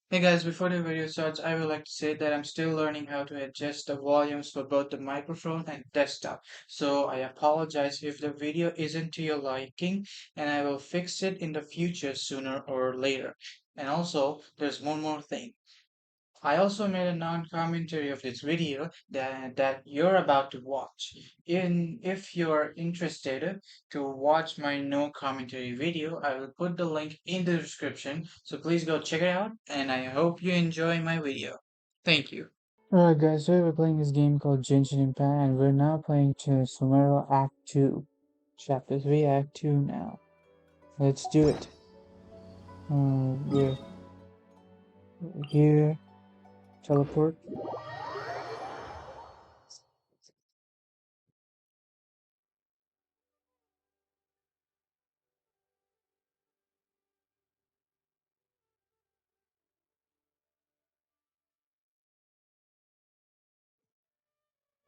Hey guys, before the video starts, I would like to say that I'm still learning how to adjust the volumes for both the microphone and desktop. So I apologize if the video isn't to your liking, and I will fix it in the future sooner or later. And also, there's one more thing. I also made a non-commentary of this video that you're about to watch. If you're interested to watch my no commentary video, I will put the link in the description. So please go check it out and I hope you enjoy my video. Thank you. Alright guys, so we're playing this game called Genshin Impact and we're now playing to Sumeru Act 2. Chapter 3 Act 2 now. Let's do it. We're here. Teleport.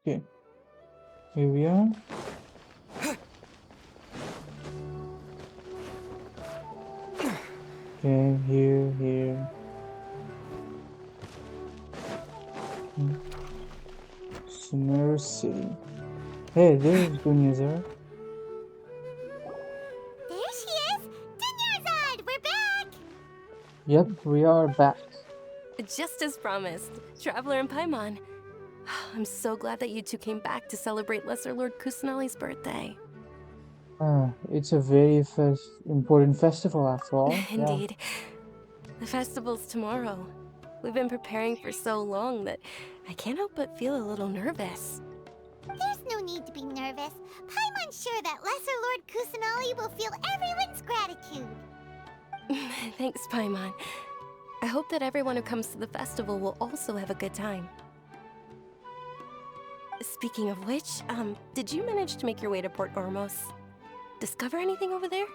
Okay, here we are. Okay, here. Sumeru City. Hey, there's Gunyazar. There she is! Dinyarzad! We're back! Yep, we are back. Just as promised, Traveler and Paimon. I'm so glad that you two came back to celebrate Lesser Lord Kusanali's birthday. It's a very important festival after all. Indeed. The festival's tomorrow. We've been preparing for so long that I can't help but feel a little nervous. There's no need to be nervous. Paimon's sure that Lesser Lord Kusanali will feel everyone's gratitude. Thanks, Paimon. I hope that everyone who comes to the festival will also have a good time. Speaking of which, did you manage to make your way to Port Ormos? Discover anything over there?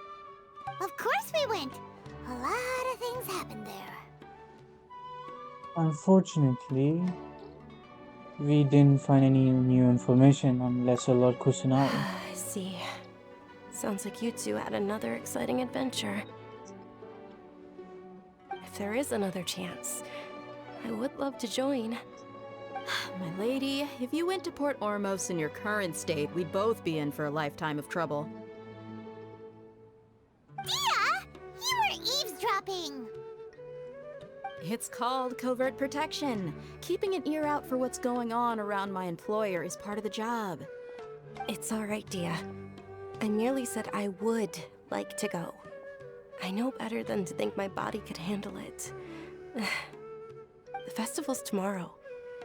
Of course we went. A lot of things happened there. Unfortunately, we didn't find any new information on Lesser Lord Kusanali. I see. Sounds like you two had another exciting adventure. If there is another chance, I would love to join. My lady, if you went to Port Ormos in your current state, we'd both be in for a lifetime of trouble. Dia! You were eavesdropping! It's called covert protection. Keeping an ear out for what's going on around my employer is part of the job. It's all right, Dia. I merely said I would like to go. I know better than to think my body could handle it. The festival's tomorrow.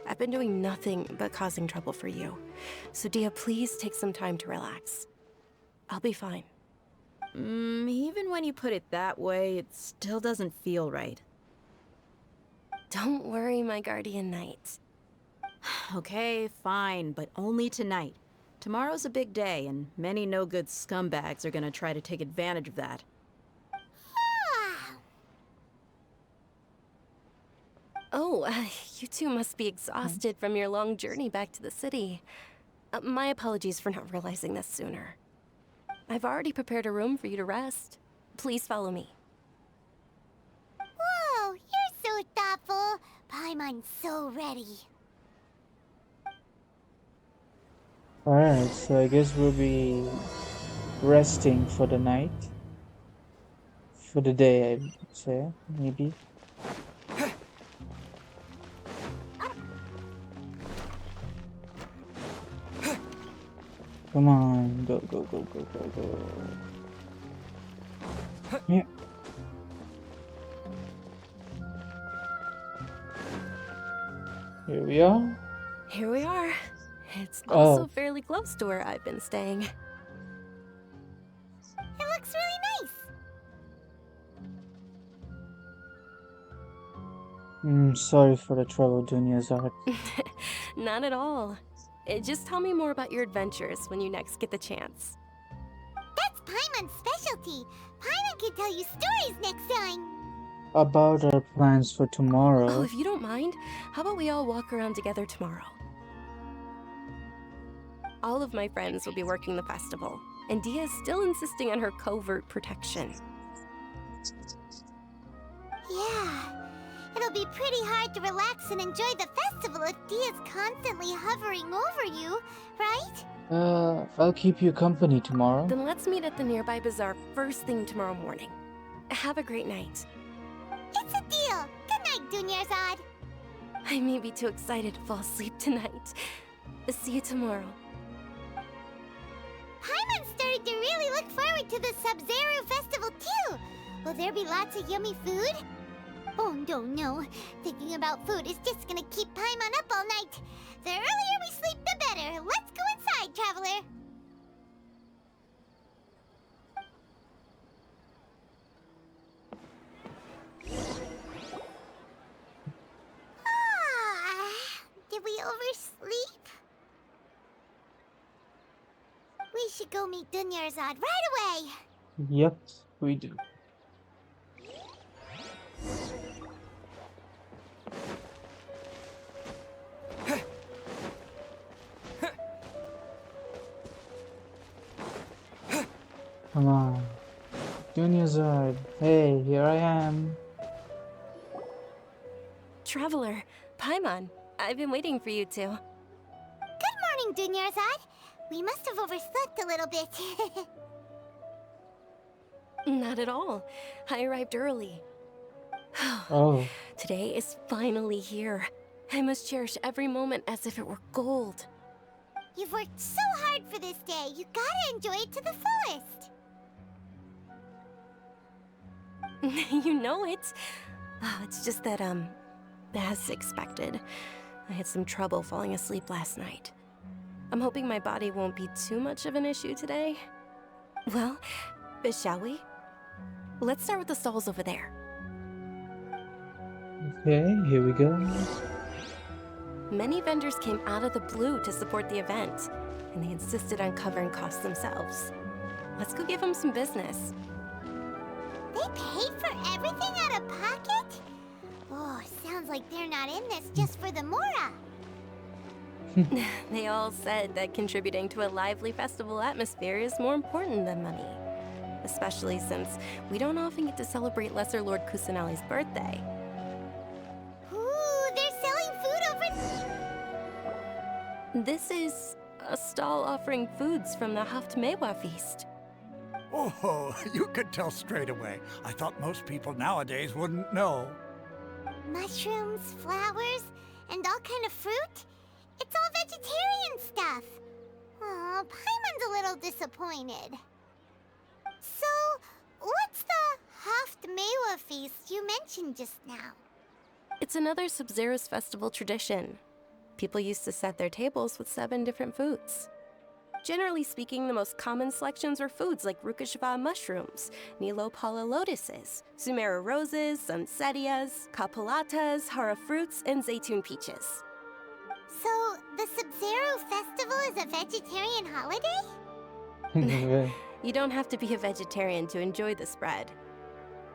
I've been doing nothing but causing trouble for you. So Dia, please take some time to relax. I'll be fine. Even when you put it that way, it still doesn't feel right. Don't worry, my guardian knight. Okay, fine, but only tonight. Tomorrow's a big day, and many no-good scumbags are gonna try to take advantage of that. Ah! Oh, you two must be exhausted from your long journey back to the city. My apologies for not realizing this sooner. I've already prepared a room for you to rest. Please follow me. Whoa, you're so thoughtful. Paimon's so ready. Alright, so I guess we'll be resting for the night. For the day, I would say, maybe. Come on, go. Yeah. Here we are. Here we are. It's also fairly close to where I've been staying. It looks really nice. Sorry for the trouble, Dunyazar. Not at all. Just tell me more about your adventures when you next get the chance. That's Paimon's specialty. Paimon can tell you stories next time. About our plans for tomorrow. Oh, if you don't mind, how about we all walk around together tomorrow? All of my friends will be working the festival, and Dia is still insisting on her covert protection. Yeah, it'll it'll be pretty hard to relax and enjoy the festival if Dia's constantly hovering over you, right? I'll keep you company tomorrow. Then let's meet at the nearby bazaar first thing tomorrow morning. Have a great night. It's a deal. Good night, Dunyarzad. I may be too excited to fall asleep tonight. See you tomorrow. Paimon started to really look forward to the Sabzeruz festival too. Will there be lots of yummy food? Oh no. Thinking about food is just gonna keep Paimon up all night. The earlier we sleep, the better. Let's go inside, traveler. Did we oversleep? We should go meet Dunyarzad right away. Yep, we do. Come on. Dunyarzad. Hey, here I am. Traveler, Paimon, I've been waiting for you two. Good morning, Dunyarzad. We must have overslept a little bit. Not at all. I arrived early. Oh, Today is finally here. I must cherish every moment as if it were gold. You've worked so hard for this day. You gotta enjoy it to the fullest. You know it. Oh, it's just that, as expected, I had some trouble falling asleep last night. I'm hoping my body won't be too much of an issue today. Well, shall we? Let's start with the stalls over there. okay, here we go. Many vendors came out of the blue to support the event, and they insisted on covering costs themselves. Let's go give them some business. They paid for everything out of pocket? Oh, sounds like they're not in this just for the Mora. They all said that contributing to a lively festival atmosphere is more important than money. Especially since we don't often get to celebrate Lesser Lord Kusanali's birthday. Ooh, they're selling food over... This is a stall offering foods from the Haftmewa feast. Oh, you could tell straight away. I thought most people nowadays wouldn't know. Mushrooms, flowers, and all kind of fruit? It's all vegetarian stuff. Oh, Paimon's a little disappointed. So, what's the Haftmewa feast you mentioned just now? It's another Sabzeruz festival tradition. People used to set their tables with 7 different foods. Generally speaking, the most common selections were foods like Rukashva mushrooms, Nilopala lotuses, Sumeru roses, Sunsetias, Kapalatas, Hara fruits, and Zaytun peaches. So, the Sabzeruz festival is a vegetarian holiday? You don't have to be a vegetarian to enjoy the spread.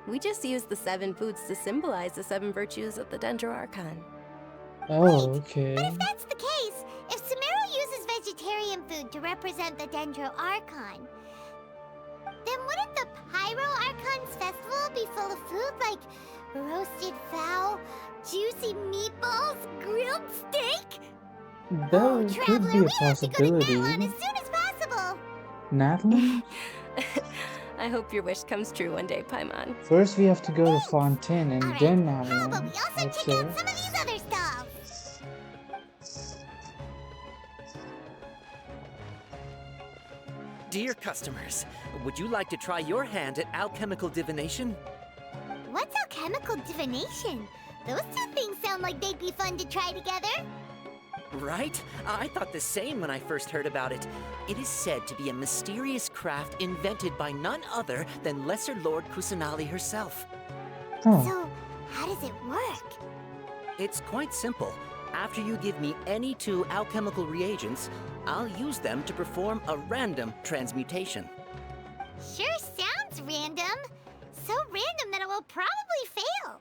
We just use the 7 foods to symbolize the 7 virtues of the Sumeru Archon. Oh, okay. But if that's the case, if Sumeru uses vegetarian food to represent the Dendro Archon, then wouldn't the Pyro Archon's festival be full of food like roasted fowl, juicy meatballs, grilled steak? That could Traveler, be a we have to go to possibility. Natlon as soon as possible. Natlan? I hope your wish comes true one day, Paimon. First, we have to go to Fontaine and Alright, then how about Natlan. we also check Okay. out some of these other stalls? Dear customers, would you like to try your hand at alchemical divination? What's alchemical divination? Those two things sound like they'd be fun to try together. Right? I thought the same when I first heard about it. It is said to be a mysterious craft invented by none other than Lesser Lord Kusanali herself. Oh, So, how does it work? It's quite simple. After you give me any 2 alchemical reagents, I'll use them to perform a random transmutation. Sure sounds random. So random that it will probably fail.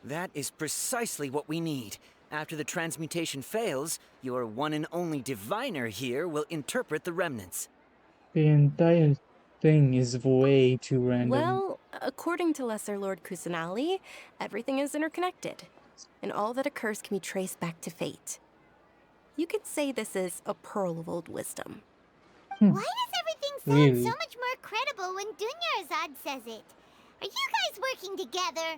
That is precisely what we need. After the transmutation fails, your one and only diviner here will interpret the remnants. the entire thing is way too random. Well, according to Lesser Lord Kusanali, everything is interconnected, and all that occurs can be traced back to fate. You could say this is a pearl of old wisdom. Why does everything sound Really? so much more credible when Dunyarzad says it? Are you guys working together?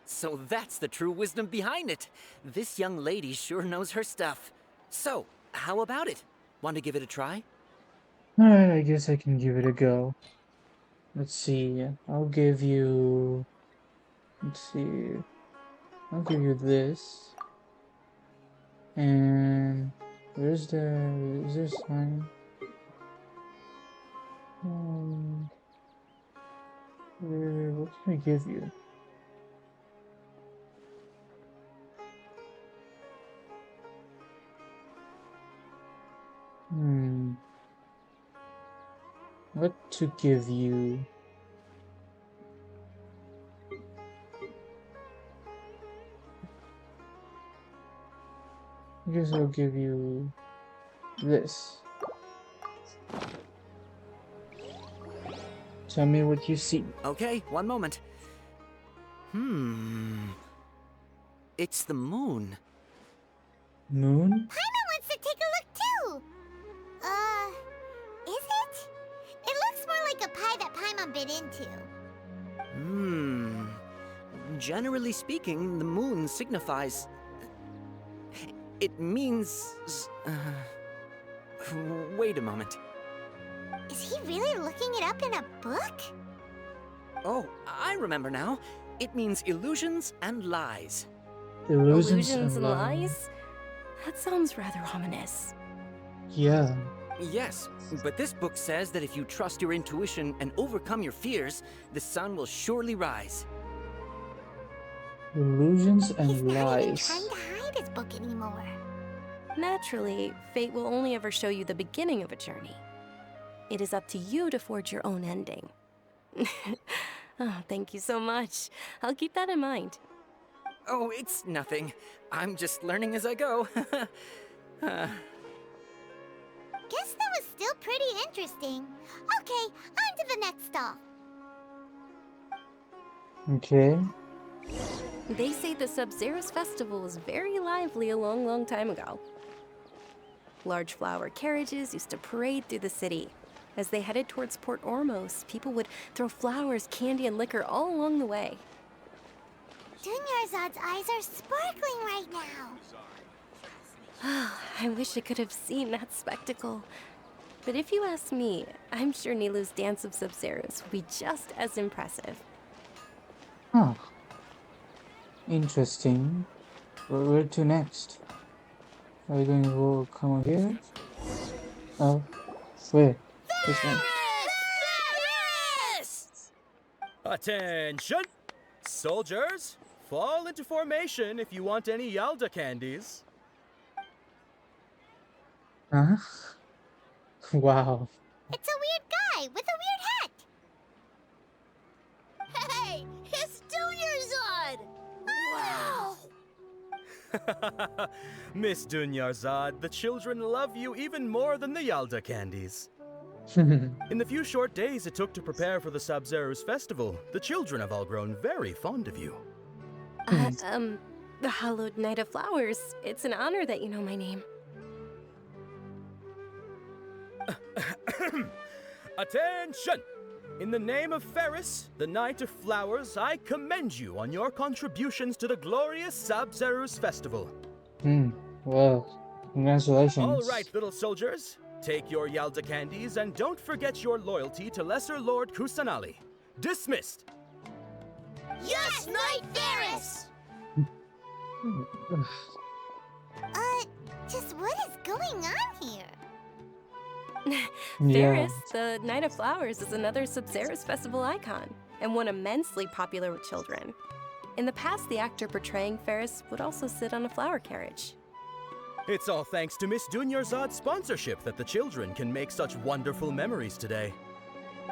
So that's the true wisdom behind it. This young lady sure knows her stuff. So, how about it? Want to give it a try? Alright, I guess I can give it a go. Let's see. I'll give you. Let's see. I'll give you this. And where's the? Is there sign? What can I give you? What to give you? I guess I'll give you this. Tell me what you see. Okay, one moment. It's the moon. Moon? Paimon wants to take a look too! Is it? It looks more like a pie that Paimon bit into. Generally speaking, the moon signifies... It means... Wait a moment. Is he really looking it up in a book? Oh, I remember now. It means illusions and lies. Illusions and lies? That sounds rather ominous. Yeah. Yes, but this book says that if you trust your intuition and overcome your fears, the sun will surely rise. Illusions He's and not even lies. trying to hide his book anymore. Naturally, fate will only ever show you the beginning of a journey. It is up to you to forge your own ending. Oh, thank you so much. I'll keep that in mind. Oh, it's nothing. I'm just learning as I go. Guess that was still pretty interesting. Okay, on to the next stall. Okay. They say the Sabzeruz festival was very lively a long, long time ago. Large flower carriages used to parade through the city. As they headed towards Port Ormos, people would throw flowers, candy, and liquor all along the way. Dunyarzad's eyes are sparkling right now. I wish I could have seen that spectacle. But if you ask me, I'm sure Nilu's Dance of Sabzeruz would be just as impressive. Huh. Interesting. Where to next? Are we going to go come on here? Oh, where? This one. Attention! Soldiers, fall into formation if you want any Yalda candies. Huh? Wow. It's a weird guy with a weird hat. Hey, it's Dunyarzad! Wow! Miss Dunyarzad, the children love you even more than the Yalda candies. In the few short days it took to prepare for the Sabzeruz festival, the children have all grown very fond of you. The Hallowed Night of Flowers. It's an honor that you know my name. Attention! In the name of Ferris, the Knight of Flowers, I commend you on your contributions to the glorious Sabzeruz festival. Well, congratulations. All right, little soldiers. Take your Yalda candies and don't forget your loyalty to Lesser Lord Kusanali. Dismissed! Yes, Knight Ferris! Just what is going on here? Ferris, the Night of Flowers, is another Sabzeruz festival icon, and one immensely popular with children. In the past, the actor portraying Ferris would also sit on a flower carriage. It's all thanks to Miss Dunyarzad's sponsorship that the children can make such wonderful memories today.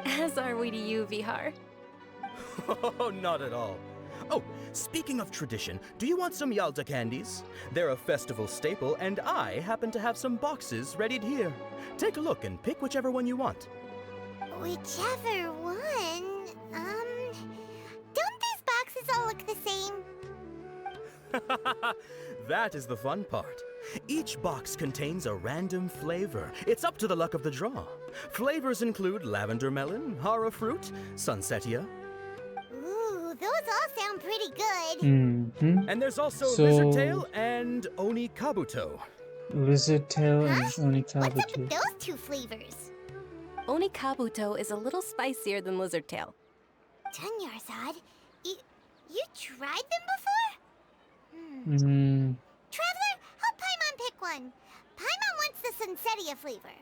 As are we to you, Vihar. Oh, not at all. Oh, speaking of tradition, do you want some Yalda candies? They're a festival staple, and I happen to have some boxes readied here. Take a look and pick whichever one you want. Whichever one. Don't these boxes all look the same? That is the fun part. Each box contains a random flavor. It's up to the luck of the draw. Flavors include lavender melon, hara fruit, sunsetia, Ooh, those all sound pretty good. Mm-hmm. and there's also So- lizard tail and oni kabuto. Lizard tail and What's up onikabuto. with those two flavors? Onikabuto is a little spicier than lizard tail. Dunyarzad, you tried them before? Traveler, help Paimon pick one. Paimon wants the Sunsetia flavor.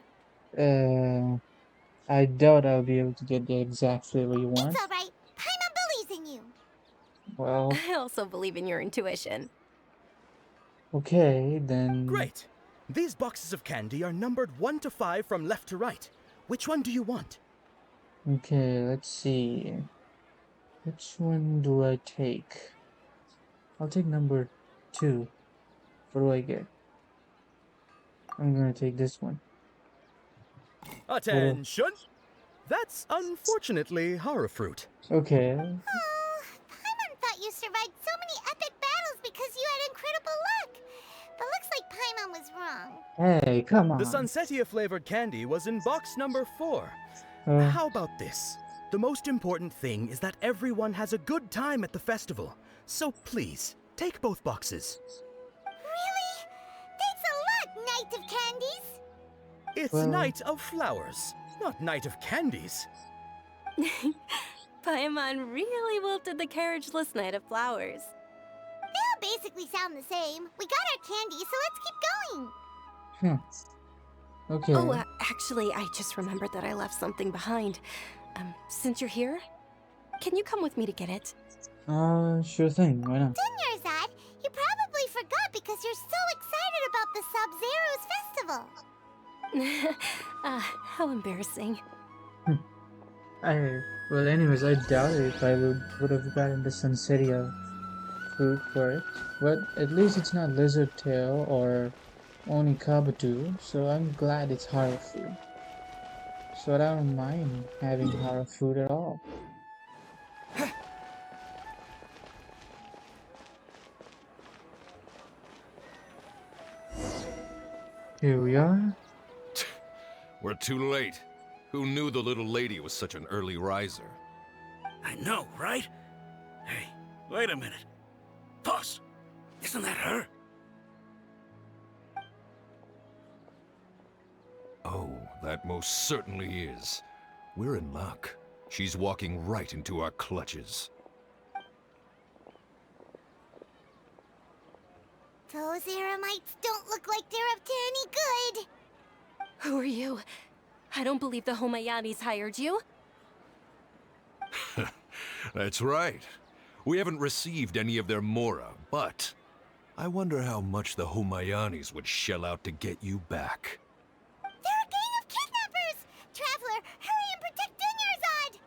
I doubt I'll be able to get the exact flavor you want. It's alright. Paimon believes in you. Well, I also believe in your intuition. okay, then. Great! These boxes of candy are numbered 1 to 5 from left to right. Which one do you want? Okay, let's see. Which one do I take? I'll take number 2. What do I get? I'm gonna take this one. Attention! That's unfortunately hara fruit. Okay. Oh, Paimon thought you survived so many epic battles because you had incredible luck. But looks like Paimon was wrong. Hey, come on. The sunsetia flavored candy was in box number 4. Uh, How about this? The most important thing is that everyone has a good time at the festival. So please, take both boxes. Really? Thanks a lot, Knight of Candies. It's Well- Night of Flowers, not Night of Candies. Paimon really wilted the carriageless Knight of Flowers. They all basically sound the same. We got our candy, so let's keep going. okay. Oh, actually, I just remembered that I left something behind. Since you're here, can you come with me to get it? Sure thing. Why not? Dunyarzad, you probably forgot because you're so excited about the Sabzeruz festival. How embarrassing. Well, anyways, I doubt if I would have gotten the Sunsetia fruit for it. But at least it's not lizard tail or onikabuto, so I'm glad it's hara fruit. So I don't mind having hara fruit at all. Here we are. We're too late. Who knew the little lady was such an early riser? I know, right? Hey, wait a minute. Pause. Isn't that her? Oh, that most certainly is. We're in luck. She's walking right into our clutches. Those Eremites don't look like they're up to any good. Who are you? I don't believe the Homayanis hired you. That's right. We haven't received any of their mora, but I wonder how much the Humayanis would shell out to get you back. They're a gang of kidnappers! Traveler, hurry and protect Dunyarzad!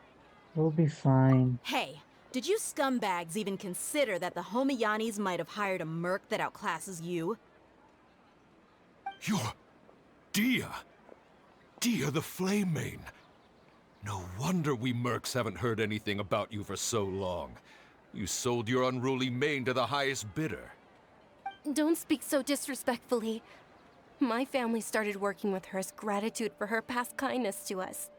We'll be fine. Hey, did you scumbags even consider that the Homayanis might have hired a merc that outclasses you? You're... Dia! Dia the Flame Mane! No wonder we mercs haven't heard anything about you for so long. You sold your unruly mane to the highest bidder. Don't speak so disrespectfully. My family started working with her as gratitude for her past kindness to us.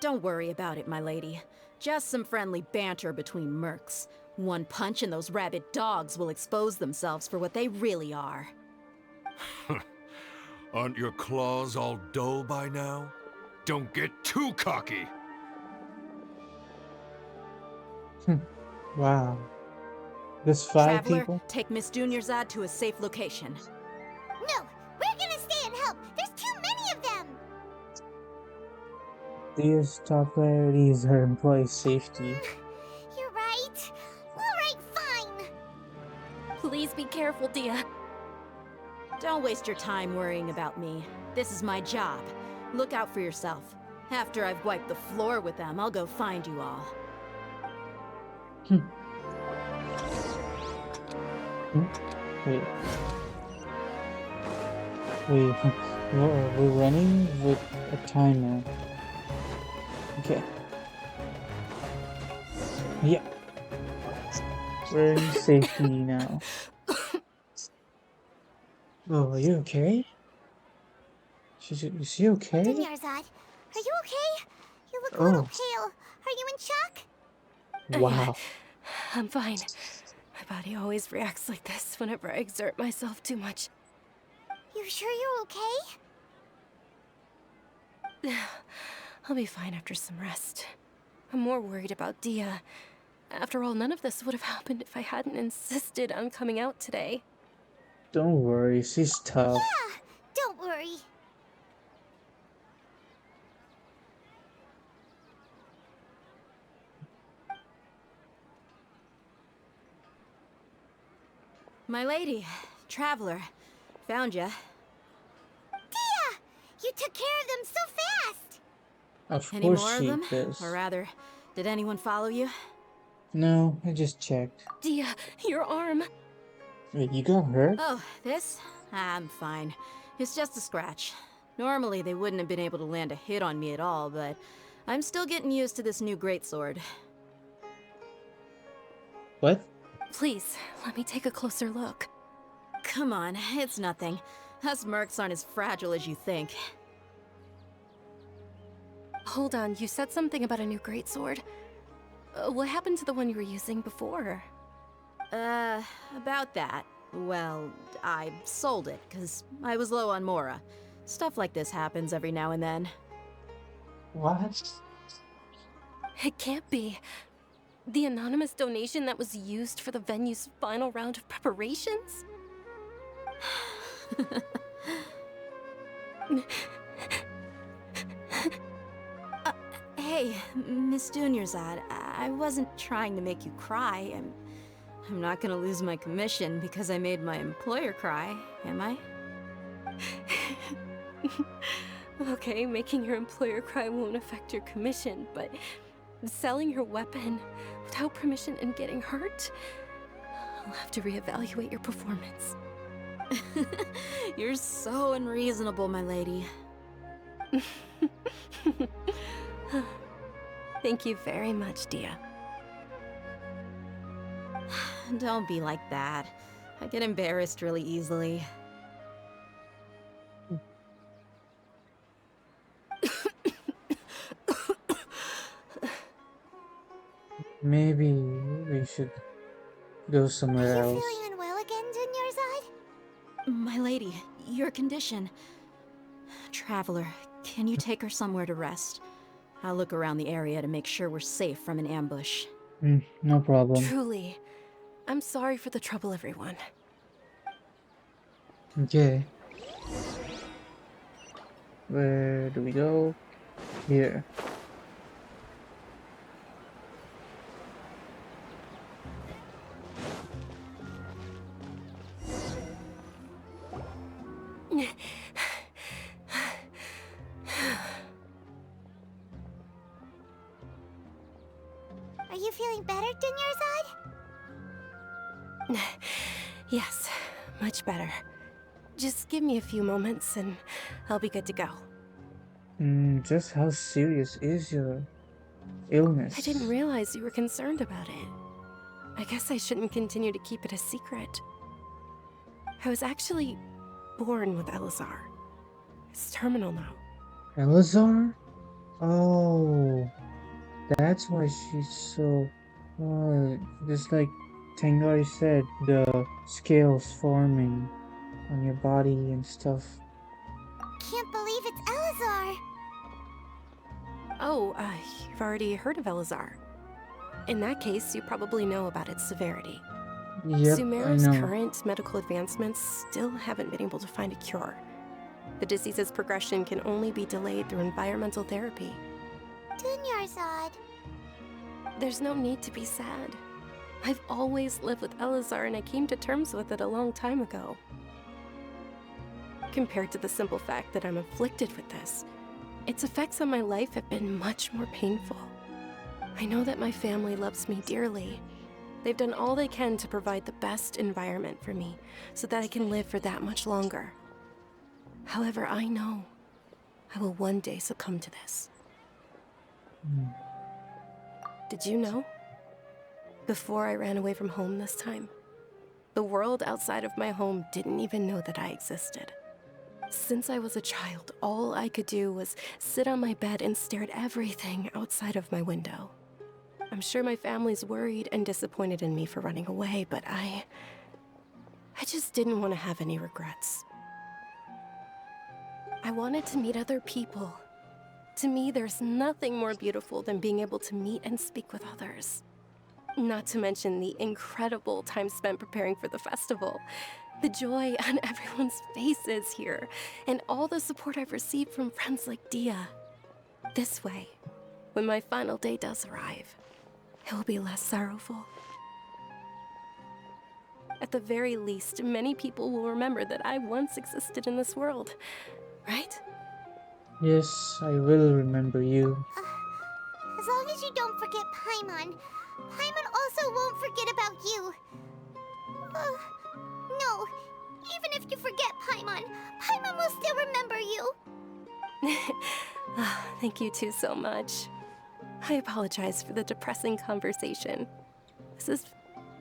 Don't worry about it, my lady. Just some friendly banter between mercs. One punch and those rabid dogs will expose themselves for what they really are. Aren't your claws all dull by now? Don't get too cocky! Wow. There's 5 Traveler, people? take Miss Dunyarzad to a safe location. No, we're gonna stay and help. There's too many of them. Dia's top priority is her employee safety. You're right. Alright, fine. Please be careful, Dia. Don't waste your time worrying about me. This is my job. Look out for yourself. After I've wiped the floor with them, I'll go find you all. Wait. Wait, we're running with a timer. Okay. Yeah. We're in safety now. Oh, are you okay? Is she okay? Dunyarzad, are you okay? You look a little Oh, pale. Are you in shock? Yeah, wow. I'm fine. My body always reacts like this whenever I exert myself too much. You sure you're okay? I'll be fine after some rest. I'm more worried about Dia. After all, none of this would have happened if I hadn't insisted on coming out today. Don't worry, she's tough. Yeah, don't worry. My lady, traveler, found ya. Dia! You took care of them so fast! Of Any course more of she them? does. Or rather, did anyone follow you? No, I just checked. Dia, your arm. Wait, you got hurt? Oh, this? I'm fine. It's just a scratch. Normally, they wouldn't have been able to land a hit on me at all, but I'm still getting used to this new greatsword. What? Please, let me take a closer look. Come on, it's nothing. Us mercs aren't as fragile as you think. Hold on, you said something about a new greatsword. What happened to the one you were using before? About that. Well, I sold it, because I was low on Mora. Stuff like this happens every now and then. What? It can't be. The anonymous donation that was used for the venue's final round of preparations? Hey, Miss Dunyarzad, I wasn't trying to make you cry. I'm not gonna lose my commission because I made my employer cry, am I? Okay, making your employer cry won't affect your commission, but selling your weapon without permission and getting hurt? I'll have to reevaluate your performance. You're so unreasonable, my lady. Thank you very much, Dia. Don't be like that. I get embarrassed really easily. Maybe we should go somewhere Are you else. feeling unwell again, Dunyarzad? My lady, your condition. Traveler, can you take her somewhere to rest? I'll look around the area to make sure we're safe from an ambush. No problem. Truly, I'm sorry for the trouble, everyone. Okay. Where do we go? Here. Are you feeling better, Dunyarzad? Yes, much better. Just give me a few moments and I'll be good to go. Just how serious is your illness? I didn't realize you were concerned about it. I guess I shouldn't continue to keep it a secret. I was actually born with Elazar. It's terminal now. Elazar? Oh, that's why she's so... Oh, just like Tengari said, the scales forming on your body and stuff. Can't believe it's Elazar! Oh, you've already heard of Elazar. In that case, you probably know about its severity. Yep, I Sumeru's know. current medical advancements still haven't been able to find a cure. The disease's progression can only be delayed through environmental therapy. Dunyarzad. There's no need to be sad. I've always lived with Elazar and I came to terms with it a long time ago. Compared to the simple fact that I'm afflicted with this, its effects on my life have been much more painful. I know that my family loves me dearly. They've done all they can to provide the best environment for me so that I can live for that much longer. However, I know I will one day succumb to this. Mm. Did you know? Before I ran away from home this time, the world outside of my home didn't even know that I existed. Since I was a child, all I could do was sit on my bed and stare at everything outside of my window. I'm sure my family's worried and disappointed in me for running away, but I just didn't want to have any regrets. I wanted to meet other people. To me, there's nothing more beautiful than being able to meet and speak with others. Not to mention the incredible time spent preparing for the festival. The joy on everyone's faces here, and all the support I've received from friends like Dia. This way, when my final day does arrive, it will be less sorrowful. At the very least, many people will remember that I once existed in this world, right? Yes, I will remember you. As long as you don't forget Paimon, Paimon also won't forget about you. No, even if you forget Paimon, Paimon will still remember you. Thank you two so much. I apologize for the depressing conversation. This is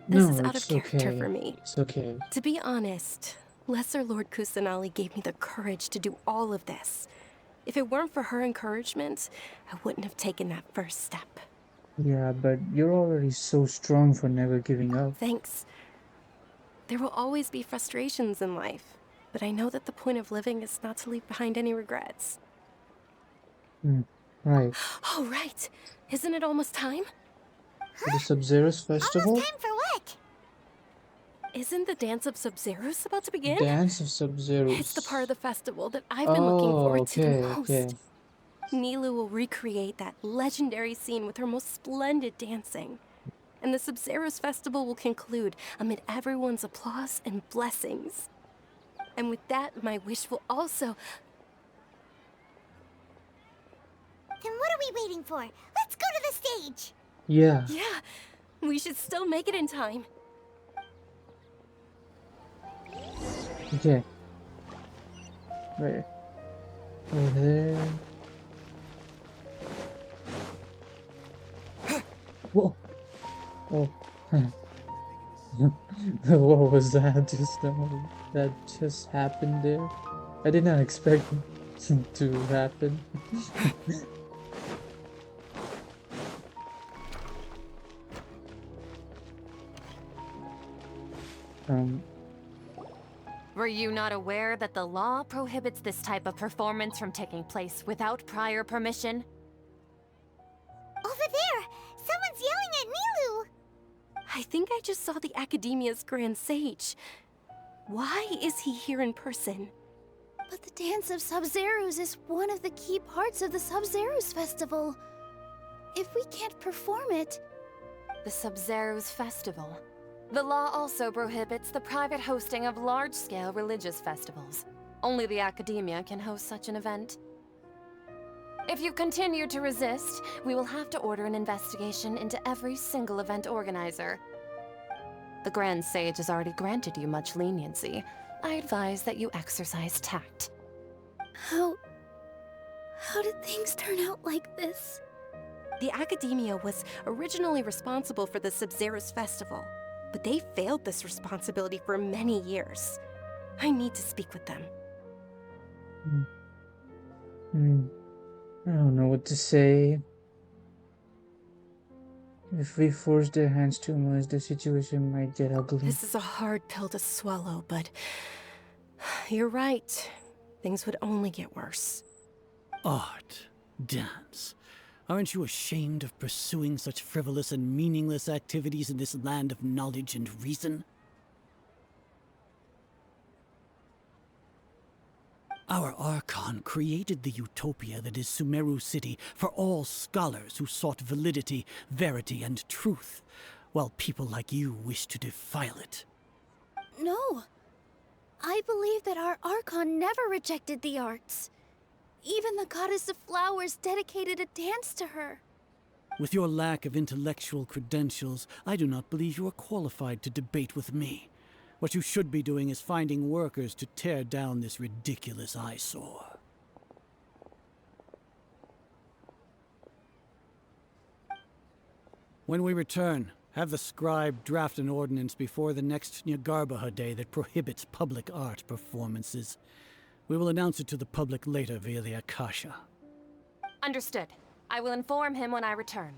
No, out of it's character okay. for me. It's okay. To be honest, Lesser Lord Kusanali gave me the courage to do all of this. If it weren't for her encouragement, I wouldn't have taken that first step. Yeah, but you're already so strong for never giving up. Thanks. There will always be frustrations in life, but I know that the point of living is not to leave behind any regrets. Right. Oh, right. Isn't it almost time? For the Sabzeruz festival? Almost time for what? Isn't the dance of Sabzeruz about to begin? Dance of It's the part of Sabzeruz. the festival that I've been looking Oh, forward to the okay, most. okay. Nilu will recreate that legendary scene with her most splendid dancing. And the Sabzeruz festival will conclude amid everyone's applause and blessings. And with that, my wish will also... Then what are we waiting for? Let's go to the stage! Yeah. Yeah, we should still make it in time. Okay. Right. Over there. Whoa. Oh. What was that just now? That just happened there? I did not expect it to happen. um, Were you not aware that the law prohibits this type of performance from taking place without prior permission? Over there! Someone's yelling at Nilu! I think I just saw the Academia's Grand Sage. Why is he here in person? But the Dance of Sabzeruz is one of the key parts of the Sabzeruz Festival. If we can't perform it... The Sabzeruz Festival. The law also prohibits the private hosting of large-scale religious festivals. Only the Academia can host such an event. If you continue to resist, we will have to order an investigation into every single event organizer. The Grand Sage has already granted you much leniency. I advise that you exercise tact. How did things turn out like this? The Academia was originally responsible for the Sabzeruz festival, but they failed this responsibility for many years. I need to speak with them. I don't know what to say. If we force their hands too much, the situation might get ugly. This is a hard pill to swallow, but you're right. Things would only get worse. Art, dance. Aren't you ashamed of pursuing such frivolous and meaningless activities in this land of knowledge and reason? Our Archon created the utopia that is Sumeru City for all scholars who sought validity, verity, and truth, while people like you wish to defile it. No. I believe that our Archon never rejected the arts. Even the goddess of flowers dedicated a dance to her. With your lack of intellectual credentials, I do not believe you are qualified to debate with me. What you should be doing is finding workers to tear down this ridiculous eyesore. When we return, have the scribe draft an ordinance before the next Nyargarbaha Day that prohibits public art performances. We will announce it to the public later via the Akasha. Understood. I will inform him when I return.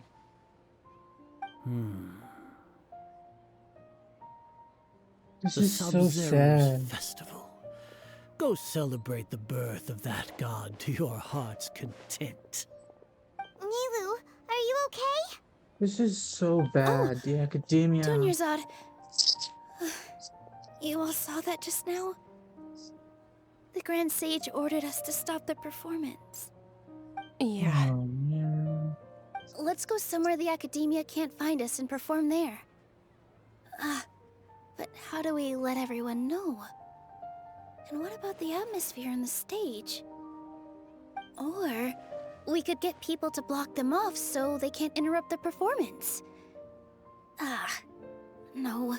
This The is so Sabzeruz sad. Festival. Go celebrate the birth of that god to your heart's content. Nilu, are you okay? This is so bad. The academia. Dunyarzad. You all saw that just now? The Grand Sage ordered us to stop the performance. Yeah. Oh, man. Let's go somewhere the Academia can't find us and perform there. But how do we let everyone know? And what about the atmosphere on the stage? Or we could get people to block them off so they can't interrupt the performance. No.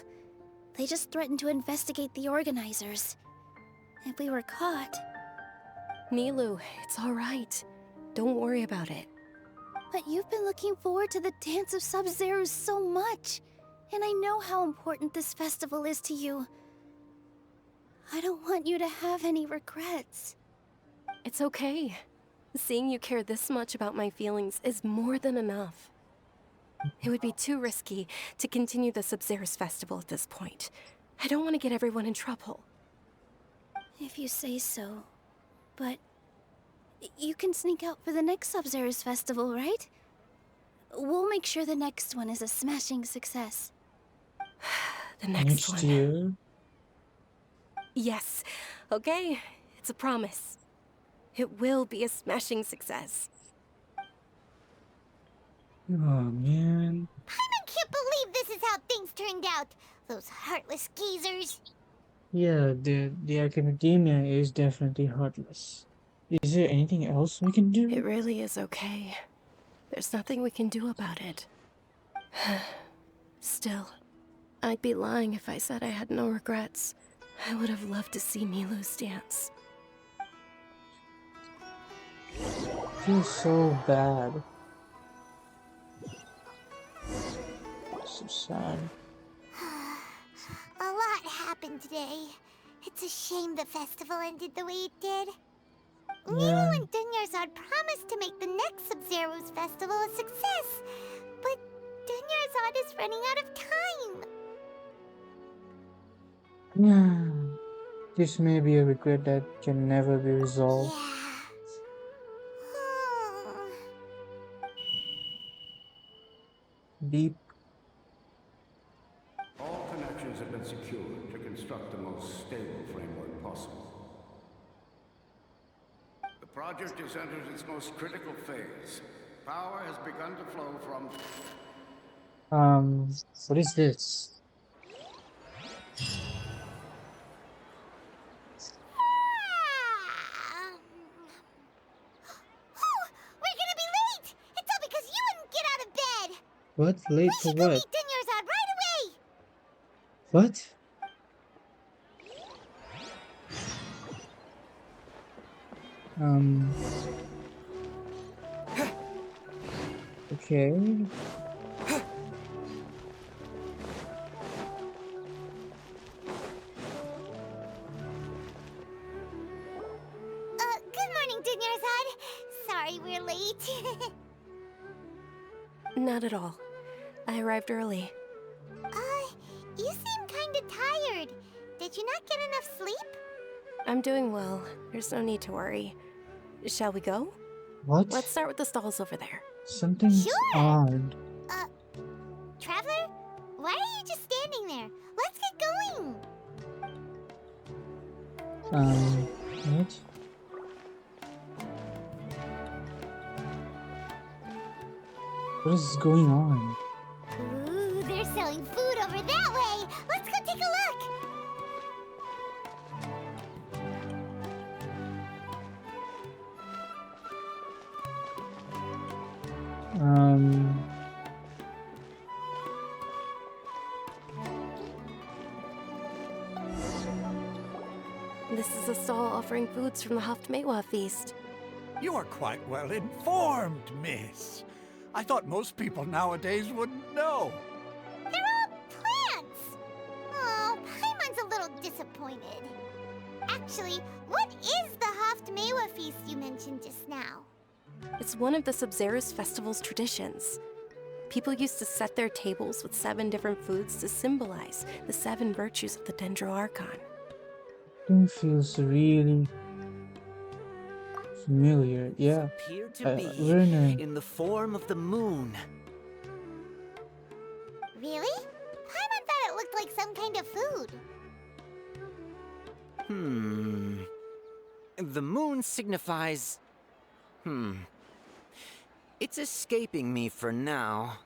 They just threatened to investigate the organizers. If we were caught... Nilu, it's all right. Don't worry about it. But you've been looking forward to the Dance of Sabzeruz so much. And I know how important this festival is to you. I don't want you to have any regrets. It's okay. Seeing you care this much about my feelings is more than enough. It would be too risky to continue the Sabzeruz festival at this point. I don't want to get everyone in trouble. If you say so. But... you can sneak out for the next Sabzeruz festival, right? We'll make sure the next one is a smashing success. The next one. year? Yes. Okay. It's a promise. It will be a smashing success. Oh, man. I can't believe this is how things turned out. Those heartless geezers. Yeah, the academia is definitely heartless. Is there anything else we can do? It really is okay. There's nothing we can do about it. Still, I'd be lying if I said I had no regrets. I would have loved to see Nilu's dance. I feel so bad. So sad. A lot happened today. It's a shame the festival ended the way it did. Yeah. Nilu and Dunyarzad promised to make the next Sabzeruz festival a success, but Dunyarzad is running out of time. Yeah. This may be a regret that can never be resolved. Yeah. Deep. All connections have been secured to construct the most stable framework possible. The project has entered its most critical phase. Power has begun to flow from... What is this? We're gonna be late! It's all because you wouldn't get out of bed! What? Late We for should go what? meet Dunyarzad right away! What? Okay. Good morning, Dunyarzad. Sorry we're late. Not at all. I arrived early. You seem kinda tired. Did you not get enough sleep? I'm doing well. There's no need to worry. Shall we go? What? Let's start with the stalls over there. Something's Sure. odd. Traveler? Why are you just standing there? Let's get going! What? What is going on? Ooh, they're selling food over that way! Let's go take a look! This is a stall offering foods from the Haftmewa feast. You are quite well informed, miss. I thought most people nowadays wouldn't know. grow? They're all plants! Oh, Paimon's a little disappointed. Actually, what is the Haft-Mewa feast you mentioned just now? It's one of the Sabzeruz festival's traditions. People used to set their tables with 7 different foods to symbolize the 7 virtues of the Dendro Archon. It feels really familiar. Yeah. Appear to be Werner. in the form of the moon. Really? Paimon thought it looked like some kind of food. The moon signifies... It's escaping me for now.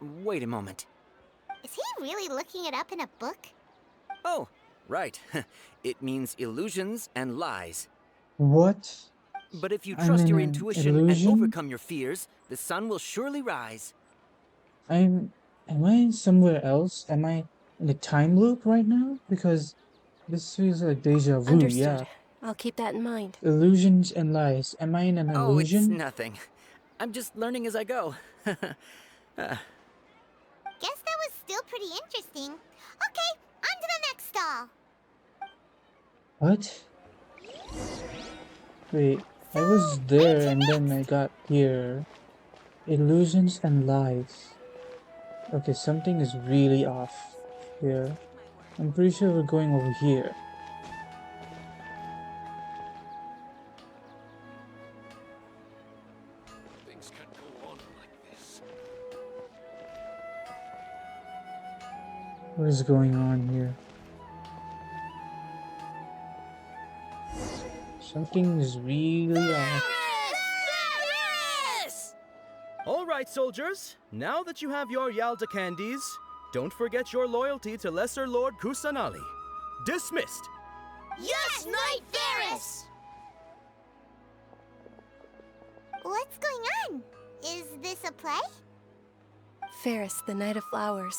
Wait a moment. Is he really looking it up in a book? Oh, right. It means illusions and lies. What? But if you I'm trust your an intuition illusion? and overcome your fears, the sun will surely rise. Am I somewhere else? Am I in a time loop right now? Because this feels like deja vu, Understood. yeah. I'll keep that in mind. Illusions and lies. Am I in an Oh, it's illusion? nothing. I'm just learning as I go. Guess that was still pretty interesting. Okay, on to the next stall. What? Wait, I was there and then I got here. Illusions and lies. Okay, something is really off here. I'm pretty sure we're going over here. Things can't go on like this. What is going on here? Something is really off. All right, soldiers. Now that you have your Yalda candies, don't forget your loyalty to Lesser Lord Kusanali. Dismissed. Yes, Knight Varys! What's going on? Is this a play? Ferris, the Night of Flowers,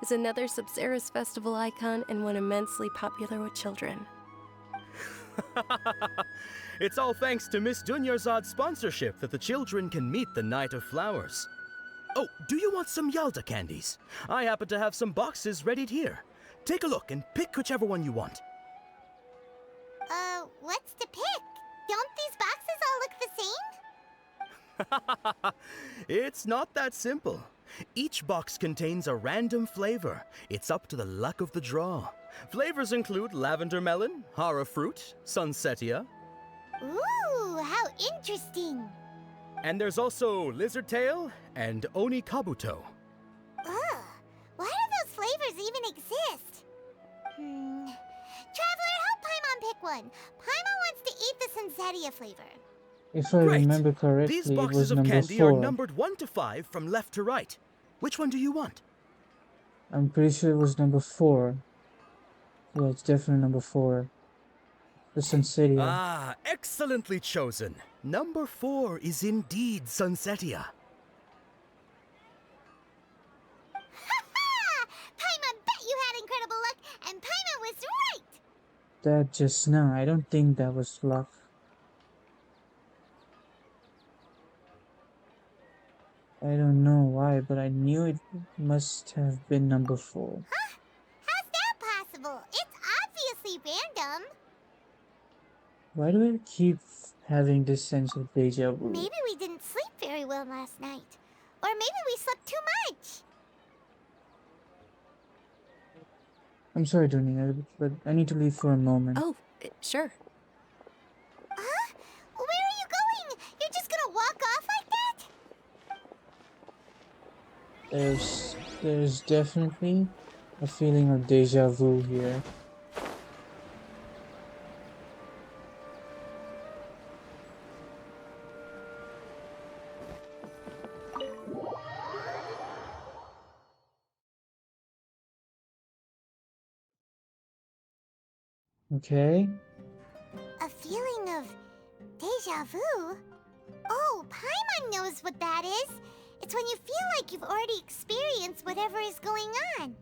is another Sabzeruz festival icon and one immensely popular with children. It's all thanks to Miss Dunyarzad's sponsorship that the children can meet the Night of Flowers. Oh, do you want some Yalda candies? I happen to have some boxes readied here. Take a look and pick whichever one you want. What's to pick? Don't these boxes all look the same? It's not that simple. Each box contains a random flavor. It's up to the luck of the draw. Flavors include lavender melon, hara fruit, sunsetia. Ooh, how interesting. And there's also lizard tail and oni kabuto. Ugh, why do those flavors even exist? Traveler, help Paimon pick one. Paimon wants to eat the Sunsetia flavor. If I remember correctly, These it was boxes of number candy 4. are numbered 1 to 5 from left to right. Which one do you want? I'm pretty sure it was number 4. Yeah, it's definitely number 4. The Sunsetia. Ah, excellently chosen. Number 4 is indeed Sunsetia. Ha! Paimon bet you had incredible luck, and Paimon was right! That just now, I don't think that was luck. I don't know why, but I knew it must have been number 4. Huh? How's that possible? It's obviously random. Why do I keep having this sense of deja vu? Maybe we didn't sleep very well last night. Or maybe we slept too much. I'm sorry, Dunia, but I need to leave for a moment. Oh, sure. Huh? Where are you going? You're just gonna walk off like that? There's definitely a feeling of deja vu here. Okay. A feeling of deja vu? Oh, Paimon knows what that is. It's when you feel like you've already experienced whatever is going on.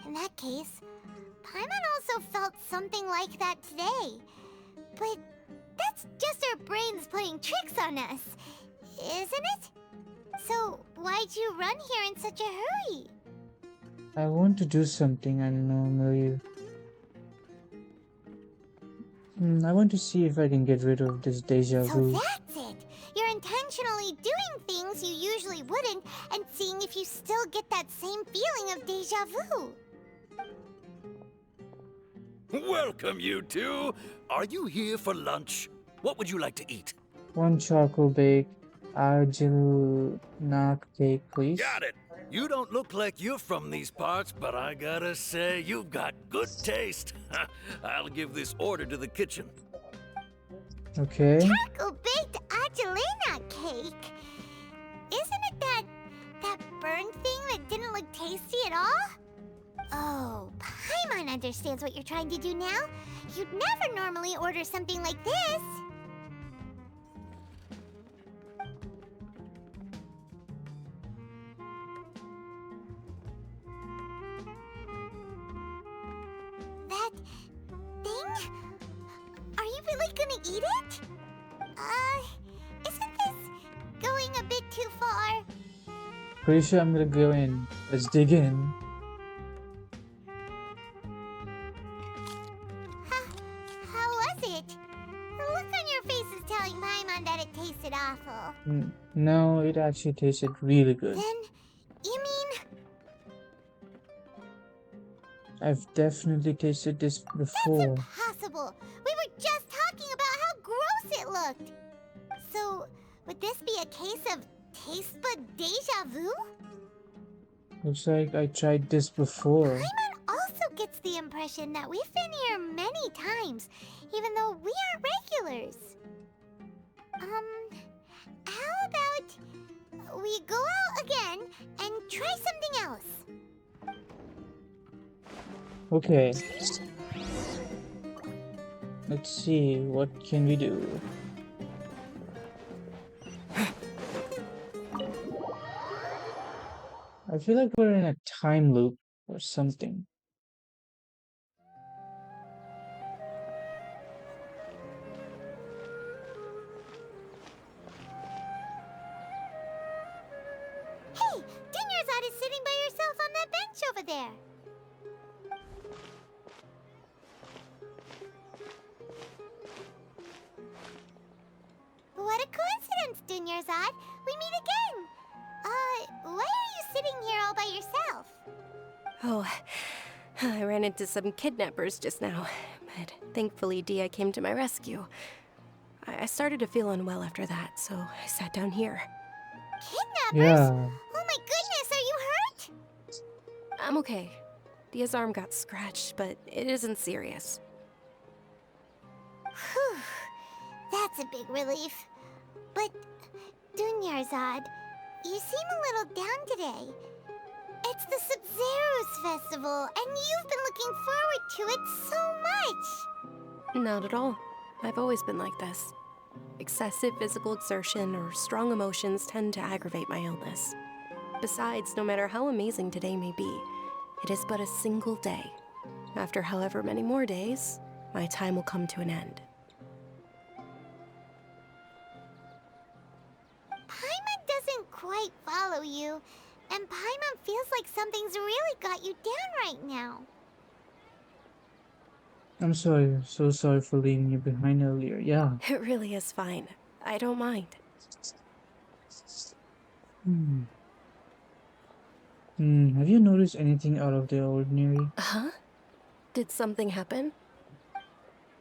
In that case, Paimon also felt something like that today. But that's just our brains playing tricks on us, isn't it? So, why'd you run here in such a hurry? I want to do something I normally. I want to see if I can get rid of this deja So vu. that's it! You're intentionally doing things you usually wouldn't and seeing if you still get that same feeling of deja vu. Welcome, you two. Are you here for lunch? What would you like to eat? One chocolate bake, argilnac cake, please. Got it. You don't look like you're from these parts, but I gotta say, you've got good taste. I'll give this order to the kitchen. Okay. Charcoal baked Angelina cake? Isn't it that burned thing that didn't look tasty at all? Oh, Paimon understands what you're trying to do now. You'd never normally order something like this. That thing? Are you really gonna eat it? Isn't this going a bit too far? Pretty sure I'm gonna go in. Let's dig in. How was it? The look on your face is telling Paimon that it tasted awful. No, it actually tasted really good. Then, you mean... I've definitely tasted this before. Impossible! We were just talking about how gross it looked! So, would this be a case of taste bud deja vu? Looks like I tried this before. Paimon also gets the impression that we've been here many times, even though we aren't regulars. How about we go out again and try something else? Okay. Let's see, what can we do? I feel like we're in a time loop or something. Hey, Dinyarzad is sitting by herself on that bench over there. What a coincidence, Dinyarzad. We meet again. Why are you sitting here all by yourself? Oh, I ran into some kidnappers just now, but thankfully Dia came to my rescue. I started to feel unwell after that, so I sat down here. Kidnappers? Yeah. Oh my goodness, are you hurt? I'm okay. Dia's arm got scratched, but it isn't serious. Whew. That's a big relief. But, Dunyarzad, you seem a little down today. It's the Sabzeruz festival, and you've been looking forward to it so much. Not at all. I've always been like this. Excessive physical exertion or strong emotions tend to aggravate my illness. Besides, no matter how amazing today may be, it is but a single day. After however many more days, my time will come to an end. Paimon doesn't quite follow you, and Paimon feels like something's really got you down right now. I'm sorry, so sorry for leaving you behind earlier. Yeah. It really is fine. I don't mind. Have you noticed anything out of the ordinary? Huh? Did something happen?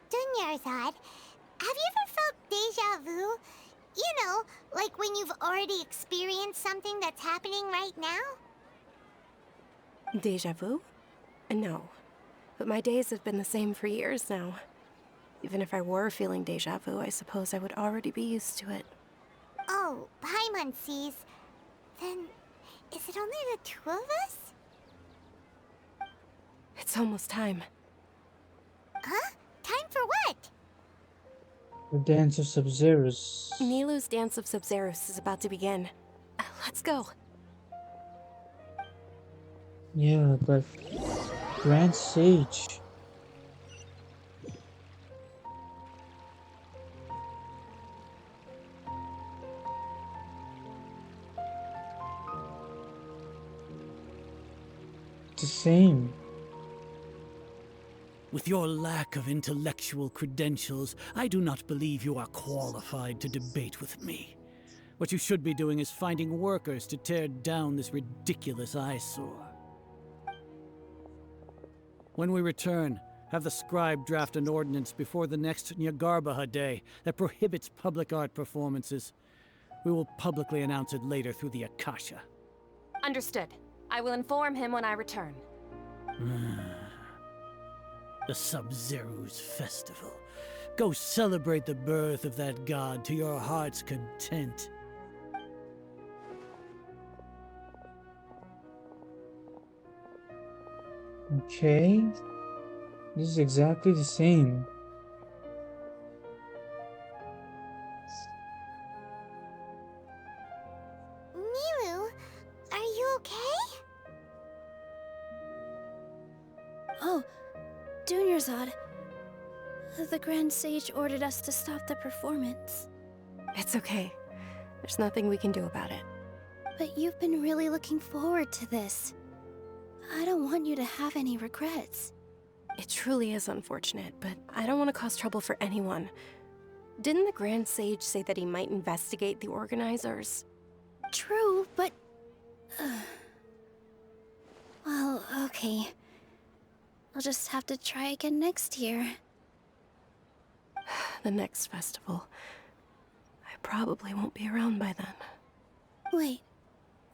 Dunyarzad, have you ever felt deja vu? You know, like when you've already experienced something that's happening right now? Deja vu? No. But my days have been the same for years now. Even if I were feeling deja vu, I suppose I would already be used to it. Oh, Paimon sees. Then, is it only the two of us? It's almost time. Huh? Time for what? The dance of Sabzeruz. Nilou's Dance of Sabzeruz is about to begin. Let's go. Yeah, but Grand Sage. the same. With your lack of intellectual credentials, I do not believe you are qualified to debate with me. What you should be doing is finding workers to tear down this ridiculous eyesore. When we return, have the scribe draft an ordinance before the next Nyagarbaha Day that prohibits public art performances. We will publicly announce it later through the Akasha. Understood. I will inform him when I return. The Sabzeruz festival. Go celebrate the birth of that god to your heart's content. Okay. This is exactly the same. Milu, are you okay? Oh, Dunyarzad. The Grand Sage ordered us to stop the performance. It's okay. There's nothing we can do about it. But you've been really looking forward to this. I don't want you to have any regrets. It truly is unfortunate, but I don't want to cause trouble for anyone. Didn't the Grand Sage say that he might investigate the organizers? True, but... well, okay. I'll just have to try again next year. The next festival. I probably won't be around by then. Wait,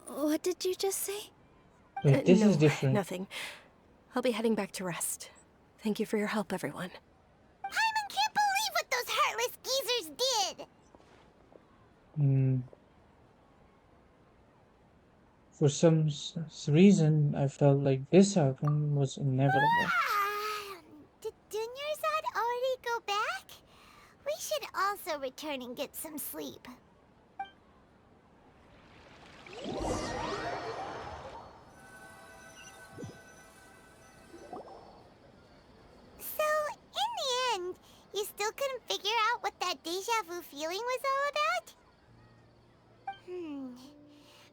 what did you just say? Wait, this no, is different. Nothing. I'll be heading back to rest. Thank you for your help, everyone. Paimon can't believe what those heartless geezers did! For some reason, I felt like this outcome was inevitable. Did Dunyarzad already go back? We should also return and get some sleep. So, in the end, you still couldn't figure out what that deja vu feeling was all about?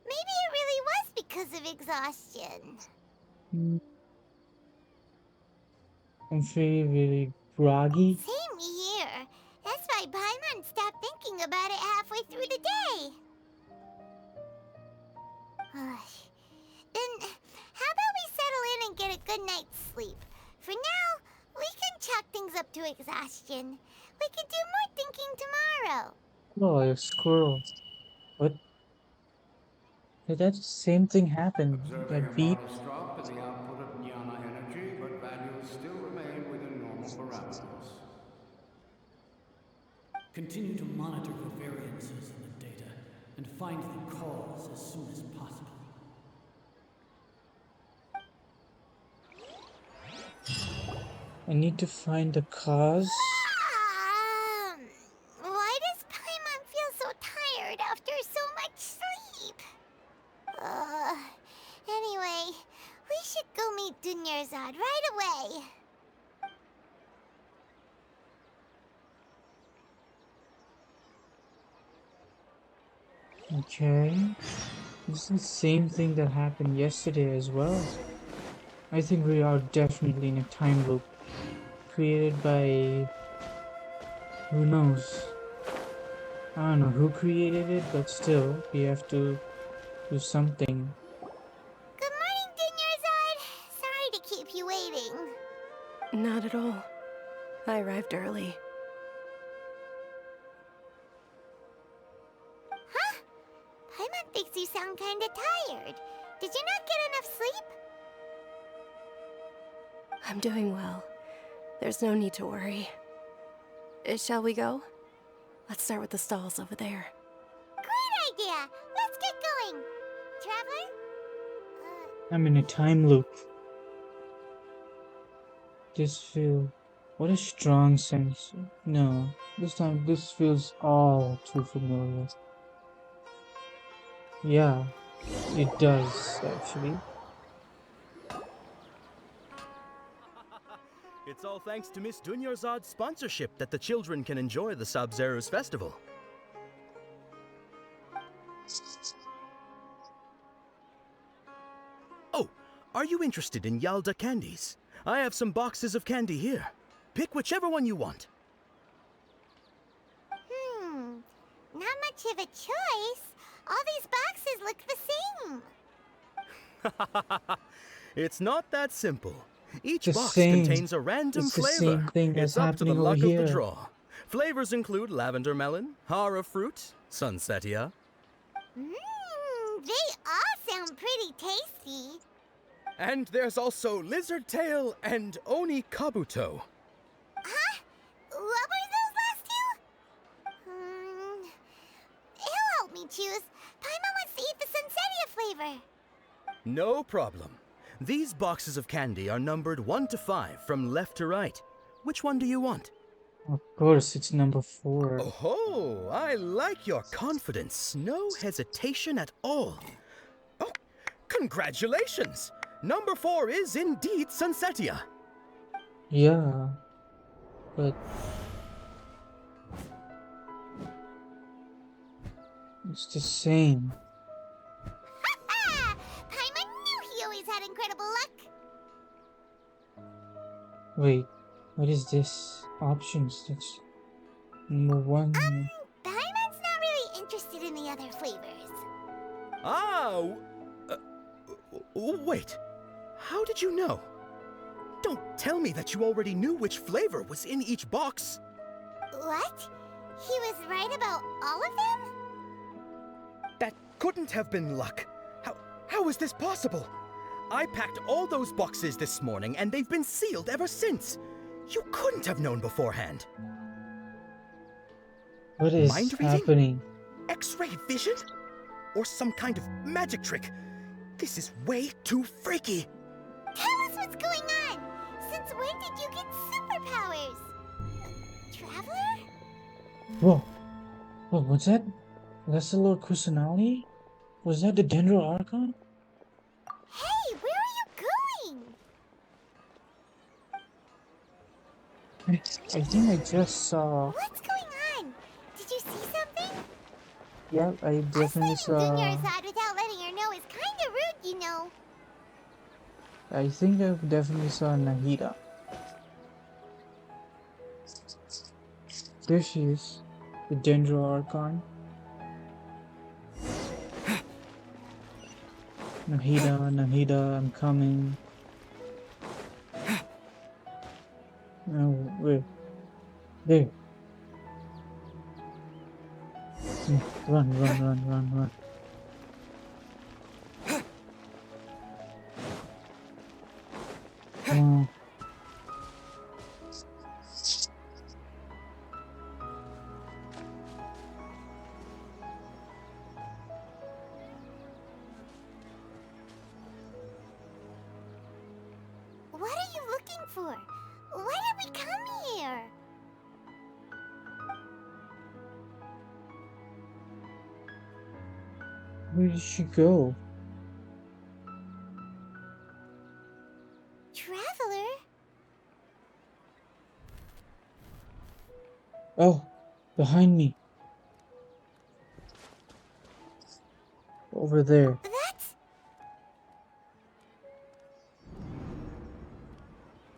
Maybe it really was because of exhaustion. I'm feeling really groggy. Same here. That's why Paimon stopped thinking about it halfway through the day. Then, how about we settle in and get a good night's sleep? For now, we can chalk things up to exhaustion. We can do more thinking tomorrow. Oh, a squirrel. What? Did that same thing happen? Observing a That beep? modest drop in the output of Jnana energy, but values still remain within normal parameters. Continue to monitor for variances in the data and find the cause as soon as possible. I need to find the cause. Why does Paimon feel so tired after so much sleep? Anyway, we should go meet Dunyarzad right away. Okay. This is the same thing that happened yesterday as well. I think we are definitely in a time loop created by... who knows? I don't know who created it, but still, we have to do something. Good morning, Dunyarzad. Sorry to keep you waiting. Not at all. I arrived early. Huh? Paimon thinks you sound kinda tired. Did you not get enough sleep? I'm doing well. There's no need to worry. Shall we go? Let's start with the stalls over there. Great idea! Let's get going! Traveler? I'm in a time loop. What a strong sense. No, this time this feels all too familiar. Yeah, it does actually. It's all thanks to Miss Dunyarzad's sponsorship that the children can enjoy the Sabzeruz festival. Oh, Are you interested in Yalda candies? I have some boxes of candy here. Pick whichever one you want. Not much of a choice. All these boxes look the same. It's not that simple. Each The box same. contains a random It's the flavor. same thing that's It's up to the happening over luck of the here. draw. Flavors include lavender melon, hara fruit, sunsetia. They all sound pretty tasty. And there's also lizard tail and oni kabuto. Huh? What were those last two? He'll help me choose. Paimon wants to eat the Sunsetia flavor. No problem. These boxes of candy are numbered 1 to 5 from left to right. Which one do you want? Of course, it's number 4. Oh, I like your confidence. No hesitation at all. Oh, congratulations! Number 4 is indeed Sunsetia. Yeah, but it's the same. Paimon knew he always had incredible luck. Wait, what is this? Options. That's number 1. Paimon's not really interested in the other flavors. Ah, wait. How did you know? Don't tell me that you already knew which flavor was in each box. What? He was right about all of them? That couldn't have been luck. How is this possible? I packed all those boxes this morning and they've been sealed ever since. You couldn't have known beforehand. What is Mind reading? happening? X-ray vision? Or some kind of magic trick? This is way too freaky. Tell us what's going on! Since when did you get superpowers? Traveler? Whoa. Whoa, what's that? That's the Lord Kusanali? Was that the Dendro Archon? Hey, where are you going? I think I just saw... What's going on? Did you see something? Yeah, I definitely saw... Dunyarzad without letting her know is kinda rude, you know. I think I definitely saw Nahida. There she is. The Dendro Archon. Nahida, I'm coming. Oh, wait. There. Run. Come on. What are you looking for? Why did we come here? Where did she go? Traveler? Oh, behind me. Over there. That's...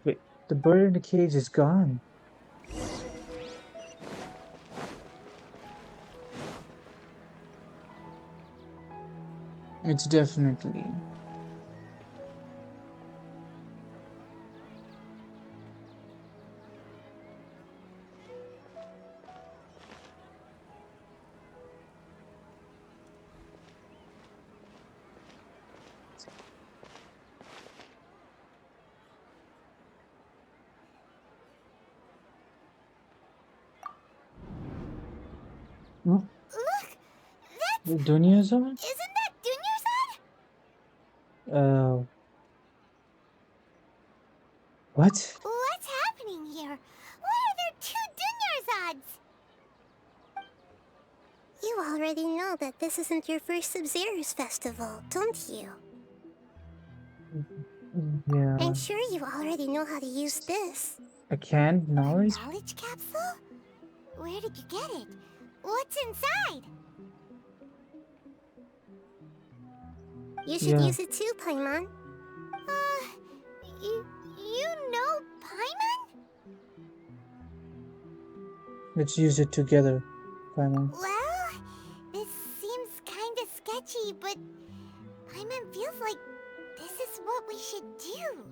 Wait, the bird in the cage is gone. It's definitely... Huh? Look! That's... The Dunyarzad? Isn't that Dunyarzad? What? What's happening here? Why are there two Dunyarzads? You already know that this isn't your first Sabzeruz festival, don't you? Yeah. I'm sure you already know how to use this. A canned knowledge? Knowledge capsule? Where did you get it? What's inside? You should Yeah. use it too, Paimon. Let's use it together, Paimon. Well, this seems kinda sketchy, but Paimon feels like this is what we should do.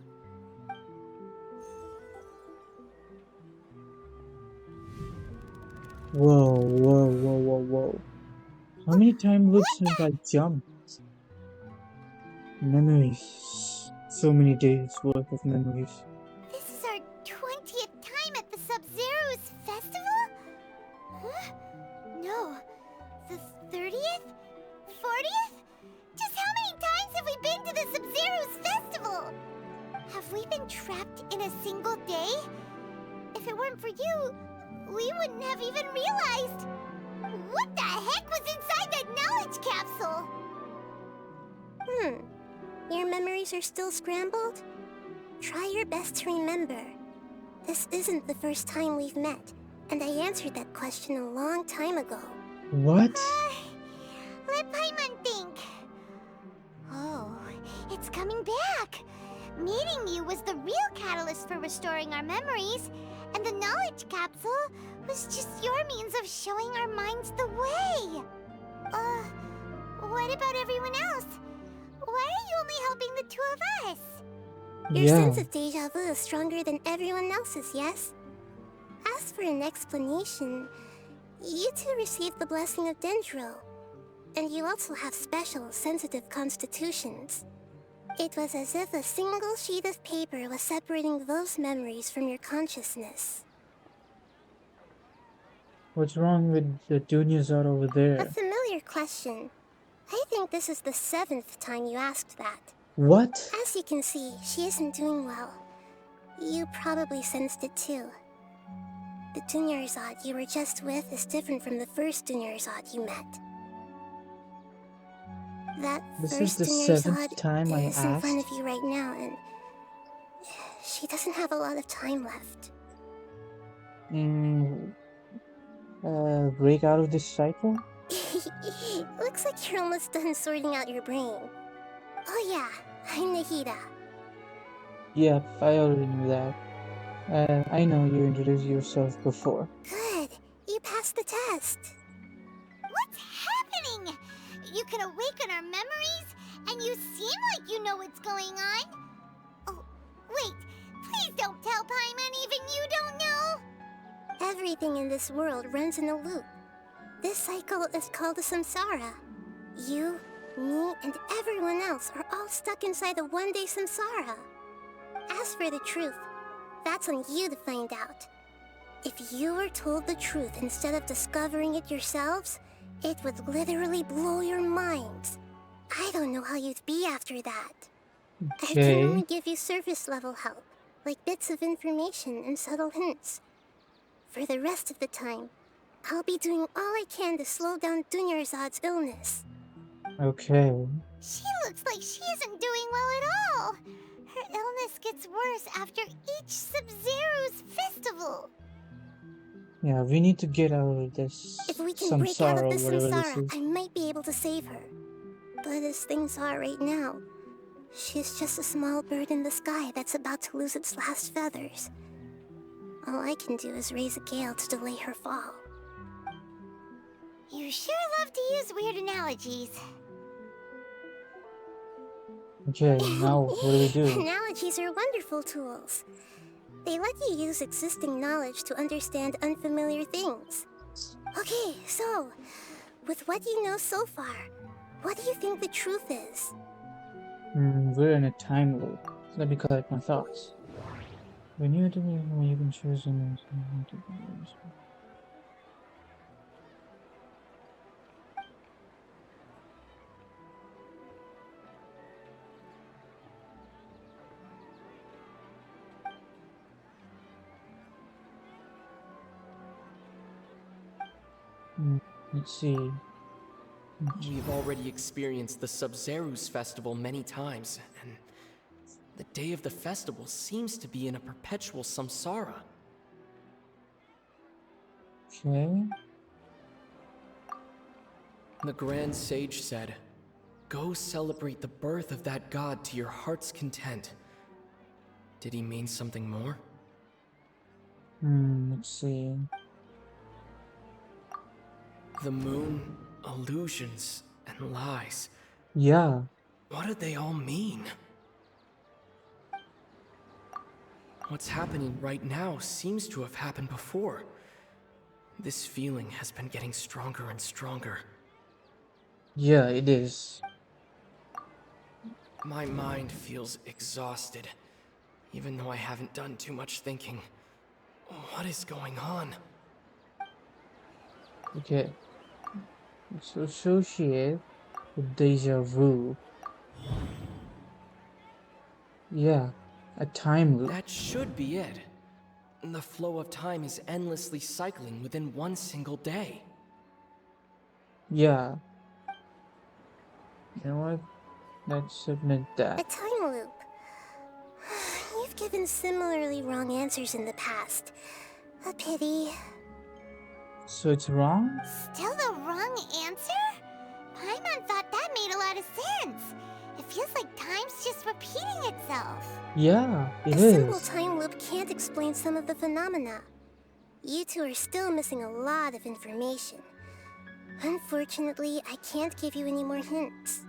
Whoa, whoa, whoa, whoa, whoa. How many time loops have I jumped? Memories. So many days worth of memories. This is our 20th time at the Sabzeruz festival? Huh? No. The 30th? 40th? Just how many times have we been to the Sabzeruz festival? Have we been trapped in a single day? If it weren't for you, we wouldn't have even realized. What the heck was inside that knowledge capsule? Your memories are still scrambled? Try your best to remember. This isn't the first time we've met, and I answered that question a long time ago. What? Let Paimon think. Oh, it's coming back. Meeting you was the real catalyst for restoring our memories, and the knowledge capsule was just your means of showing our minds the way. What about everyone else? Why are you only helping the two of us? Your sense of deja vu is stronger than everyone else's, yes? As for an explanation, you two received the blessing of Dendro, and you also have special, sensitive constitutions. It was as if a single sheet of paper was separating those memories from your consciousness. What's wrong with the Dunyazad over A there? familiar question. I think this is the 7th time you asked that. What? As you can see, she isn't doing well. You probably sensed it too. The Dunyarzad you were just with is different from the first Dunyarzad you met. That This first is the 7th Dunyarzad time I is in front asked. of you right now, and she doesn't have a lot of time left. Break out of this cycle? Looks like you're almost done sorting out your brain. Oh yeah, I'm Nahida. Yep, I already knew that. I know you introduced yourself before. Good, you passed the test. What's happening? You can awaken our memories, and you seem like you know what's going on. Oh, wait, please don't tell Paimon even you don't know. Everything in this world runs in a loop. This cycle is called a samsara. You, me, and everyone else are all stuck inside a one-day samsara. As for the truth, that's on you to find out. If you were told the truth instead of discovering it yourselves, it would literally blow your minds. I don't know how you'd be after that. I can only give you surface-level help, like bits of information and subtle hints. For the rest of the time, I'll be doing all I can to slow down Dunyarzad's illness. Okay. She looks like she isn't doing well at all. Her illness gets worse after each Sabzeruz festival. Yeah, we need to get out of this If we can break out samsara, of this whatever this samsara, is. I might be able to save her. But as things are right now, she's just a small bird in the sky that's about to lose its last feathers. All I can do is raise a gale to delay her fall. You sure love to use weird analogies. Okay, now what do we do? Analogies are wonderful tools. They let you use existing knowledge to understand unfamiliar things. Okay, so, with what you know so far, what do you think the truth is? We're in a time loop. Let me collect my thoughts. When you can choose an let's see. We've already experienced the Sabzeruz festival many times, and the day of the festival seems to be in a perpetual samsara. Okay. The Grand Sage said, "Go celebrate the birth of that god to your heart's content." Did he mean something more? Let's see. The moon, illusions, and lies. Yeah. What did they all mean? What's happening right now seems to have happened before. This feeling has been getting stronger and stronger. Yeah, it is. My mind feels exhausted, even though I haven't done too much thinking. What is going on? Okay. It's associated with deja vu. Yeah, a time loop. That should be it. The flow of time is endlessly cycling within one single day. Yeah. You know what? Let's admit A that. time loop. You've given similarly wrong answers in the past. A pity. So it's wrong? Still the wrong answer? Paimon thought that made a lot of sense. It feels like time's just repeating itself. Yeah, it A is. simple time loop can't explain some of the phenomena. You two are still missing a lot of information. Unfortunately, I can't give you any more hints.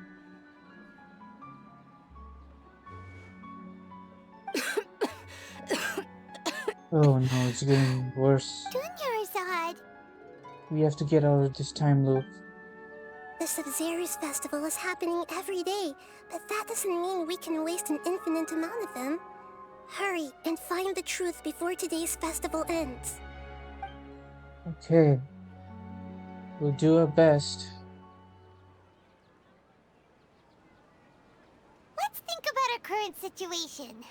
Oh no, it's getting worse. Dunyarzad! We have to get out of this time loop. The Sabzeruz festival is happening every day, but that doesn't mean we can waste an infinite amount of them. Hurry and find the truth before today's festival ends. Okay. We'll do our best. Let's think about our current situation.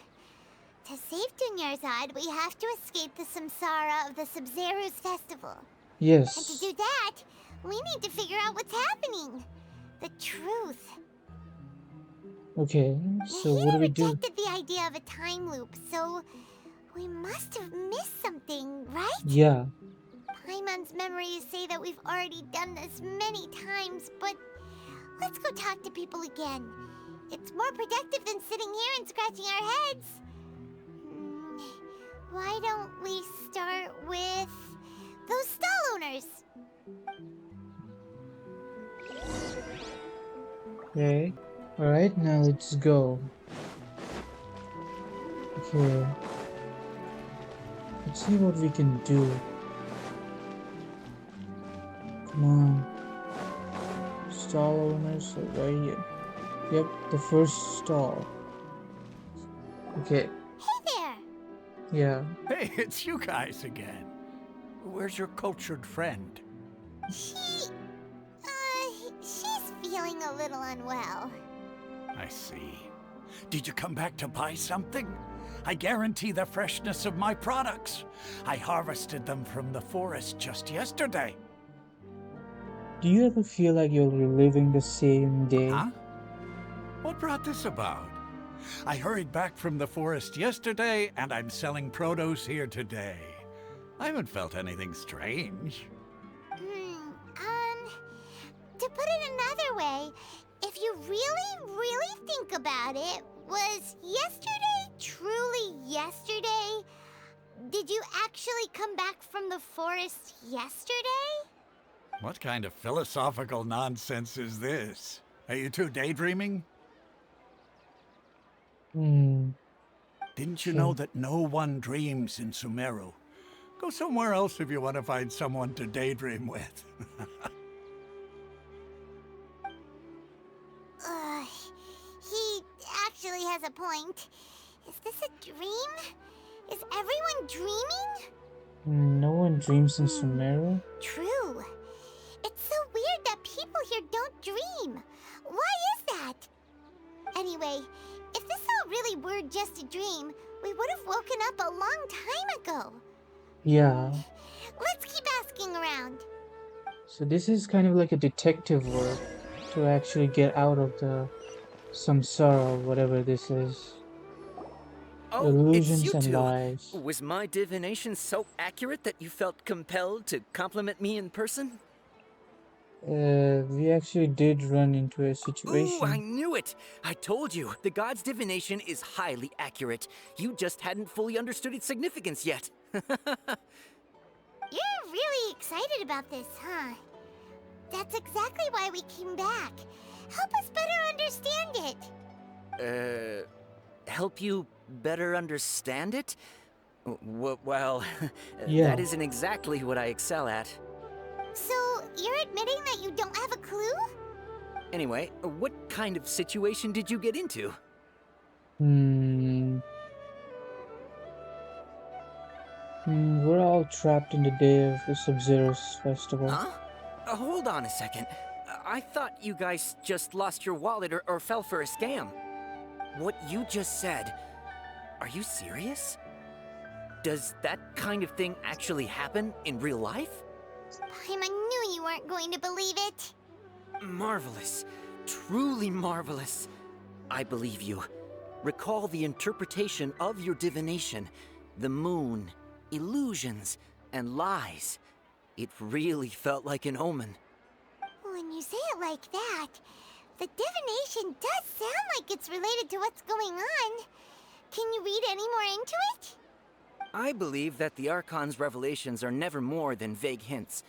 To save Dunyarzad, we have to escape the samsara of the Sabzeruz festival. Yes. And to do that, we need to figure out what's happening. The truth. Okay, so what do we do? rejected the idea of a time loop, so we must have missed something, right? Yeah. Paimon's memories say that we've already done this many times, but let's go talk to people again. It's more productive than sitting here and scratching our heads. Why don't we start with those stall owners? Okay. Alright, now let's go. Okay. Let's see what we can do. Come on. Stall owners are right here. Yep, the first stall. Okay. Hey there! Yeah. Hey, it's you guys again. Where's your cultured friend? She's feeling a little unwell. I see. Did you come back to buy something? I guarantee the freshness of my products. I harvested them from the forest just yesterday. Do you ever feel like you're reliving the same day? Huh? What brought this about? I hurried back from the forest yesterday, and I'm selling produce here today. I haven't felt anything strange. To put it another way, if you really think about it, was yesterday truly yesterday? Did you actually come back from the forest yesterday? What kind of philosophical nonsense is this? Are you two daydreaming? Didn't you know that no one dreams in Sumeru? Go somewhere else if you want to find someone to daydream with. He actually has a point. Is this a dream? Is everyone dreaming? No one dreams in Sumeru? True. It's so weird that people here don't dream. Why is that? Anyway, if this all really were just a dream, we would have woken up a long time ago. Yeah. Let's keep asking around. So this is kind of like a detective work to actually get out of the samsara, whatever this is. Oh, Illusions it's you and two. lies. Was my divination so accurate that you felt compelled to compliment me in person? We actually did run into a situation. Ooh, I knew it! I told you, the god's divination is highly accurate. You just hadn't fully understood its significance yet. You're really excited about this, huh? That's exactly why we came back. Help us better understand it. Help you better understand it? Well, that Yeah. isn't exactly what I excel at. So, you're admitting that you don't have a clue? Anyway, what kind of situation did you get into? Hmm. We're all trapped in the day of the Sabzeruz festival. Huh? Hold on a second. I thought you guys just lost your wallet or fell for a scam. What you just said, are you serious? Does that kind of thing actually happen in real life? Paimon knew you weren't going to believe it. Marvelous. Truly marvelous. I believe you. Recall the interpretation of your divination. The moon, illusions, and lies. It really felt like an omen. When you say it like that, the divination does sound like it's related to what's going on. Can you read any more into it? I believe that the Archon's revelations are never more than vague hints.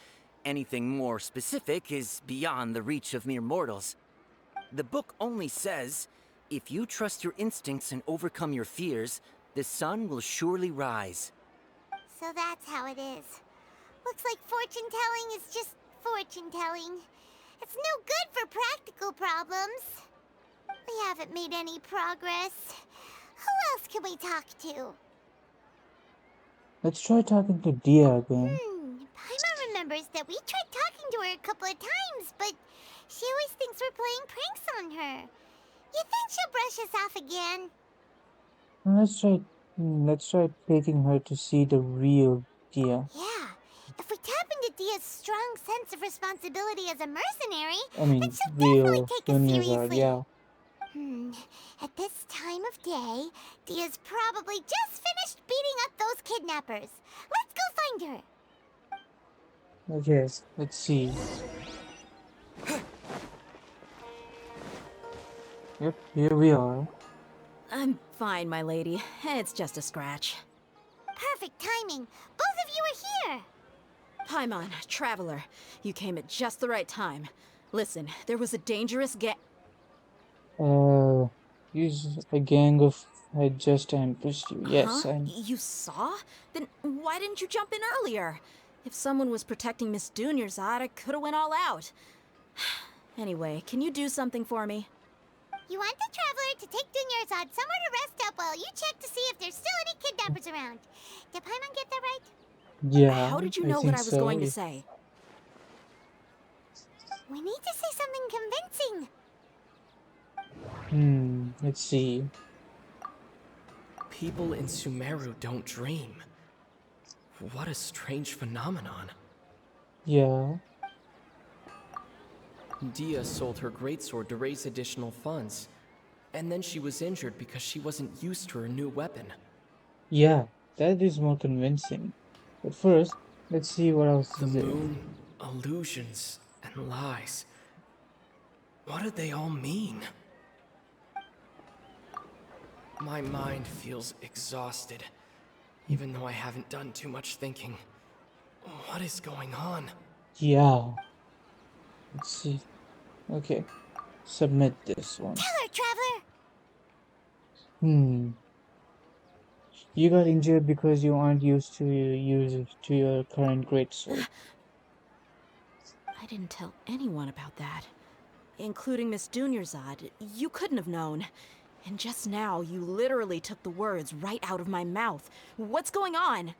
Anything more specific is beyond the reach of mere mortals. The book only says, if you trust your instincts and overcome your fears, the sun will surely rise. So that's how it is. Looks like fortune-telling is just fortune-telling. It's no good for practical problems. We haven't made any progress. Who else can we talk to? Let's try talking to Dia again. Paimon remembers that we tried talking to her a couple of times, but she always thinks we're playing pranks on her. You think she'll brush us off again? Let's try taking her to see the real Dia. Yeah. If we tap into Dia's strong sense of responsibility as a mercenary, I then mean, she'll definitely real take us Dunya's seriously. yeah. At this time of day, Dia's probably just finished beating up those kidnappers. Let's go find her. Okay, let's see. Yep, here we are. I'm fine, my lady. It's just a scratch. Perfect timing. Both of you are here. Paimon, Traveler, you came at just the right time. Listen, there was a dangerous Use a gang of had just ambushed you. Yes, Huh? and You saw? Then why didn't you jump in earlier? If someone was protecting Miss Dunyarzad, I could have went all out. Anyway, can you do something for me? You want the Traveler to take Dunyarzad somewhere to rest up while you check to see if there's still any kidnappers around. Did Paimon get that right? yeah. How did you I know think what I was so. going to say? We need to say something convincing. Let's see. People in Sumeru don't dream. What a strange phenomenon. Yeah. Dia sold her greatsword to raise additional funds. And then she was injured because she wasn't used to her new weapon. Yeah, that is more convincing. But first, let's see what else The is there. moon, illusions, and lies. What do they all mean? My mind feels exhausted, even though I haven't done too much thinking. What is going on? Yeah. Let's see. Okay. Submit this one. Tell her, Traveler! You got injured because you aren't used to use it to your current greatsword. I didn't tell anyone about that. Including Miss Dunyarzad. You couldn't have known. And just now, you literally took the words right out of my mouth. What's going on?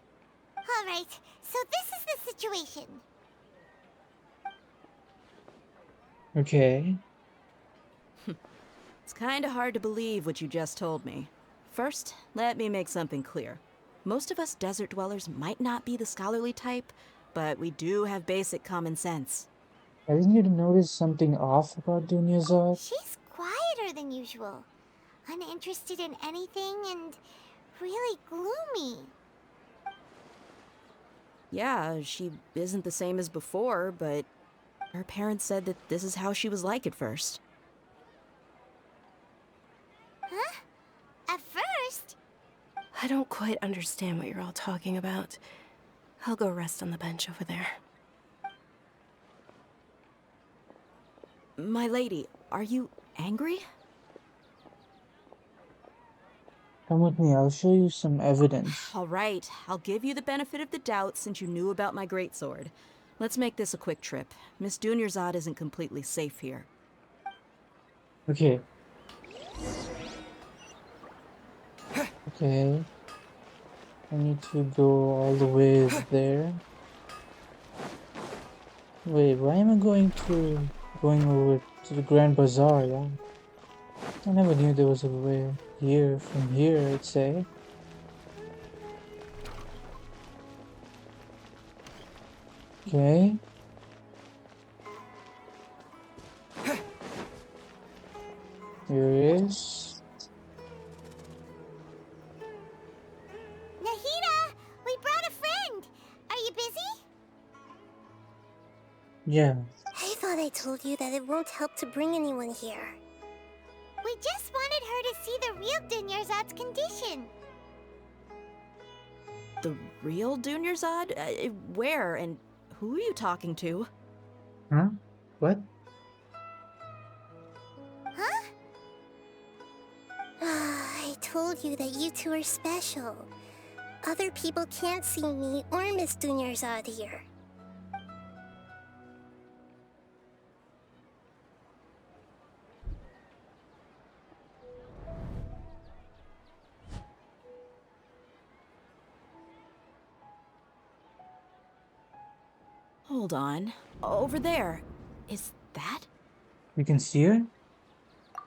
All right, so this is the situation. Okay. It's kinda hard to believe what you just told me. First, let me make something clear. Most of us desert dwellers might not be the scholarly type, but we do have basic common sense. Haven't you noticed something off about Dunyarzad? She's quieter than usual. Uninterested in anything and really gloomy. Yeah, she isn't the same as before, but her parents said that this is how she was like at first. Huh? At first? I don't quite understand what you're all talking about. I'll go rest on the bench over there. My lady, are you angry? Come with me, I'll show you some evidence. All right, I'll give you the benefit of the doubt since you knew about my greatsword. Let's make this a quick trip. Miss Dunyarzad isn't completely safe here. Okay. Okay. I need to go all the way there. Wait, why am I going over to the Grand Bazaar, yeah? I never knew there was a way here, from here, I'd say. Okay. Here it is. Nahida, we brought a friend. Are you busy? Yeah. I thought I told you that it won't help to bring anyone here. We just wanted her to see the real Dunyarzad's condition. The real Dunyarzad? Where and who are you talking to? Huh? What? Huh? I told you that you two are special. Other people can't see me or Miss Dunyarzad here. Hold on. Over there. Is that? You can see her?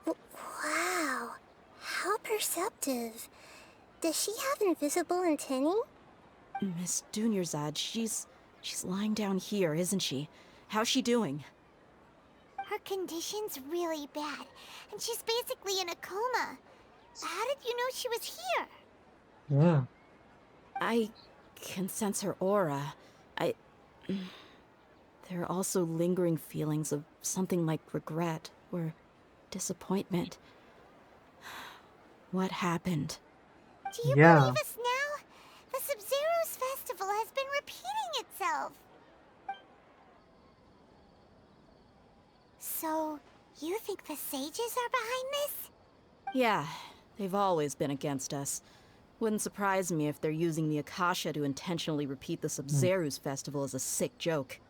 Wow, how perceptive. Does she have invisible antennae? Miss Dunyarzad, she's lying down here, isn't she? How's she doing? Her condition's really bad, and she's basically in a coma. How did you know she was here? Yeah. I can sense her aura. There are also lingering feelings of something like regret or disappointment. What happened? Do you believe us now? The Sabzeruz festival has been repeating itself. So, you think the sages are behind this? Yeah, they've always been against us. Wouldn't surprise me if they're using the Akasha to intentionally repeat the Sabzeruz festival as a sick joke.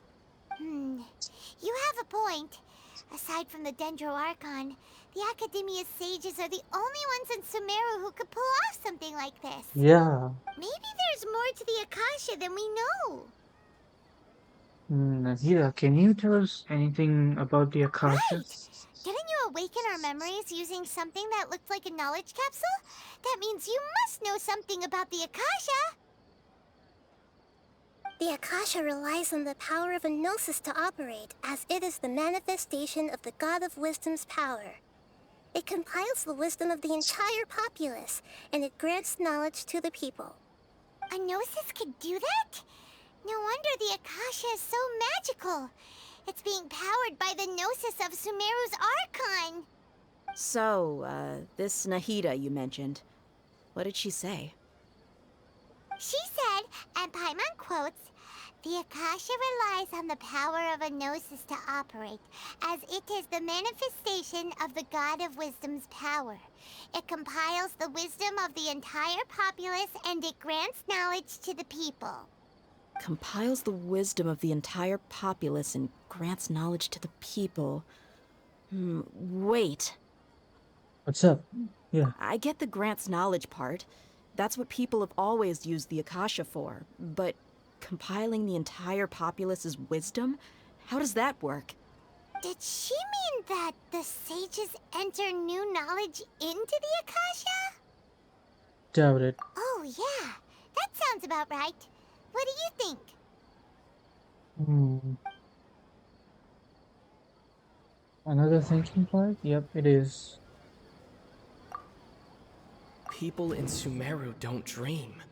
You have a point. Aside from the Dendro Archon, the Academia's sages are the only ones in Sumeru who could pull off something like this. Yeah. Maybe there's more to the Akasha than we know. Nahida, can you tell us anything about the Akasha? Right! Didn't you awaken our memories using something that looked like a knowledge capsule? That means you must know something about the Akasha! The Akasha relies on the power of a gnosis to operate, as it is the manifestation of the God of Wisdom's power. It compiles the wisdom of the entire populace, and it grants knowledge to the people. A gnosis could do that? No wonder the Akasha is so magical. It's being powered by the gnosis of Sumeru's Archon. So, this Nahida you mentioned, what did she say? She said, and Paimon quotes, "The Akasha relies on the power of a gnosis to operate, as it is the manifestation of the God of Wisdom's power. It compiles the wisdom of the entire populace, and it grants knowledge to the people." Compiles the wisdom of the entire populace and grants knowledge to the people. Wait. What's up? Yeah. I get the grants knowledge part. That's what people have always used the Akasha for. But compiling the entire populace's wisdom? How does that work? Did she mean that the sages enter new knowledge into the Akasha? Doubt it. Oh, yeah. That sounds about right. What do you think? Another thinking part? Yep, it is. People in Sumeru don't dream.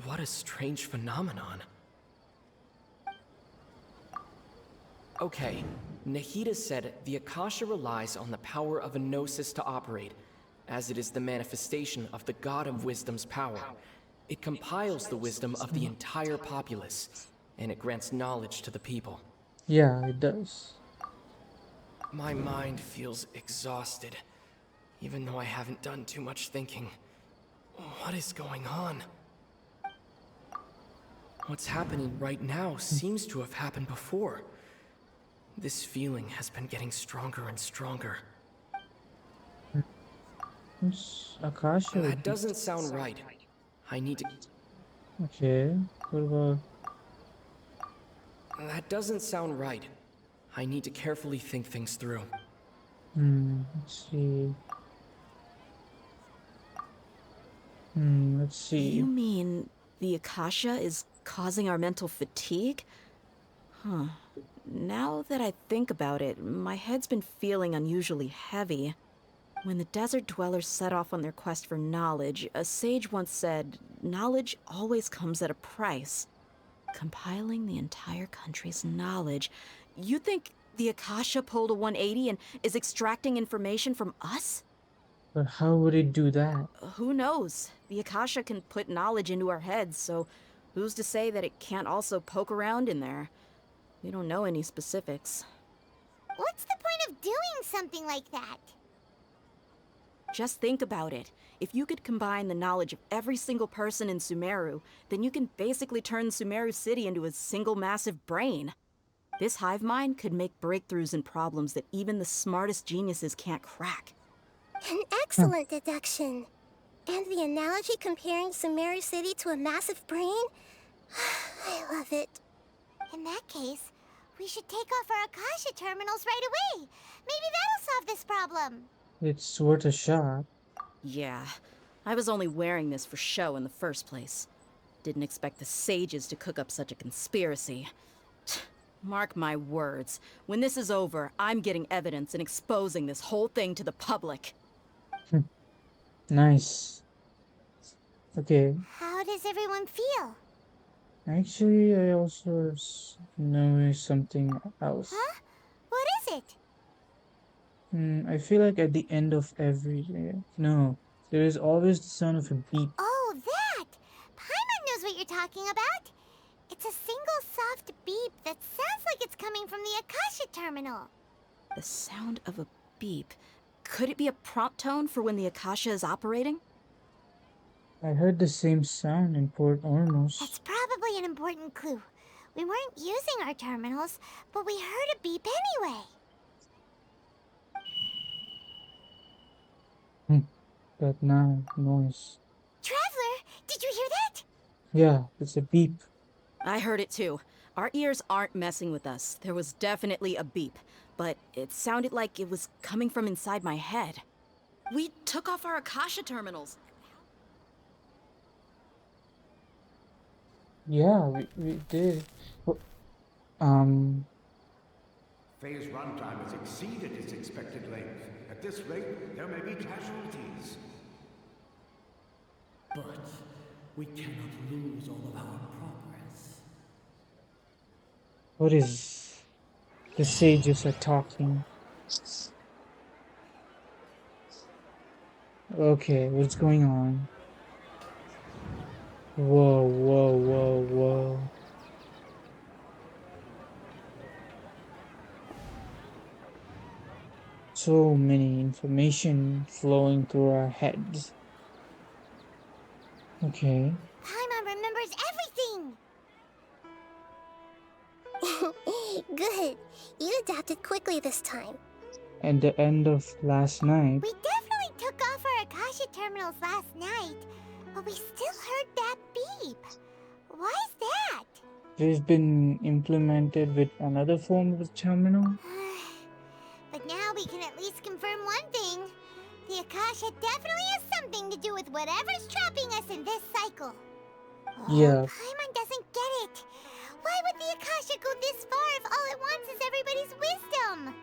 What a strange phenomenon. Okay, Nahida said the Akasha relies on the power of a gnosis to operate, as it is the manifestation of the God of Wisdom's power. It compiles the wisdom of the entire populace, and it grants knowledge to the people. Yeah, it does. My mind feels exhausted, even though I haven't done too much thinking. What is going on? What's happening right now seems to have happened before. This feeling has been getting stronger and stronger. It's Akasha. That doesn't sound right. I need to... Okay, what about... That doesn't sound right. I need to carefully think things through. let's see. Let's see. You mean the Akasha is causing our mental fatigue? Huh. Now that I think about it, my head's been feeling unusually heavy. When the desert dwellers set off on their quest for knowledge, a sage once said, knowledge always comes at a price. Compiling the entire country's knowledge. You think the Akasha pulled a 180 and is extracting information from us? But how would it do that? Who knows? The Akasha can put knowledge into our heads, so who's to say that it can't also poke around in there? We don't know any specifics. What's the point of doing something like that? Just think about it. If you could combine the knowledge of every single person in Sumeru, then you can basically turn Sumeru City into a single massive brain. This hive mind could make breakthroughs in problems that even the smartest geniuses can't crack. An excellent deduction. And the analogy comparing Sumeru City to a massive brain? I love it. In that case, we should take off our Akasha terminals right away. Maybe that'll solve this problem. It's worth a shot. Yeah, I was only wearing this for show in the first place. Didn't expect the sages to cook up such a conspiracy. Mark my words, when this is over, I'm getting evidence and exposing this whole thing to the public. Nice. Okay. How does everyone feel? Actually, I also know something else. Huh? What is it? I feel like at the end of every day, no, there is always the sound of a beep. Oh, that! Paimon knows what you're talking about. It's a single soft beep that sounds like it's coming from the Akasha terminal. The sound of a beep. Could it be a prompt tone for when the Akasha is operating? I heard the same sound in Port Ormos. That's probably an important clue. We weren't using our terminals, but we heard a beep anyway. That now noise. Traveler, did you hear that? Yeah, it's a beep. I heard it too. Our ears aren't messing with us. There was definitely a beep, but it sounded like it was coming from inside my head. We took off our Akasha terminals. Yeah, we did. Phase runtime has exceeded its expected length. At this rate, there may be casualties. But we cannot lose all of our progress. What is... The sages are talking. Okay, what's going on? Whoa, whoa, whoa, whoa. So many information flowing through our heads. Okay. Paimon remembers everything! Good. You adapted quickly this time. At the end of last night, We definitely took off our Akasha terminals last night, but we still heard that beep. Why is that? we've been implemented with another form of terminal. But now we can at least confirm one thing. The Akasha definitely has something to do with whatever's trapping us in this cycle. Yeah. Paimon doesn't get it. Why would the Akasha go this far if all it wants is everybody's wisdom?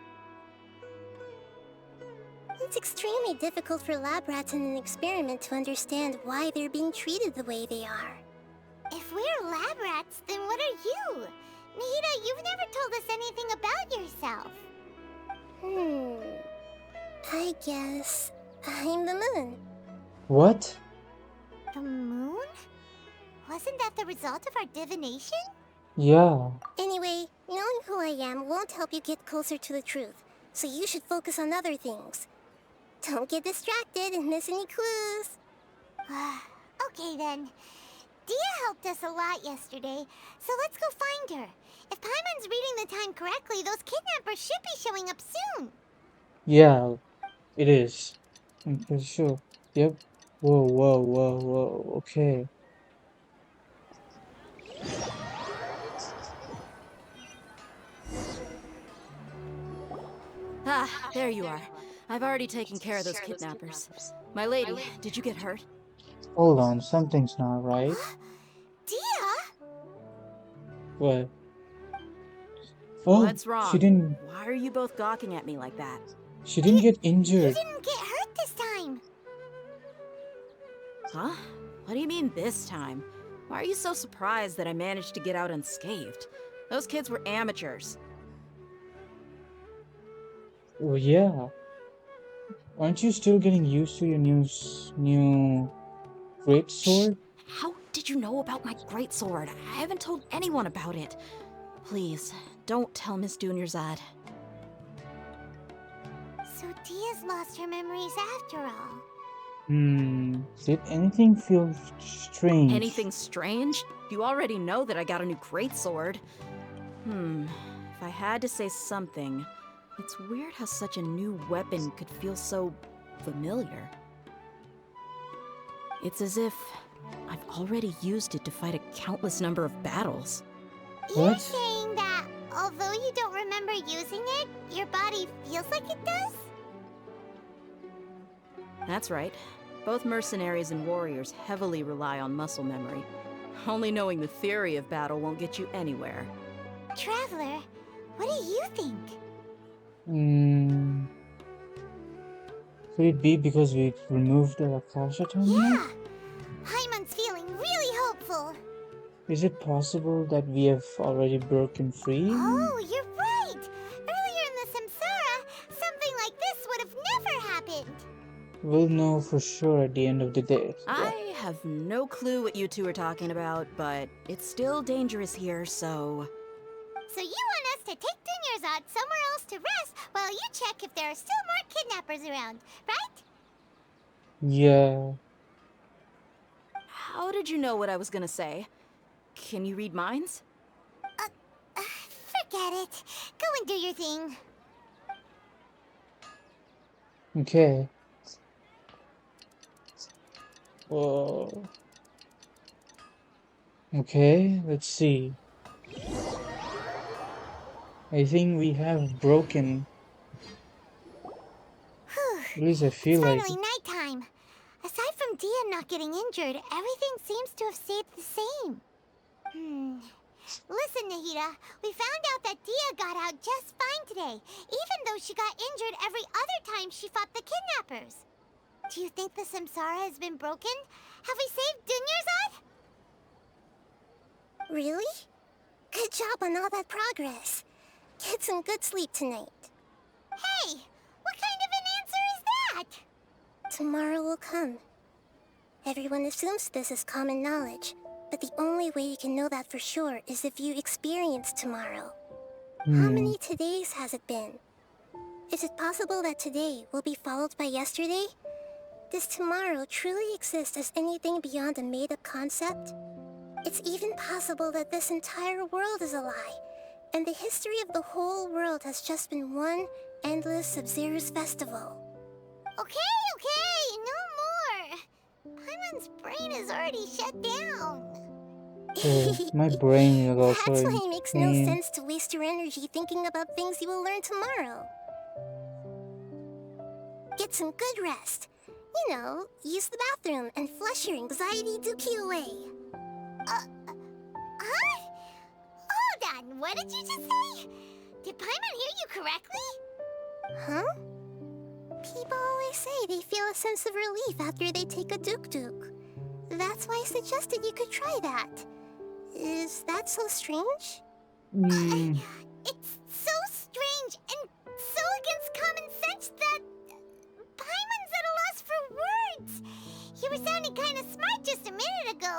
It's extremely difficult for lab rats in an experiment to understand why they're being treated the way they are. If we're lab rats, then what are you? Nahida, you've never told us anything about yourself. I guess I'm the moon. What? The moon? Wasn't that the result of our divination? Yeah. Anyway, knowing who I am won't help you get closer to the truth. so you should focus on other things. Don't get distracted and miss any clues. Okay then. Dia helped us a lot yesterday, so let's go find her. If Paimon's reading the time correctly, those kidnappers should be showing up soon. Yeah, it is. I'm pretty sure. Yep. Whoa, whoa, whoa, whoa. Okay. Ah, there you are. I've already taken care of those kidnappers. My lady, did you get hurt? Hold on, something's not right. Dia? What? Oh, What's she wrong? didn't. Why are you both gawking at me like that? She didn't get You injured. didn't get hurt this time. Huh? What do you mean this time? Why are you so surprised that I managed to get out unscathed? Those kids were amateurs. Oh yeah. Aren't you still getting used to your new great sword? How did you know about my greatsword? I haven't told anyone about it. Please, don't tell Miss Dunyarzad. So Dia's lost her memories after all. Did anything feel strange? Anything strange? You already know that I got a new greatsword. If I had to say something, it's weird how such a new weapon could feel so familiar. It's as if I've already used it to fight a countless number of battles. You're saying that although you don't remember using it, your body feels like it does? That's right. Both mercenaries and warriors heavily rely on muscle memory. Only knowing the theory of battle won't get you anywhere. Traveler, what do you think? Could it be because we removed the Akasha Town? Yeah! Paimon's feeling really hopeful. Is it possible that we have already broken free? Oh, you're right! Earlier in the Samsara, something like this would have never happened. We'll know for sure at the end of the day. I have no clue what you two are talking about, but it's still dangerous here, so... So you want us to take Dunyarzad somewhere else to rest while you check if there are still more kidnappers around, right? Yeah. How did you know what I was gonna say? Can you read minds? Forget it. Go and do your thing. Okay. Whoa. Okay, let's see. I think we have broken. At least I feel It's like. finally nighttime. Aside from Dia not getting injured, everything seems to have stayed the same. Listen, Nahida, we found out that Dia got out just fine today, even though she got injured every other time she fought the kidnappers. Do you think the Samsara has been broken? Have we saved Dunyarzad? Really? Good job on all that progress. Get some good sleep tonight. Hey, what kind of an answer is that? Tomorrow will come. Everyone assumes this is common knowledge, but the only way you can know that for sure is if you experience tomorrow. How many todays has it been? Is it possible that today will be followed by yesterday? Does tomorrow truly exist as anything beyond a made-up concept? It's even possible that this entire world is a lie, and the history of the whole world has just been one endless Sabzeruz festival. Okay, no more. Paimon's brain is already shut down. My brain is also That's why it makes no insane. sense to waste your energy thinking about things you will learn tomorrow. Get some good rest. You know, use the bathroom and flush your anxiety dookie away. Huh? Hold on, what did you just say? Did Paimon hear you correctly? Huh? People always say they feel a sense of relief after they take a duk-duk. That's why I suggested you could try that. Is that so strange? It's so strange and so against common sense that Paimon's at a loss for words. You were sounding kind of smart just a minute ago.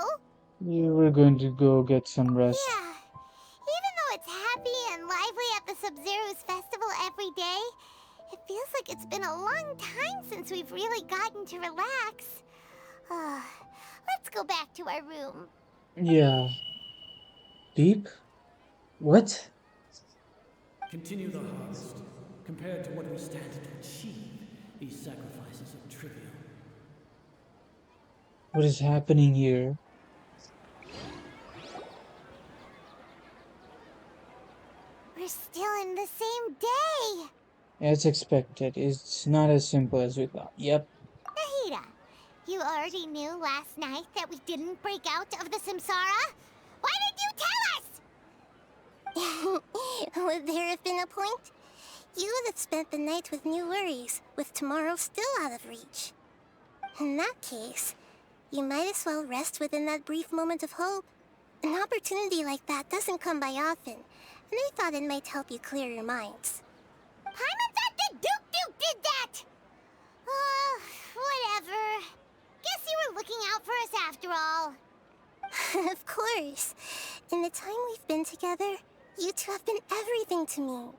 You were going to go get some rest. Yeah. Even though it's happy and lively at the Sabzeruz festival every day, Feels like it's been a long time since we've really gotten to relax. Let's go back to our room. Yeah. Deep? What? Continue the harvest. Compared to what we stand to achieve, these sacrifices are trivial. What is happening here? We're still in the same day. As expected, it's not as simple as we thought. Yep. Nahida, you already knew last night that we didn't break out of the Samsara? Why did you tell us? Would there have been a point? You would have spent the night with new worries, with tomorrow still out of reach. In that case, you might as well rest within that brief moment of hope. An opportunity like that doesn't come by often, and I thought it might help you clear your minds. Paimon thought that Duke did that! Whatever. Guess you were looking out for us after all. Of course. In the time we've been together, you two have been everything to me.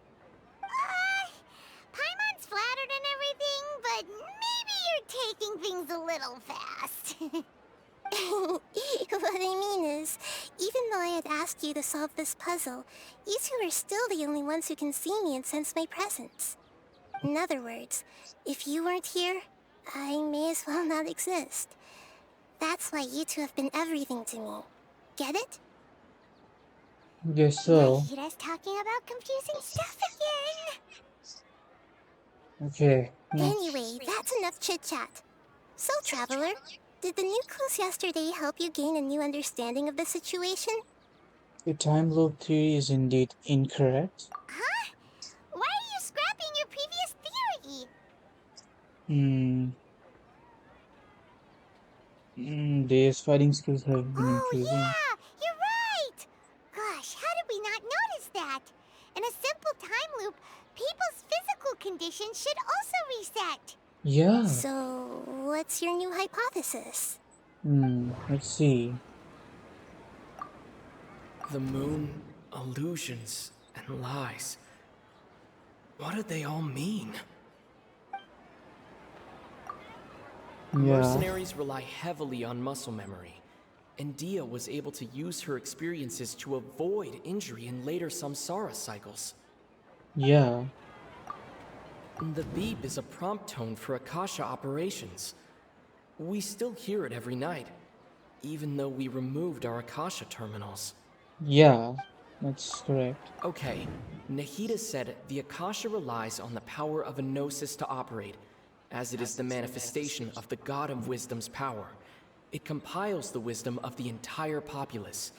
Paimon's flattered and everything, but maybe you're taking things a little fast. What I mean is, even though I had asked you to solve this puzzle, you two are still the only ones who can see me and sense my presence. In other words, if you weren't here, I may as well not exist. That's why you two have been everything to me. Get it? Guess so. Nahida's talking about confusing stuff again. Okay. Anyway, that's enough chit-chat. So, Traveler, did the new clues yesterday help you gain a new understanding of the situation? The time loop theory is indeed incorrect. Huh? Why are you scrapping your previous theory? Their fighting skills have been increasing. Yeah, you're right! Gosh, how did we not notice that? In a simple time loop, people's physical conditions should also reset. Yeah. So, what's your new hypothesis? Let's see. The moon, illusions, and lies. What do they all mean? Yeah. Mercenaries rely heavily on muscle memory, and Dia was able to use her experiences to avoid injury in later samsara cycles. Yeah. The beep is a prompt tone for Akasha operations. We still hear it every night, even though we removed our Akasha terminals. Yeah, that's correct. Okay, Nahida said the Akasha relies on the power of a gnosis to operate, as it is the manifestation of the God of Wisdom's power. It compiles the wisdom of the entire populace,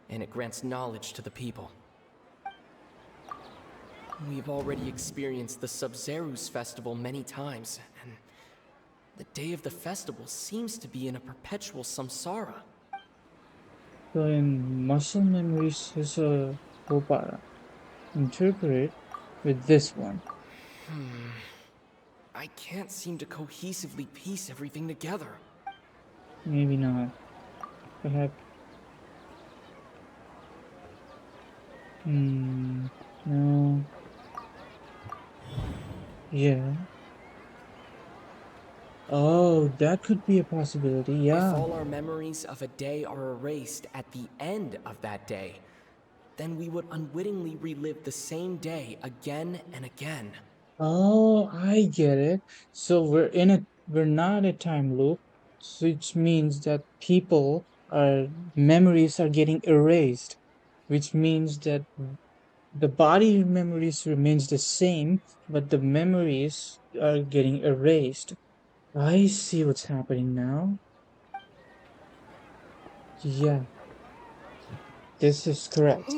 and it grants knowledge to the people. We've already experienced the Sabzeruz festival many times, and the day of the festival seems to be in a perpetual samsara. So in muscle memories is a Gopara. Interpret with this one. I can't seem to cohesively piece everything together. Maybe not. Perhaps. No. Yeah. Oh, that could be a possibility, yeah. If all our memories of a day are erased at the end of that day, then we would unwittingly relive the same day again and again. Oh, I get it. So we're not a time loop, which means that memories are getting erased, which means that the body memories remains the same, but the memories are getting erased. I see what's happening now. Yeah, this is correct.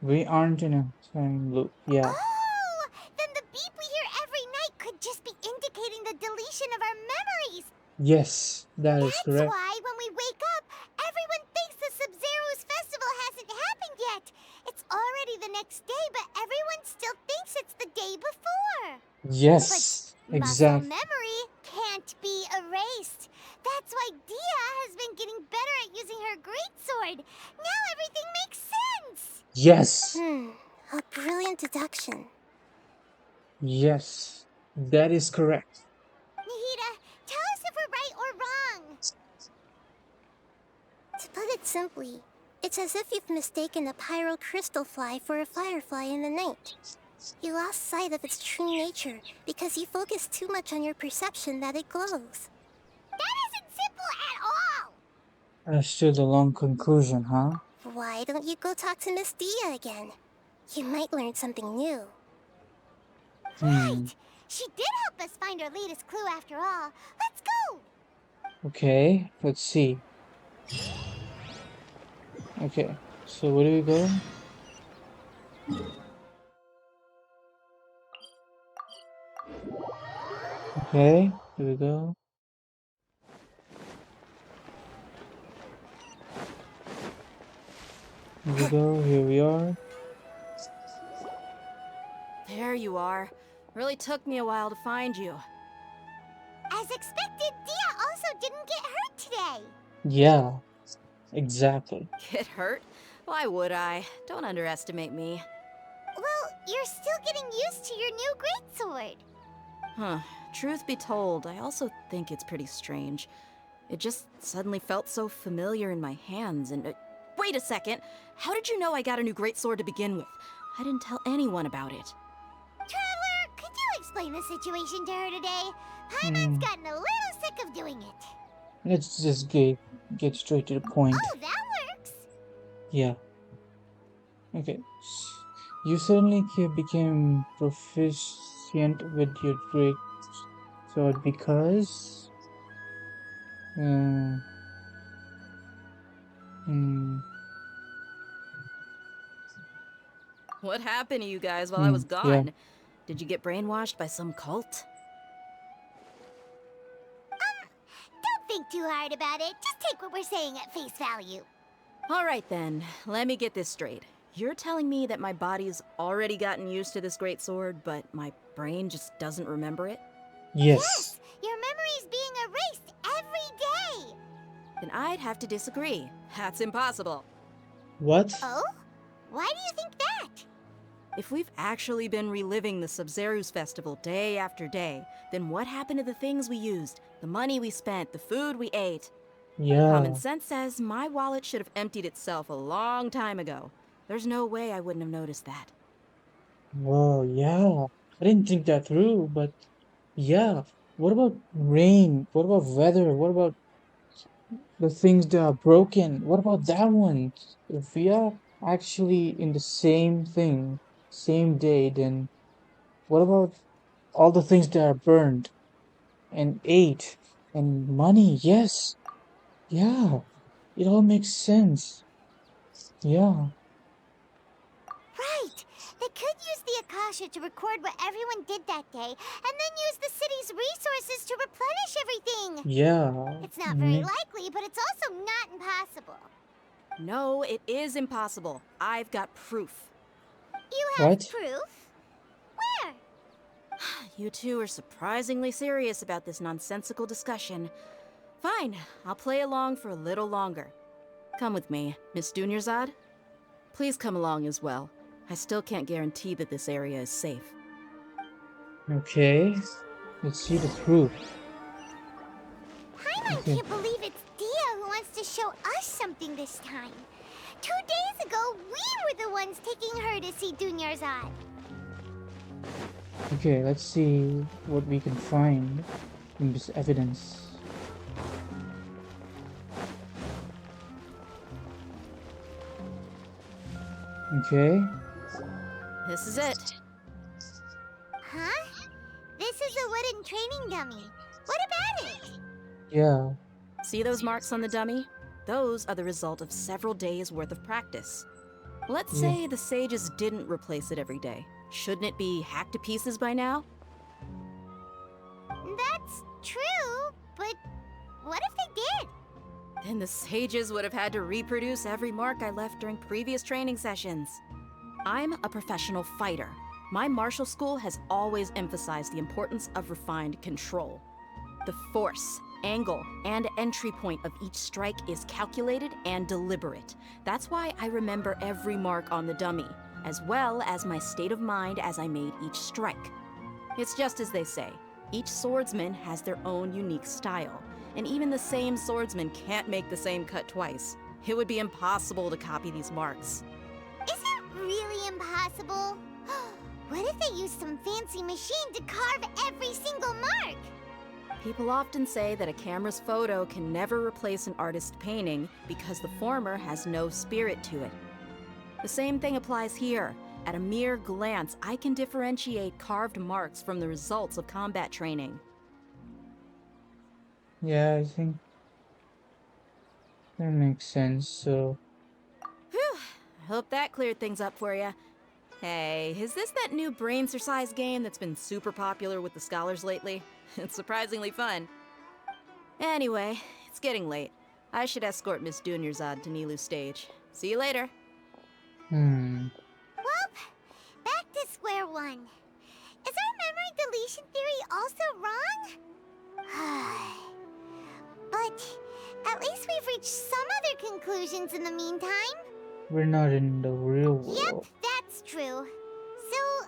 We aren't in a time loop. Yeah. Oh, then the beep we hear every night could just be indicating the deletion of our memories. Yes, that is correct. That's why when we wake up, everyone thinks the Sabzeruz festival hasn't happened yet. It's already the next day, but everyone still thinks it's the day before. Yes, But exactly. muscle memory can't be erased. That's why Dia has been getting better at using her greatsword. Now everything makes sense. Yes. A brilliant deduction. Yes, that is correct. Nahida, tell us if we're right or wrong. To put it simply, it's as if you've mistaken a pyro crystal fly for a firefly in the night. You lost sight of its true nature because you focused too much on your perception that it glows. That isn't simple at all. That's still the long conclusion, huh? Why don't you go talk to Miss Dia again? You might learn something new. Hmm. She did help us find our latest clue after all. Let's go. Okay, let's see. Okay, so where do we go? Okay, here we go. Here we go, here we are. There you are. Really took me a while to find you. As expected, Dia also didn't get hurt today. Yeah, exactly. Get hurt? Why would I? Don't underestimate me. Well, you're still getting used to your new greatsword. Huh. Truth be told, I also think it's pretty strange. It just suddenly felt so familiar in my hands and... wait a second! How did you know I got a new greatsword to begin with? I didn't tell anyone about it. Traveler, could you explain the situation to her today? Paimon's gotten a little sick of doing it. Let's just get straight to the point. Oh, that works. Yeah. Okay. You suddenly became proficient with your great sword because... Hmm. What happened to you guys while I was Yeah. gone? Did you get brainwashed by some cult? Don't think too hard about it. Just take what we're saying at face value. Alright then, let me get this straight. You're telling me that my body's already gotten used to this greatsword, but my brain just doesn't remember it? Yes. Your memory's being erased every day. Then I'd have to disagree. That's impossible. What? Oh? Why do you think that? If we've actually been reliving the Sabzeruz festival day after day, then what happened to the things we used, the money we spent, the food we ate? Yeah. Common sense says my wallet should have emptied itself a long time ago. There's no way I wouldn't have noticed that. Whoa, yeah. I didn't think that through, but yeah. What about rain? What about weather? What about the things that are broken? What about that one? If we are actually in the same thing, same day, then what about all the things that are burned and ate and money? Yes. Yeah. It all makes sense. Yeah. Right. They could use the Akasha to record what everyone did that day, and then use the city's resources to replenish everything. Yeah. It's not very likely, but it's also not impossible. No, it is impossible. I've got proof. You have What? proof? Where? You two are surprisingly serious about this nonsensical discussion. Fine, I'll play along for a little longer. Come with me, Miss Dunyarzad. Please come along as well. I still can't guarantee that this area is safe. Okay. Let's see the proof. Paimon can't believe it's Dia who wants to show us something this time. 2 days ago, we were the ones taking her to see Dunyarzad. Okay, let's see what we can find in this evidence. Okay. This is it. Huh? This is a wooden training dummy. What about it? Yeah. See those marks on the dummy? Those are the result of several days' worth of practice. Let's say the sages didn't replace it every day. Shouldn't it be hacked to pieces by now? That's true, but what if they did? Then the sages would have had to reproduce every mark I left during previous training sessions. I'm a professional fighter. My martial school has always emphasized the importance of refined control. The force, angle, and entry point of each strike is calculated and deliberate. That's why I remember every mark on the dummy, as well as my state of mind as I made each strike. It's just as they say. Each swordsman has their own unique style, and even the same swordsman can't make the same cut twice. It would be impossible to copy these marks. Is it really impossible? What if they used some fancy machine to carve every single mark? People often say that a camera's photo can never replace an artist's painting because the former has no spirit to it. The same thing applies here. At a mere glance, I can differentiate carved marks from the results of combat training. Yeah, I think that makes sense. So, Whew, hope that cleared things up for you. Hey, is this that new brain exercise game that's been super popular with the scholars lately? It's surprisingly fun. Anyway, it's getting late. I should escort Miss Dunyarzad to Nilu's stage. See you later. Well, back to square one. Is our memory deletion theory also wrong? But at least we've reached some other conclusions in the meantime. we're not in the real world. Yep, that's true. So,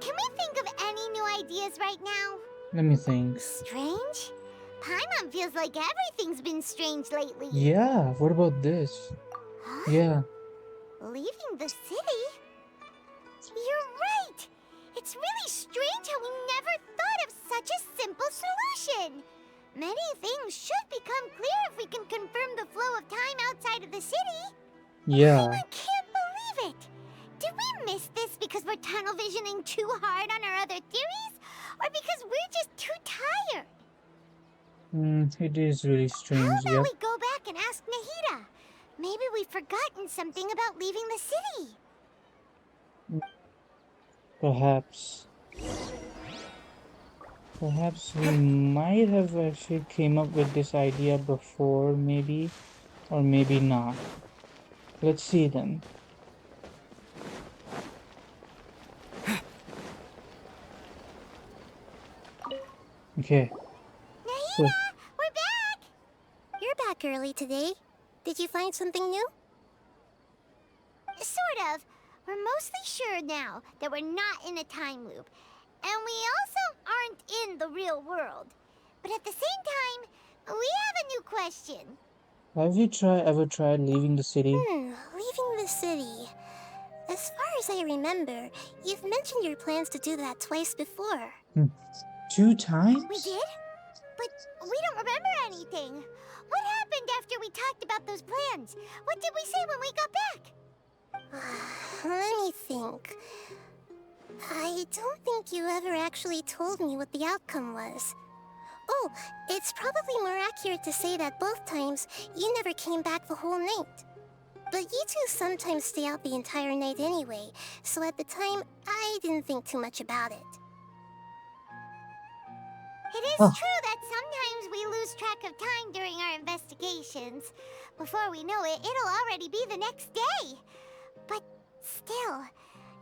can we think of any new ideas right now? Let me think. Strange? Paimon feels like everything's been strange lately. Yeah, what about this? Huh? Yeah. Leaving the city? You're right! It's really strange how we never thought of such a simple solution! Many things should become clear if we can confirm the flow of time outside of the city. Yeah. I can't believe it! Did we miss this because we're tunnel visioning too hard on our other theories? Or because we're just too tired? It is really strange, How about yep. we go back and ask Nahida? Maybe we've forgotten something about leaving the city. Perhaps. Perhaps we might have actually came up with this idea before, maybe. Or maybe not. Let's see then. Okay. Nahida, So, we're back! You're back early today. Did you find something new? Sort of. We're mostly sure now that we're not in a time loop. And we also aren't in the real world. But at the same time, we have a new question. have you ever tried leaving the city? Leaving the city. As far as I remember, you've mentioned your plans to do that twice before. 2 times? We did? But we don't remember anything. What happened after we talked about those plans? What did we say when we got back? Let me think. I don't think you ever actually told me what the outcome was. Oh, it's probably more accurate to say that both times you never came back the whole night. But you two sometimes stay out the entire night anyway, so at the time, I didn't think too much about it. It is true that sometimes we lose track of time during our investigations. Before we know it, it'll already be the next day. But still,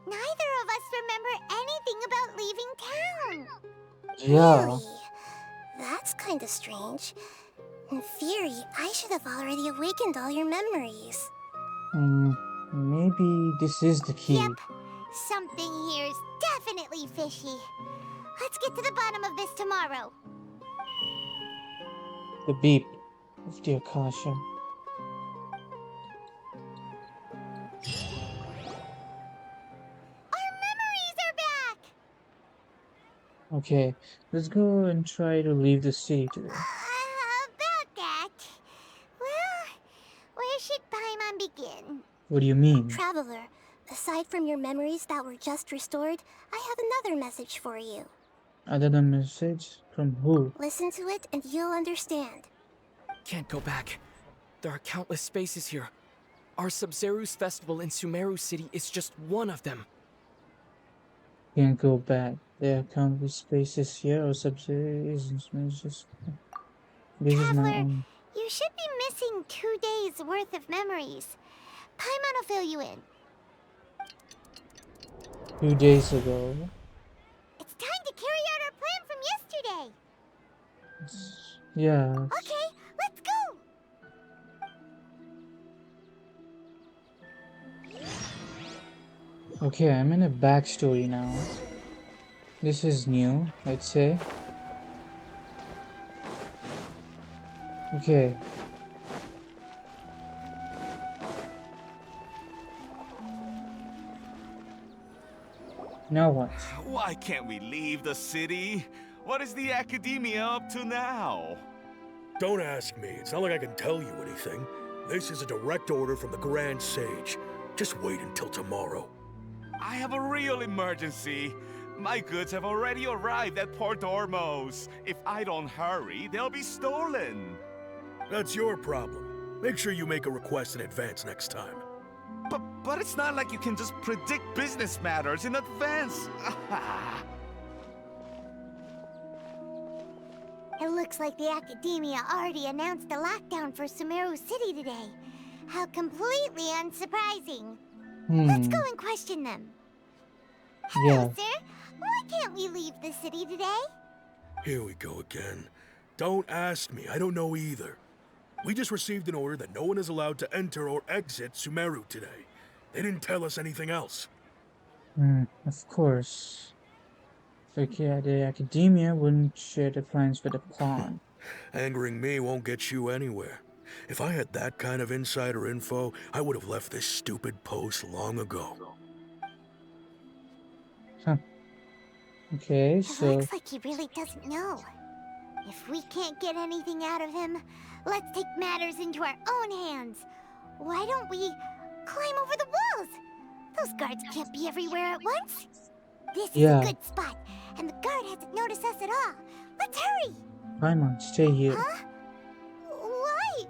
neither of us remember anything about leaving town. Yeah. Really? That's kinda strange. In theory, I should have already awakened all your memories. Maybe this is the key. Yep, something here's definitely fishy. Let's get to the bottom of this tomorrow. The beep of the Akasha. Our memories are back! Okay, let's go and try to leave the city today. About that. Well, where should Paimon begin? What do you mean? Traveler, aside from your memories that were just restored, I have another message for you. Another message? From who? Listen to it and you'll understand. Can't go back. There are countless spaces here. Our Sabzeruz festival in Sumeru City is just one of them. Can't go back. There are countless spaces here or subsidiaries. This is my own. You should be missing 2 days worth of memories. Paimon will fill you in. 2 days ago. It's time to carry out our plan from yesterday. Yeah. Okay, let's go. Okay, I'm in a backstory now. This is new, I'd say. Okay. Now what? Why can't we leave the city? What is the Academia up to now? Don't ask me. It's not like I can tell you anything. This is a direct order from the Grand Sage. Just wait until tomorrow. I have a real emergency. My goods have already arrived at Port Ormos. If I don't hurry, they'll be stolen. That's your problem. Make sure you make a request in advance next time. But it's not like you can just predict business matters in advance. It looks like the Academia already announced a lockdown for Sumeru City today. How completely unsurprising. Let's go and question them. Hello, sir. Why can't we leave the city today? Here we go again. Don't ask me. I don't know either. We just received an order that no one is allowed to enter or exit Sumeru today. They didn't tell us anything else. Of course. Okay, the Academia wouldn't share the plans with the pawn. Angering me won't get you anywhere. If I had that kind of insider info, I would have left this stupid post long ago. Huh. Okay, so... It looks like he really doesn't know. If we can't get anything out of him, let's take matters into our own hands. Why don't we climb over the walls? Those guards can't be everywhere at once. This is a good spot, and the guard hasn't noticed us at all. Let's hurry! Paimon, stay here. Huh? Why?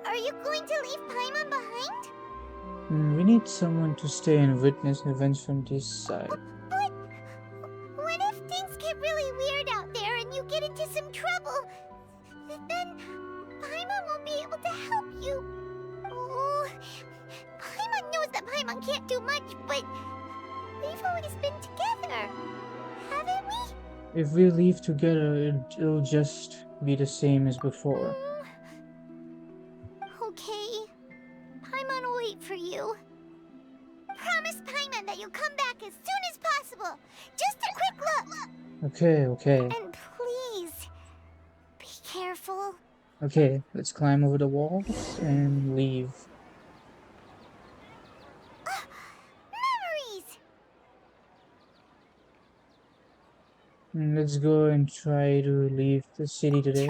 Are you going to leave Paimon behind? We need someone to stay and witness events from this side. But what if things get really weird out there and you get into some trouble? Then Paimon won't be able to help you. Oh, Paimon knows that Paimon can't do much, but we've always been together, haven't we? If we leave together, it'll just be the same as before. Okay. Paimon will wait for you. Promise Paimon that you'll come back as soon as possible. Just a quick look. Okay. And please, be careful. Okay, let's climb over the walls and leave. Memories! Let's go and try to leave the city today.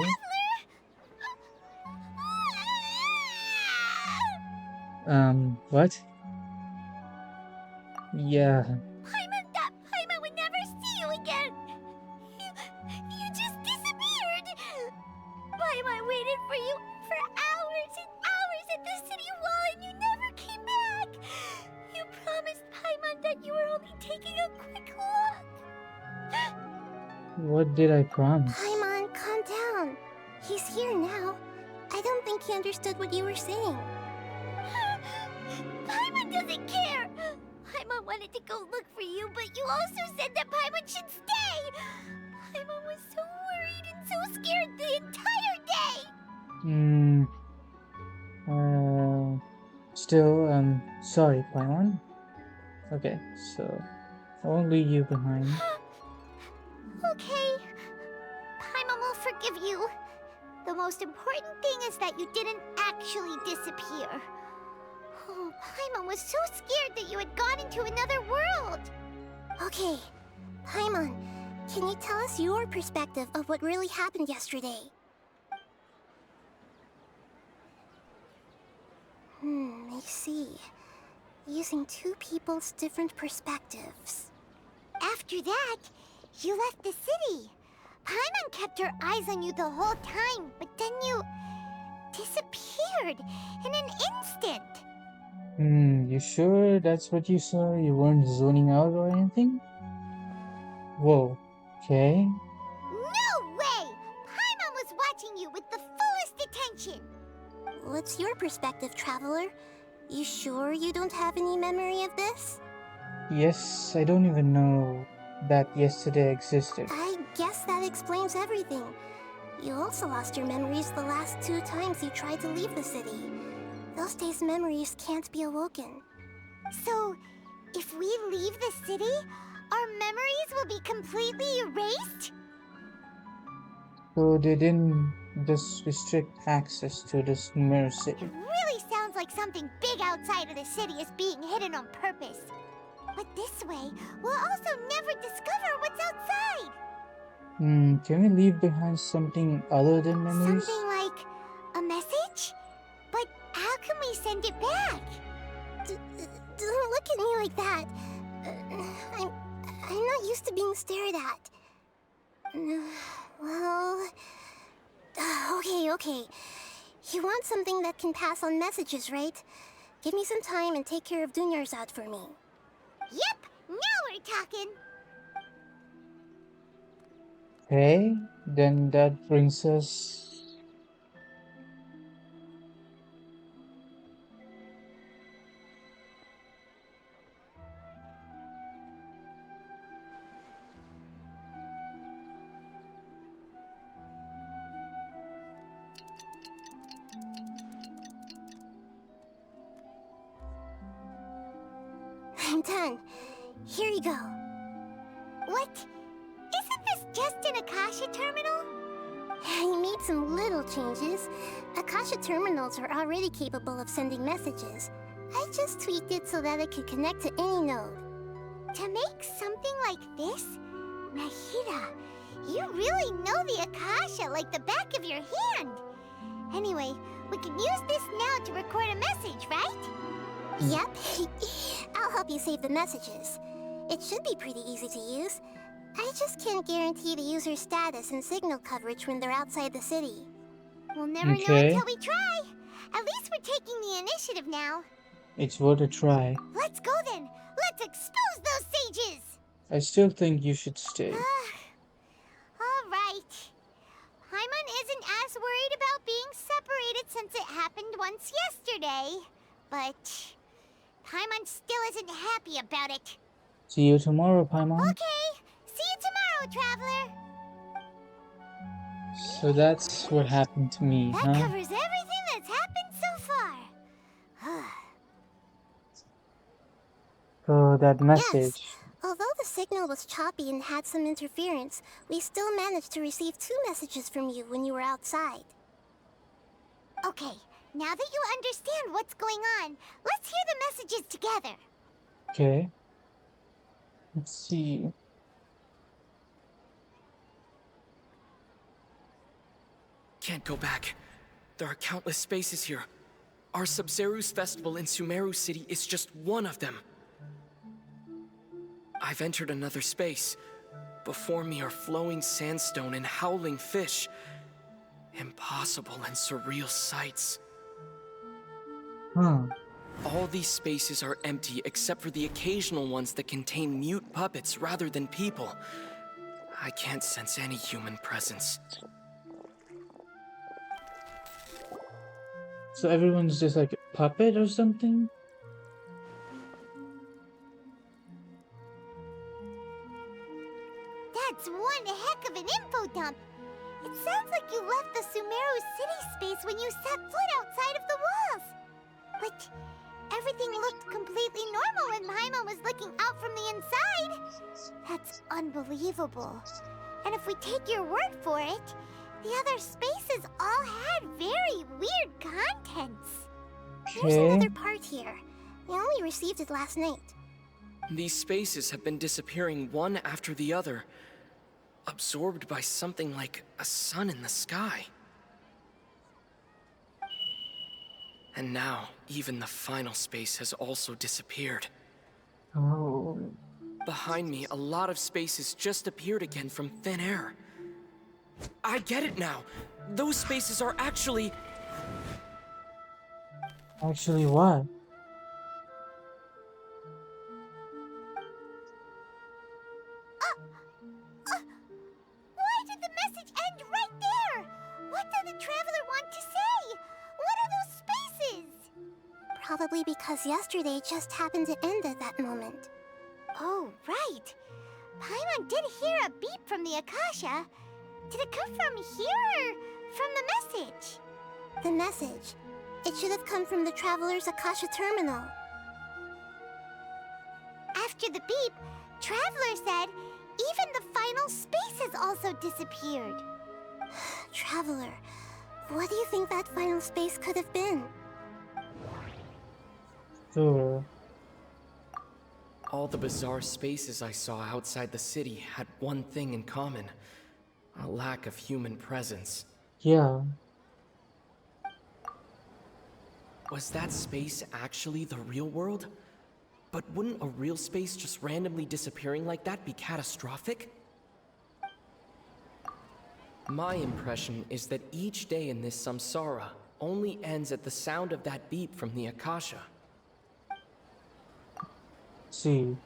What? Yeah. Paimon thought Paimon would never see you again. You just disappeared. Paimon waited for you for hours and hours at the city wall and you never came back. You promised Paimon that you were only taking a quick look. What did I promise? Paimon, calm down. He's here now. I don't think he understood what you were saying. Paimon doesn't care. Paimon wanted to go look for you, but you also said that Paimon should stay. Paimon was so worried and so scared the entire day. Still, sorry, Paimon. Okay, so I won't leave you behind. Okay. Paimon will forgive you. The most important thing is that you didn't actually disappear. Oh, Paimon was so scared that you had gone into another world. Okay, Paimon, can you tell us your perspective of what really happened yesterday? I see. Using two people's different perspectives. After that, you left the city. Paimon kept her eyes on you the whole time, but then you disappeared in an instant. You sure that's what you saw? You weren't zoning out or anything? Whoa, okay. No way! Paimon was watching you with the fullest attention. What's your perspective, Traveler? You sure you don't have any memory of this? Yes, I don't even know that yesterday existed. I guess that explains everything. You also lost your memories the last 2 times you tried to leave the city. Those days' memories can't be awoken. So, if we leave the city, Our memories will be completely erased? So they didn't just restrict access to the Sumeru city. It really sounds like something big outside of the city is being hidden on purpose. But this way, we'll also never discover what's outside. Can we leave behind something other than memories? Something like a message? But how can we send it back? Don't look at me like that. I'm not used to being stared at. Well... Okay. You want something that can pass on messages, right? Give me some time and take care of Dunyarzad for me. Yep! Now we're talking! Okay, then that brings us... I'm done. Here you go. What? Isn't this just an Akasha terminal? You made some little changes. Akasha terminals are already capable of sending messages. I just tweaked it so that it could connect to any node. To make something like this? Nahida, you really know the Akasha like the back of your hand. Anyway, we can use this now to record a message, right? Yep. I'll help you save the messages. It should be pretty easy to use. I just can't guarantee the user's status and signal coverage when they're outside the city. We'll never know until we try. At least we're taking the initiative now. It's worth a try. Let's go then. Let's expose those sages. I still think you should stay. All right. Paimon isn't as worried about being separated since it happened once yesterday. But Paimon still isn't happy about it. See you tomorrow, Paimon. Okay. See you tomorrow, Traveler. So that's what happened to me, That huh? covers everything that's happened so far. So that message. Yes. Although the signal was choppy and had some interference, we still managed to receive 2 messages from you when you were outside. Okay, now that you understand what's going on, let's hear the messages together. Okay. Let's see. Can't go back. There are countless spaces here. Our Sabzeruz festival in Sumeru City is just one of them. I've entered another space. Before me are flowing sandstone and howling fish. Impossible and surreal sights. All these spaces are empty except for the occasional ones that contain mute puppets rather than people. I can't sense any human presence. So everyone's just like a puppet or something? That's one heck of an info dump. It sounds like you left the Sumeru city space when you set foot outside of the walls. But everything looked completely normal when Paimon was looking out from the inside. That's unbelievable. And if we take your word for it, the other spaces all had very weird contents. Here's another part here. We only received it last night. These spaces have been disappearing one after the other, absorbed by something like a sun in the sky. And now, even the final space has also disappeared. Oh. Behind me, a lot of spaces just appeared again from thin air. I get it now. Those spaces are actually... Actually what? Why did the message end right there? What did the Traveler want to say? What are those spaces? Probably because yesterday just happened to end at that moment. Oh, right. Paimon did hear a beep from the Akasha. Did it come from here or from the message? The message. It should have come from the Traveler's Akasha terminal. After the beep, Traveler said even the final space has also disappeared. Traveler, what do you think that final space could have been? Sure. All the bizarre spaces I saw outside the city had one thing in common: a lack of human presence. Yeah. Was that space actually the real world? But wouldn't a real space just randomly disappearing like that be catastrophic? My impression is that each day in this samsara only ends at the sound of that beep from the Akasha. See.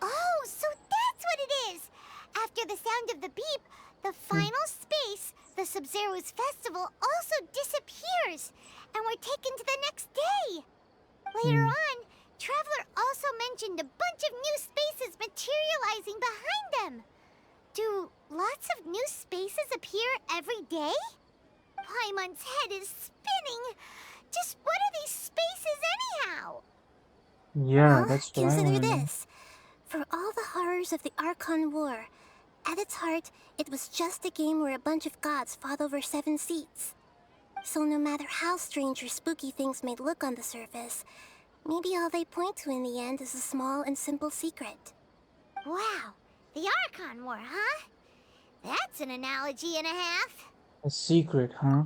Oh, so that's what it is! After the sound of the beep, the final space, the Sabzeruz festival, also disappears, and we're taken to the next day. Later on, Traveler also mentioned a bunch of new spaces materializing behind them. Do lots of new spaces appear every day? Paimon's head is spinning. Just what are these spaces anyhow? Yeah, that's what I Consider want to know. this. For all the horrors of the Archon War, at its heart, it was just a game where a bunch of gods fought over 7 seats. So no matter how strange or spooky things may look on the surface, maybe all they point to in the end is a small and simple secret. Wow, the Archon War, huh? That's an analogy and a half. A secret, huh?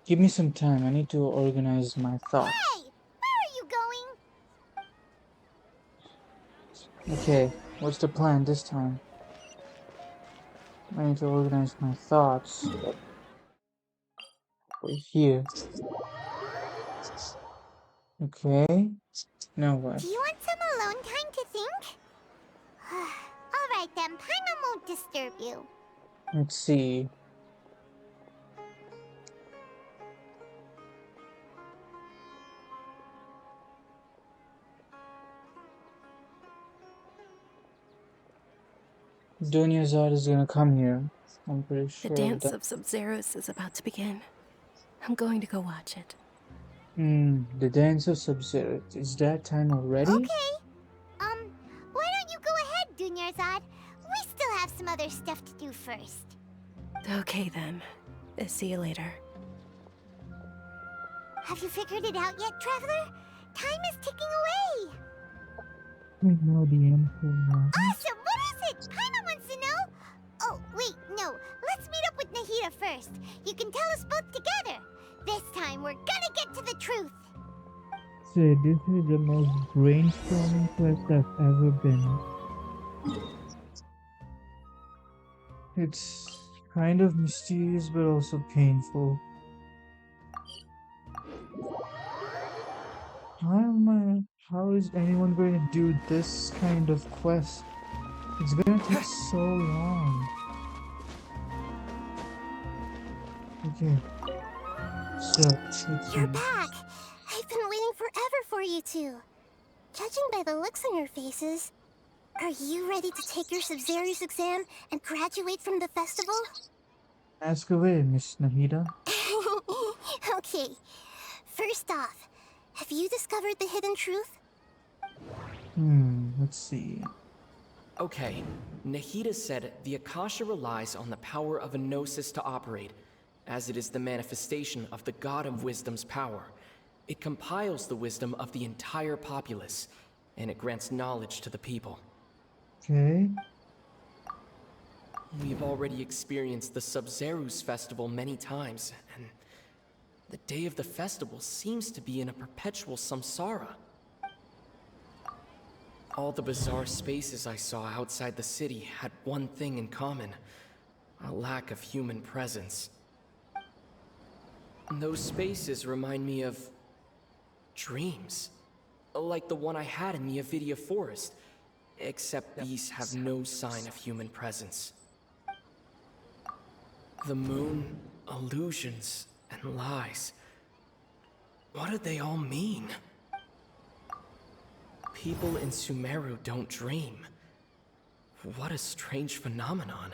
Give me some time. I need to organize my thoughts. Hey, where are you going? Okay, what's the plan this time? I need to organize my thoughts. We're here. Okay. Now what? Do you want some alone time to think? Alright then, Paimon won't disturb you. Let's see. Dunyazad is gonna come here. I'm pretty The sure dance that. of Sabzeruz is about to begin. I'm going to go watch it. The dance of Sabzeruz. Is that time already? Okay. Why don't you go ahead, Dunyarzad? We still have some other stuff to do first. Okay then. See you later. Have you figured it out yet, Traveler? Time is ticking away. We know the answer now. Awesome! What is it? Paimon wants to know. Oh, wait, no. Let's meet up with Nahida first. You can tell us both together. This time, we're gonna get to the truth. So this is the most brainstorming quest I've ever been. It's kind of mysterious but also painful. How is anyone going to do this kind of quest? It's gonna take so long. Okay. So, let's see. You're back! I've been waiting forever for you two. Judging by the looks on your faces, are you ready to take your Sabzeruz exam and graduate from the festival? Ask away, Miss Nahida. Okay. First off, have you discovered the hidden truth? Let's see. Okay, Nahida said the Akasha relies on the power of a gnosis to operate, as it is the manifestation of the God of Wisdom's power. It compiles the wisdom of the entire populace, and it grants knowledge to the people. Okay. We've already experienced the Sabzeruz festival many times, and the day of the festival seems to be in a perpetual samsara. All the bizarre spaces I saw outside the city had one thing in common: a lack of human presence. Those spaces remind me of dreams, like the one I had in the Avidia Forest, except these have no sign of human presence. The moon, illusions, and lies. What do they all mean? People in Sumeru don't dream. What a strange phenomenon.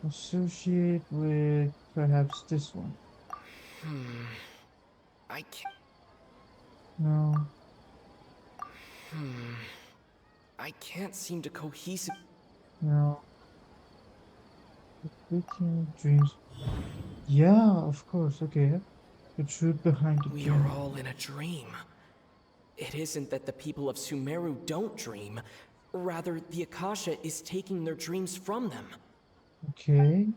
Associate with perhaps this one. I can't. No. I can't seem to cohesive. No. Waking dreams. Yeah, of course. Okay. The truth behind the We dream. are all in a dream. It isn't that the people of Sumeru don't dream. Rather, the Akasha is taking their dreams from them. Okay.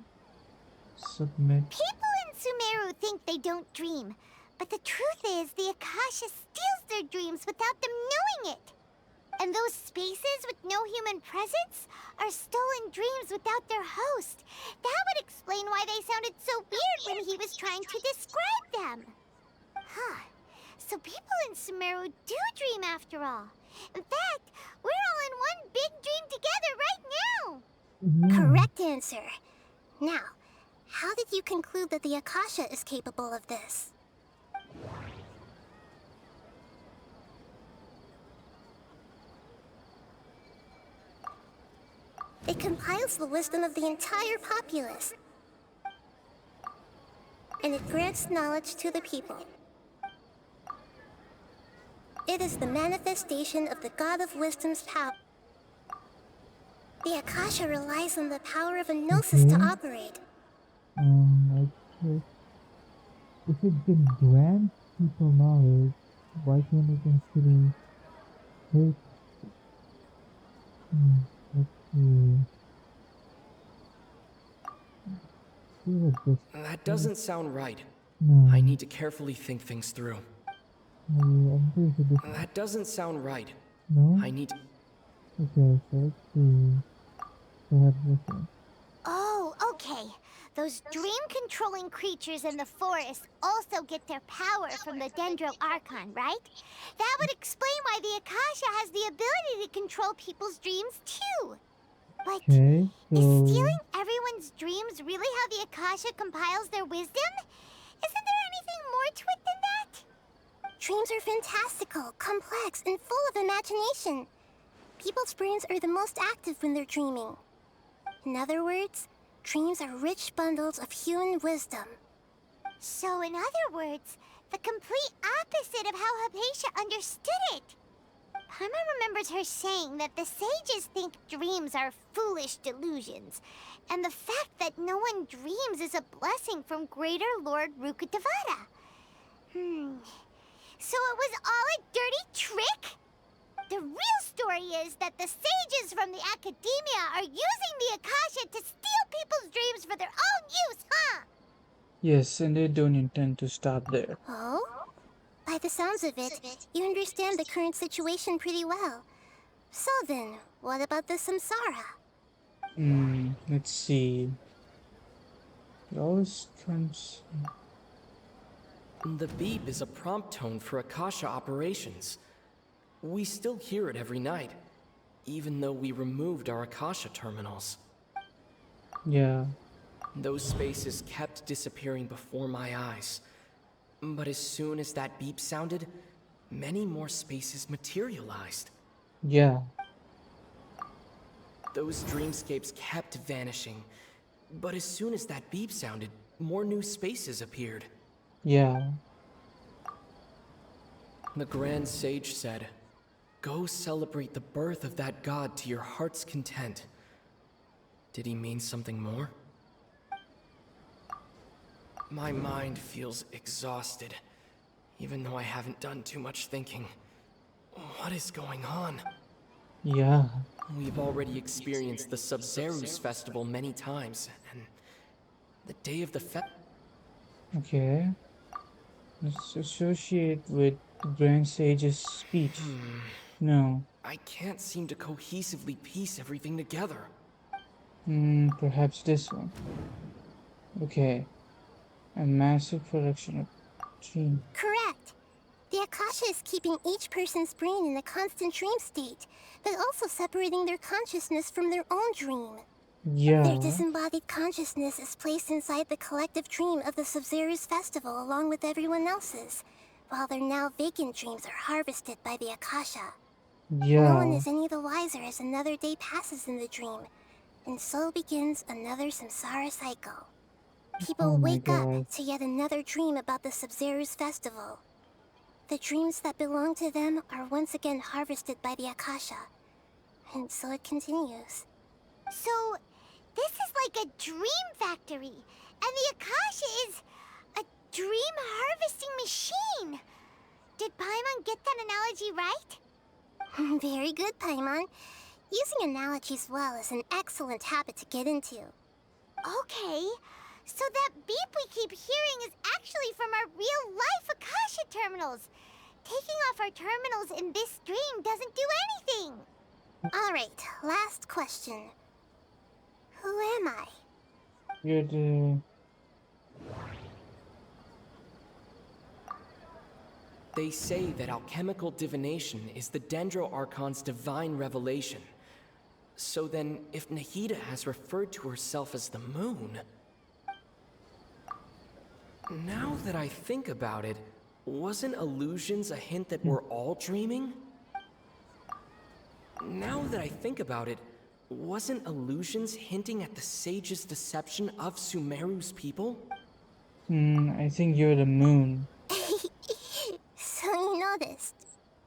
Submit. People in Sumeru think they don't dream, but the truth is the Akasha steals their dreams without them knowing it. And those spaces with no human presence are stolen dreams without their host. That would explain why they sounded so weird when he was trying to describe them. Huh. So people in Sumeru do dream after all. In fact, we're all in one big dream together right now. Correct answer. Now, how did you conclude that the Akasha is capable of this? It compiles the wisdom of the entire populace, and it grants knowledge to the people. It is the manifestation of the God of Wisdom's power. The Akasha relies on the power of a gnosis to operate. Okay. If it can grant people knowledge, why can't it consider hate? Let's see. That doesn't sound right. No. I need to carefully think things through. I'm pretty sure this. That doesn't sound right. No? I need to... Okay, so let's see. Perhaps this one. Oh, okay. Those dream-controlling creatures in the forest also get their power from the Dendro Archon, right? That would explain why the Akasha has the ability to control people's dreams, too. But Okay, is so stealing everyone's dreams really how the Akasha compiles their wisdom? Isn't there anything more to it than that? Dreams are fantastical, complex, and full of imagination. People's brains are the most active when they're dreaming. In other words, dreams are rich bundles of human wisdom. So, in other words, the complete opposite of how Hypatia understood it. Paimon remembers her saying that the sages think dreams are foolish delusions, and the fact that no one dreams is a blessing from Greater Lord Rukkhadevata. So it was all a dirty trick? The real story is that the sages from the Academia are using the Akasha to steal people's dreams for their own use, huh? yes, and they don't intend to stop there. Oh? By the sounds of it, you understand the current situation pretty well. So then, what about the Samsara? Let's see. It always comes. The beep is a prompt tone for Akasha operations. We still hear it every night, even though we removed our Akasha terminals. Yeah. Those spaces kept disappearing before my eyes. But as soon as that beep sounded, many more spaces materialized. Yeah. Those dreamscapes kept vanishing. But as soon as that beep sounded, more new spaces appeared. Yeah. The Grand Sage said, "Go celebrate the birth of that god to your heart's content." Did he mean something more? My mind feels exhausted, even though I haven't done too much thinking. What is going on? Yeah. We've already experienced the Sabzeruz festival many times, and the day of the Okay. Let's associate with the Grand Sage's speech. No. I can't seem to cohesively piece everything together. Perhaps this one. Okay. A massive production of dream. Correct. The Akasha is keeping each person's brain in a constant dream state, but also separating their consciousness from their own dream. Yeah. Their disembodied consciousness is placed inside the collective dream of the Sabzeruz festival along with everyone else's, while their now vacant dreams are harvested by the Akasha. Yeah. No one is any the wiser as another day passes in the dream, and so begins another samsara cycle. People wake up to yet another dream about the Sabzeruz festival. The dreams that belong to them are once again harvested by the Akasha. And so it continues. So, this is like a dream factory, and the Akasha is a dream harvesting machine. Did Paimon get that analogy right? Very good, Paimon. Using analogies well is an excellent habit to get into. Okay, so that beep we keep hearing is actually from our real-life Akasha terminals. Taking off our terminals in this dream doesn't do anything. Alright, last question. Who am I? You're the... They say that alchemical divination is the Dendro Archon's divine revelation. So then, if Nahida has referred to herself as the moon... Now that I think about it, wasn't illusions a hint that we're all dreaming? Now that I think about it, wasn't illusions hinting at the sage's deception of Sumeru's people? I think you're the moon. So you noticed.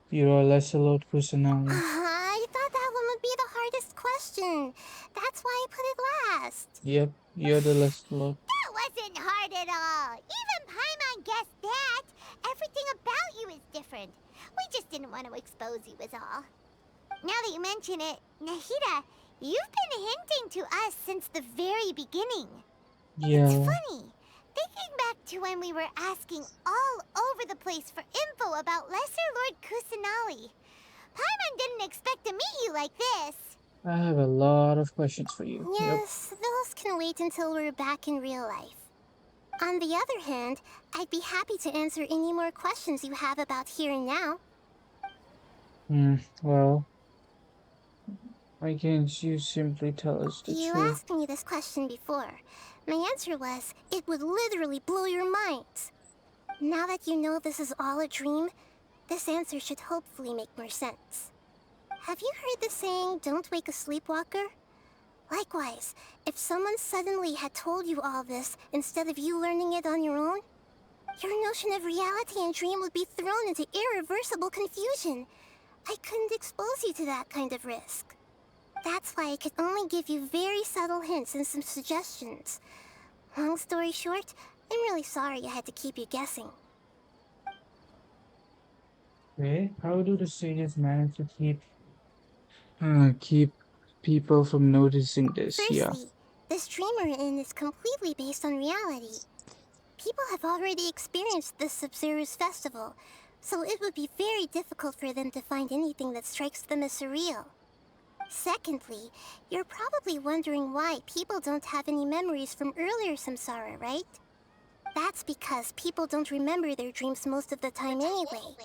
You're a Lancelot personality. I thought that one would be the hardest question. That's why I put it last. Yep, you're the Lancelot. That wasn't hard at all. Even Paimon guessed that. Everything about you is different. We just didn't want to expose you is all. Now that you mention it, Nahida, you've been hinting to us since the very beginning. Yeah. It's funny. Thinking back to when we were asking all over the place for info about Lesser Lord Kusanali. Paimon didn't expect to meet you like this. I have a lot of questions for you. Yes, those can wait until we're back in real life. On the other hand, I'd be happy to answer any more questions you have about here and now. Well, why can't you simply tell us the You truth? asked me this question before. My answer was, it would literally blow your minds. Now that you know this is all a dream, this answer should hopefully make more sense. Have you heard the saying, don't wake a sleepwalker? Likewise, if someone suddenly had told you all this instead of you learning it on your own, your notion of reality and dream would be thrown into irreversible confusion. I couldn't expose you to that kind of risk. That's why I could only give you very subtle hints and some suggestions. Long story short, I'm really sorry I had to keep you guessing. Okay, how do the sages manage to keep people from noticing this? Firstly, this dream we're in is completely based on reality. People have already experienced this Sabzeruz festival, so it would be very difficult for them to find anything that strikes them as surreal. Secondly, you're probably wondering why people don't have any memories from earlier samsara, right? That's because people don't remember their dreams most of the time anyway.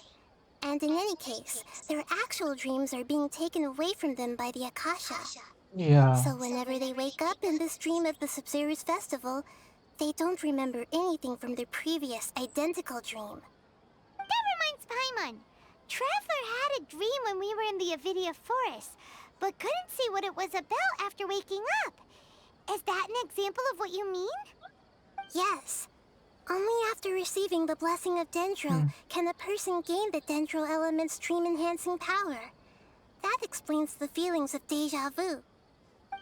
And in any case, their actual dreams are being taken away from them by the Akasha. Yeah. So whenever they wake up in this dream of the Sabzeruz festival, they don't remember anything from their previous identical dream. That reminds Paimon. Traveler had a dream when we were in the Avidia Forest, but couldn't see what it was about after waking up. Is that an example of what you mean? Yes. Only after receiving the blessing of Dendro can a person gain the Dendro element's dream-enhancing power. That explains the feelings of deja vu.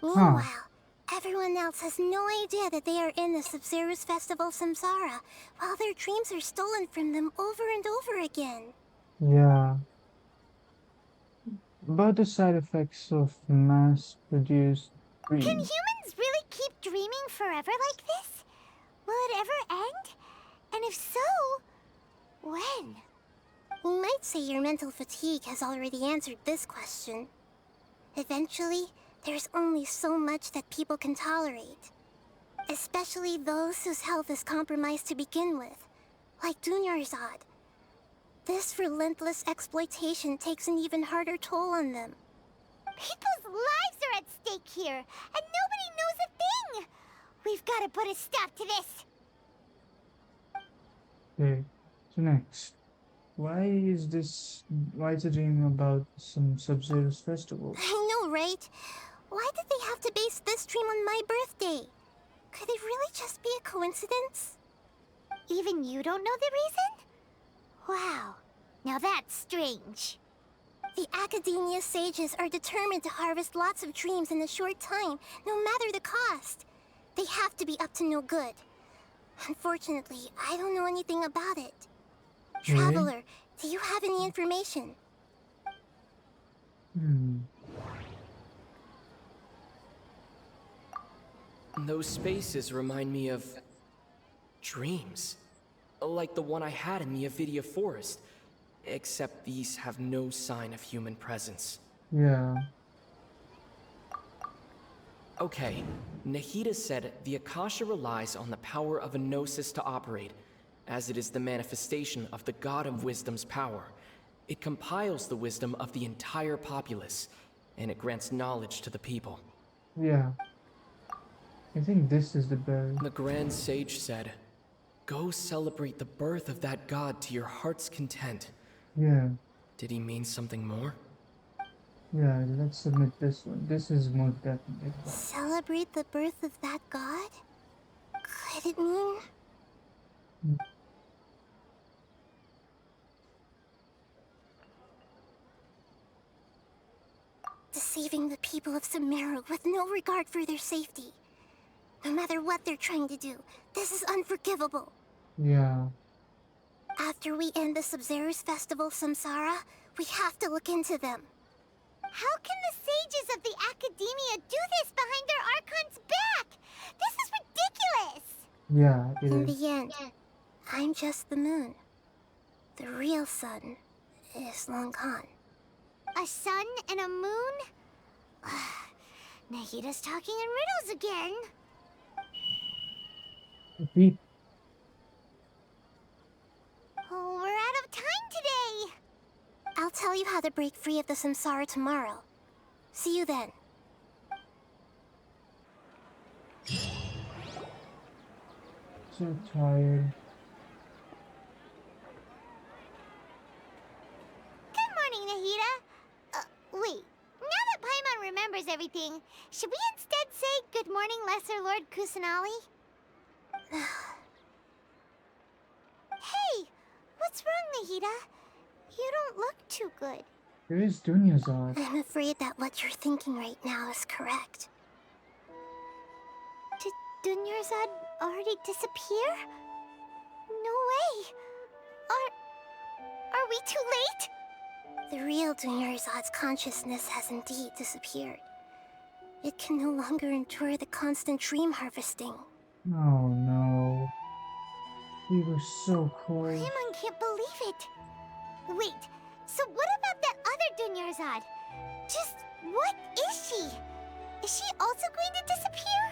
Meanwhile, everyone else has no idea that they are in the Sabzeruz Festival Samsara, while their dreams are stolen from them over and over again. Yeah. About the side effects of mass-produced dreams. Can humans really keep dreaming forever like this? Will it ever end? And if so, when? You might say your mental fatigue has already answered this question. Eventually, there's only so much that people can tolerate. Especially those whose health is compromised to begin with, like Dunyarzad. This relentless exploitation takes an even harder toll on them. People's lives are at stake here, and nobody knows a thing! We've got to put a stop to this! Okay, so next. Why is the dream about some Sabzeruz festival? I know, right? Why did they have to base this dream on my birthday? Could it really just be a coincidence? Even you don't know the reason? Wow, now that's strange. The Academia sages are determined to harvest lots of dreams in a short time, no matter the cost. They have to be up to no good. Unfortunately, I don't know anything about it. Traveler, do you have any information? Those spaces remind me of dreams. Like the one I had in the Avidia Forest. Except these have no sign of human presence. Yeah. Okay, Nahida said the Akasha relies on the power of a gnosis to operate, as it is the manifestation of the God of Wisdom's power. It compiles the wisdom of the entire populace, and it grants knowledge to the people. Yeah. I think this is the berry. The Grand Sage said, "Go celebrate the birth of that God to your heart's content." Yeah. Did he mean something more? Yeah, let's submit this one. This is most definitely. Celebrate the birth of that god? Could it mean... deceiving the people of Sumeru with no regard for their safety. No matter what they're trying to do, this is unforgivable. Yeah. After we end the Sabzeruz festival Samsara, we have to look into them. How can the sages of the Academia do this behind their Archon's back? This is ridiculous! Yeah, it In is. the end, I'm just the moon. The real sun is long gone. A sun and a moon? Nahida's talking in riddles again. Repeat. Oh, we're out of time today! I'll tell you how to break free of the samsara tomorrow. See you then. So tired. Good morning, Nahida. Wait. Now that Paimon remembers everything, should we instead say good morning, Lesser Lord Kusanali? Hey! What's wrong, Nahida? You don't look too good. There is Dunyazad. I'm afraid that what you're thinking right now is correct. Did Dunyarzad already disappear? No way! Are we too late? The real Dunyarzad's consciousness has indeed disappeared. It can no longer endure the constant dream harvesting. Oh no. We were so close. Paimon can't believe it. Wait, so what about that other Dunyarzad? Just what is she? Is she also going to disappear?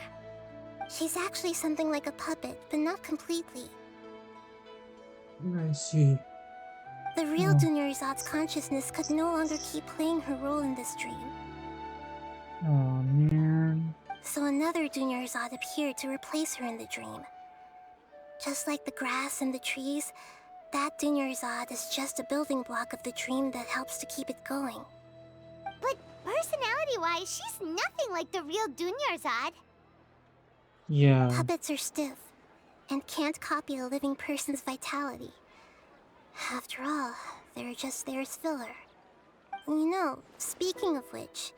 She's actually something like a puppet, but not completely. I see. The real Dunyarzad's consciousness could no longer keep playing her role in this dream. Oh man. So another Dunyarzad appeared to replace her in the dream. Just like the grass and the trees, that Dunyarzad is just a building block of the dream that helps to keep it going. But personality-wise, she's nothing like the real Dunyarzad. Yeah. Puppets are stiff and can't copy a living person's vitality. After all, they're just there as filler. You know, speaking of which,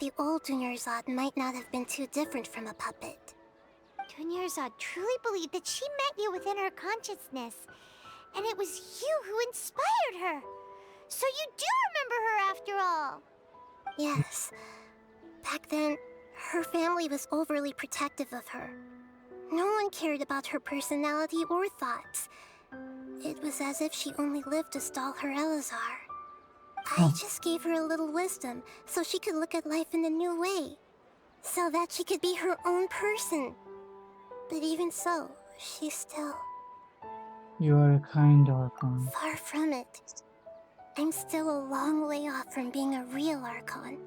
the old Dunyarzad might not have been too different from a puppet. Dunyarzad truly believed that she met you within her consciousness, and it was you who inspired her. So you do remember her after all. Yes. Back then, her family was overly protective of her. No one cared about her personality or thoughts. It was as if she only lived to stall her Elazar. I just gave her a little wisdom so she could look at life in a new way. So that she could be her own person. But even so, she's still... You are a kind Archon. far from it. I'm still a long way off from being a real Archon.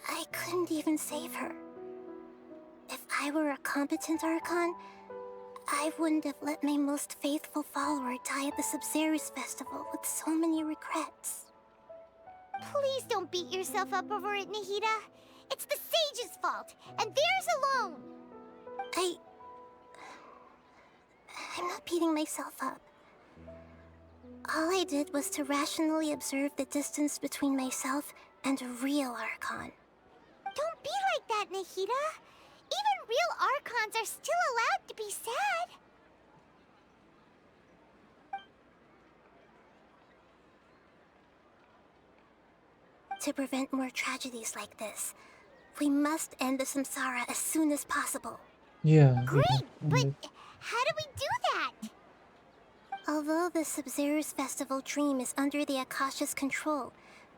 I couldn't even save her. If I were a competent Archon, I wouldn't have let my most faithful follower die at the Sabzeruz festival with so many regrets. Please don't beat yourself up over it, Nahida. It's the sage's fault, and theirs alone. I'm not beating myself up. All I did was to rationally observe the distance between myself and a real Archon. Don't be like that, Nahida. Even real Archons are still allowed to be sad. To prevent more tragedies like this, we must end the samsara as soon as possible. Yeah. Great, but how do we do that? Although the Sabzeruz festival dream is under the Akasha's control,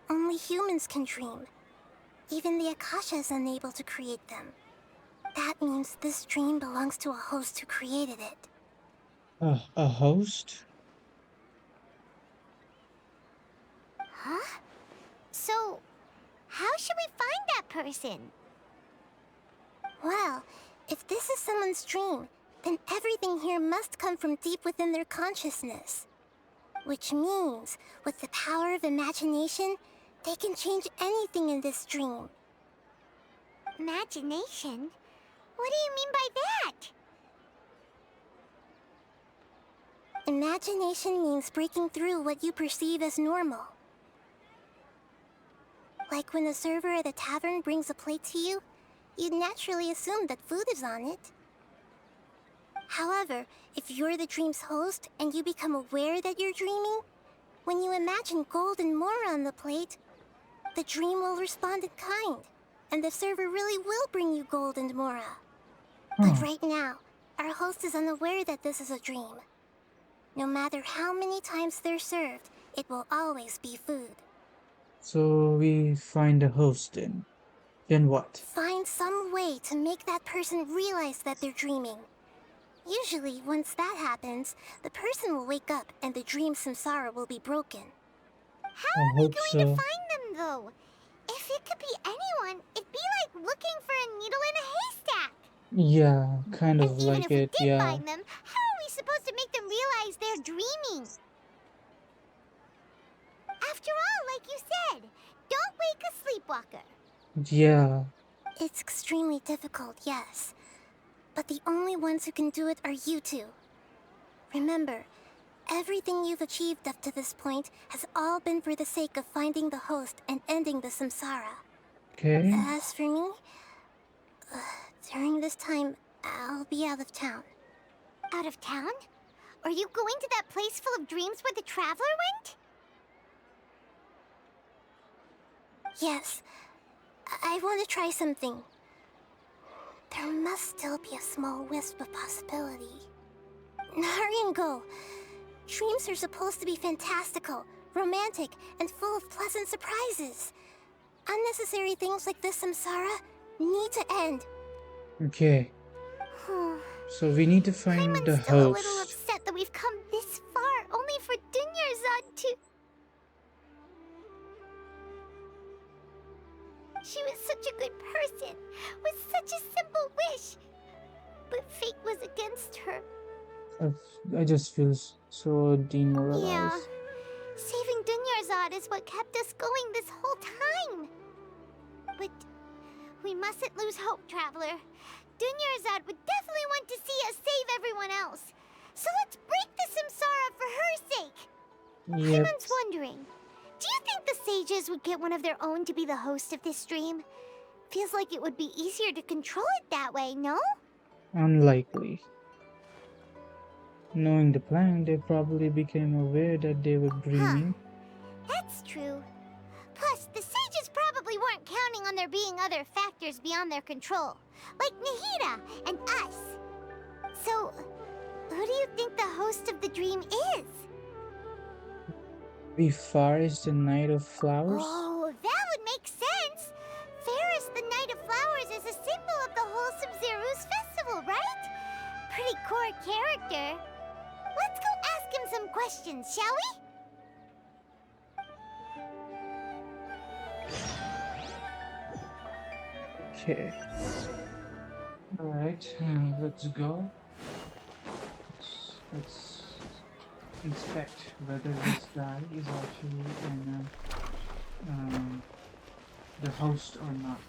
only humans can dream. Even the Akasha is unable to create them. That means this dream belongs to a host who created it. A host? Huh? So, how should we find that person? Well, if this is someone's dream, then everything here must come from deep within their consciousness. Which means, with the power of imagination, they can change anything in this dream. Imagination? What do you mean by that? Imagination means breaking through what you perceive as normal. Like when a server at a tavern brings a plate to you, you'd naturally assume that food is on it. However, if you're the dream's host and you become aware that you're dreaming, when you imagine gold and more on the plate, the dream will respond in kind, and the server really will bring you gold and mora. But right now, our host is unaware that this is a dream. No matter how many times they're served, it will always be food. So we find a host in. Then what? Find some way to make that person realize that they're dreaming. Usually, once that happens, the person will wake up and the dream samsara will be broken. How are we going to find them, though? If it could be anyone, it'd be like looking for a needle in a haystack. Yeah, kind of Even like if we it, did yeah. find them, how are we supposed to make them realize they're dreaming? After all, like you said, don't wake a sleepwalker. Yeah. It's extremely difficult, yes. But the only ones who can do it are you two. Remember, everything you've achieved up to this point has all been for the sake of finding the host and ending the samsara. Okay. As for me, during this time, I'll be out of town. Out of town? Are you going to that place full of dreams where the Traveler went? Yes. I want to try something. There must still be a small wisp of possibility. Hurry and go. Dreams are supposed to be fantastical, romantic, and full of pleasant surprises. Unnecessary things like this samsara need to end. Okay. So we need to find the Still a little host. upset that we've come this far, only for Dunyarzad to... She was such a good person, with such a simple wish. But fate was against her. I just feel so demoralized. Yeah. Saving Dunyarzad is what kept us going this whole time. But we mustn't lose hope, Traveler. Dunyarzad would definitely want to see us save everyone else. So let's break the samsara for her sake. Yep. Paimon's wondering, do you think the sages would get one of their own to be the host of this dream? Feels like it would be easier to control it that way, no? Unlikely. Knowing the plan, they probably became aware that they were dreaming. That's true. Plus, the sages probably weren't counting on there being other factors beyond their control, like Nahida and us. So, who do you think the host of the dream is? Befar is the Night of Flowers? Oh, that would make sense. Ferris, the Night of Flowers, is a symbol of the whole Sabzeruz festival, right? Pretty core character. Let's go ask him some questions, shall we? Okay. Alright, let's go. Let's inspect whether this guy is actually the host or not.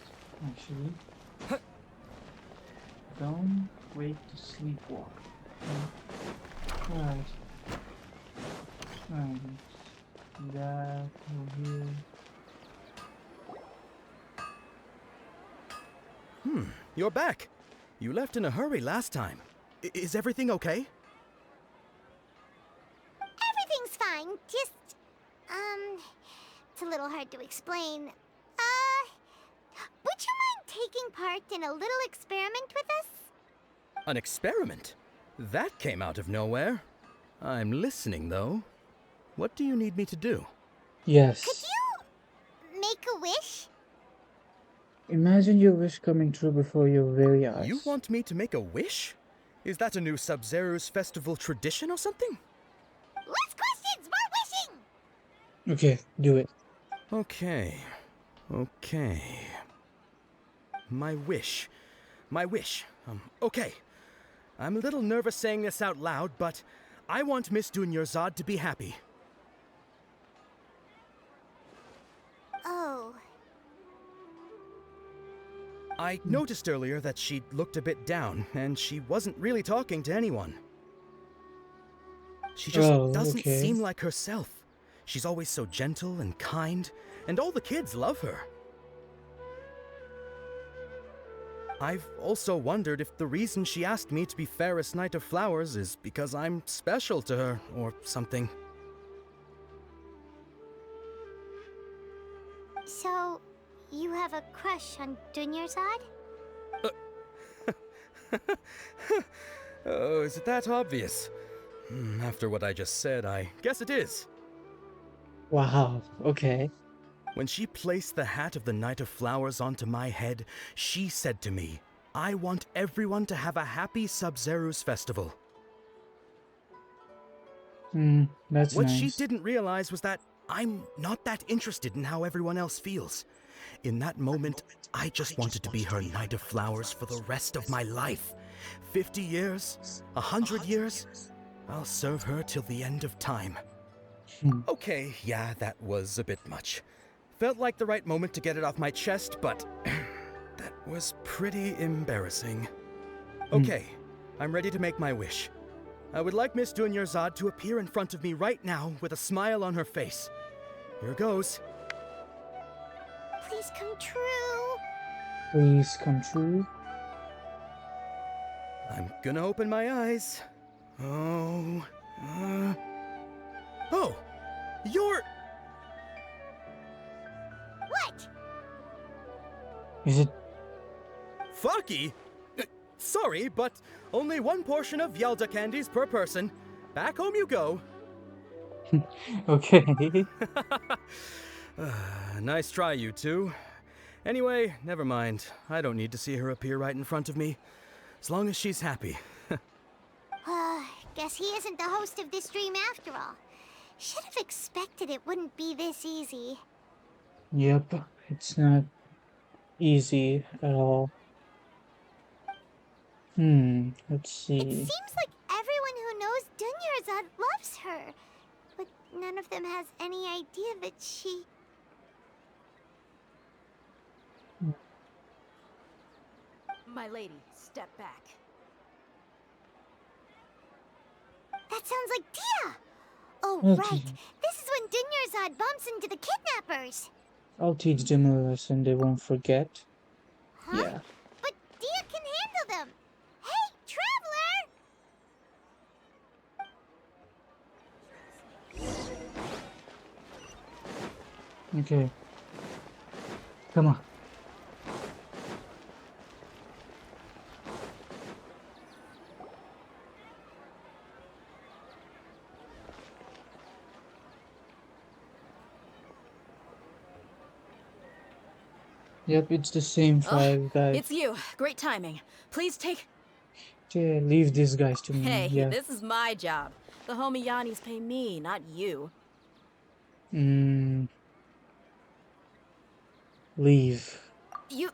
Actually, down. wait to sleepwalk. Alright. Alright. That over here. You're back. You left in a hurry last time. Is everything okay? Everything's fine. Just, it's a little hard to explain. Would you mind taking part in a little experiment with us? An experiment? That came out of nowhere. I'm listening, though. What do you need me to do? Yes. Could you make a wish? Imagine your wish coming true before your very eyes. You want me to make a wish? Is that a new Sabzeruz festival tradition or something? Less questions, more wishing! Okay, do it. Okay. My wish. Okay. I'm a little nervous saying this out loud, but I want Miss Dunyarzad to be happy. Oh. I noticed earlier that she looked a bit down, and she wasn't really talking to anyone. She just doesn't seem like herself. She's always so gentle and kind, and all the kids love her. I've also wondered if the reason she asked me to be Fairest Knight of Flowers is because I'm special to her, or something. So, you have a crush on Dunyarzad? Oh, is it that obvious? After what I just said, I guess it is. Wow, okay. When she placed the hat of the Knight of Flowers onto my head, she said to me, I want everyone to have a happy Sabzeruz festival. That's What nice. she didn't realize was that I'm not that interested in how everyone else feels. In that moment, I just wanted to be her Knight of Flowers for the rest of my life. 50 years, 100 years, I'll serve her till the end of time. Okay, yeah, that was a bit much. Felt like the right moment to get it off my chest, but that was pretty embarrassing. Okay, I'm ready to make my wish. I would like Miss Dunyarzad to appear in front of me right now with a smile on her face. Here goes. Please come true. Please come true. I'm gonna open my eyes. Oh, you're... What? Is it? Fucky? Sorry, but only one portion of Yalda candies per person. Back home you go. Okay. Nice try, you two. Anyway, never mind. I don't need to see her appear right in front of me. As long as she's happy. Guess he isn't the host of this dream after all. Should have expected it wouldn't be this easy. Yep, it's not easy at all. Let's see. It seems like everyone who knows Dunyarzad loves her, but none of them has any idea that she... My lady, step back. That sounds like Dia! Oh, Okay. right. This is when Dunyarzad bumps into the kidnappers. I'll teach them a lesson they won't forget. Huh? Yeah. But Dia can handle them. Hey, Traveler! Okay. Come on. Yep, it's the same five guys. It's you. Great timing. Please take... Okay, leave these guys to me. Hey, Yeah. this is my job. The homie Yannis pay me, not you. Leave. You...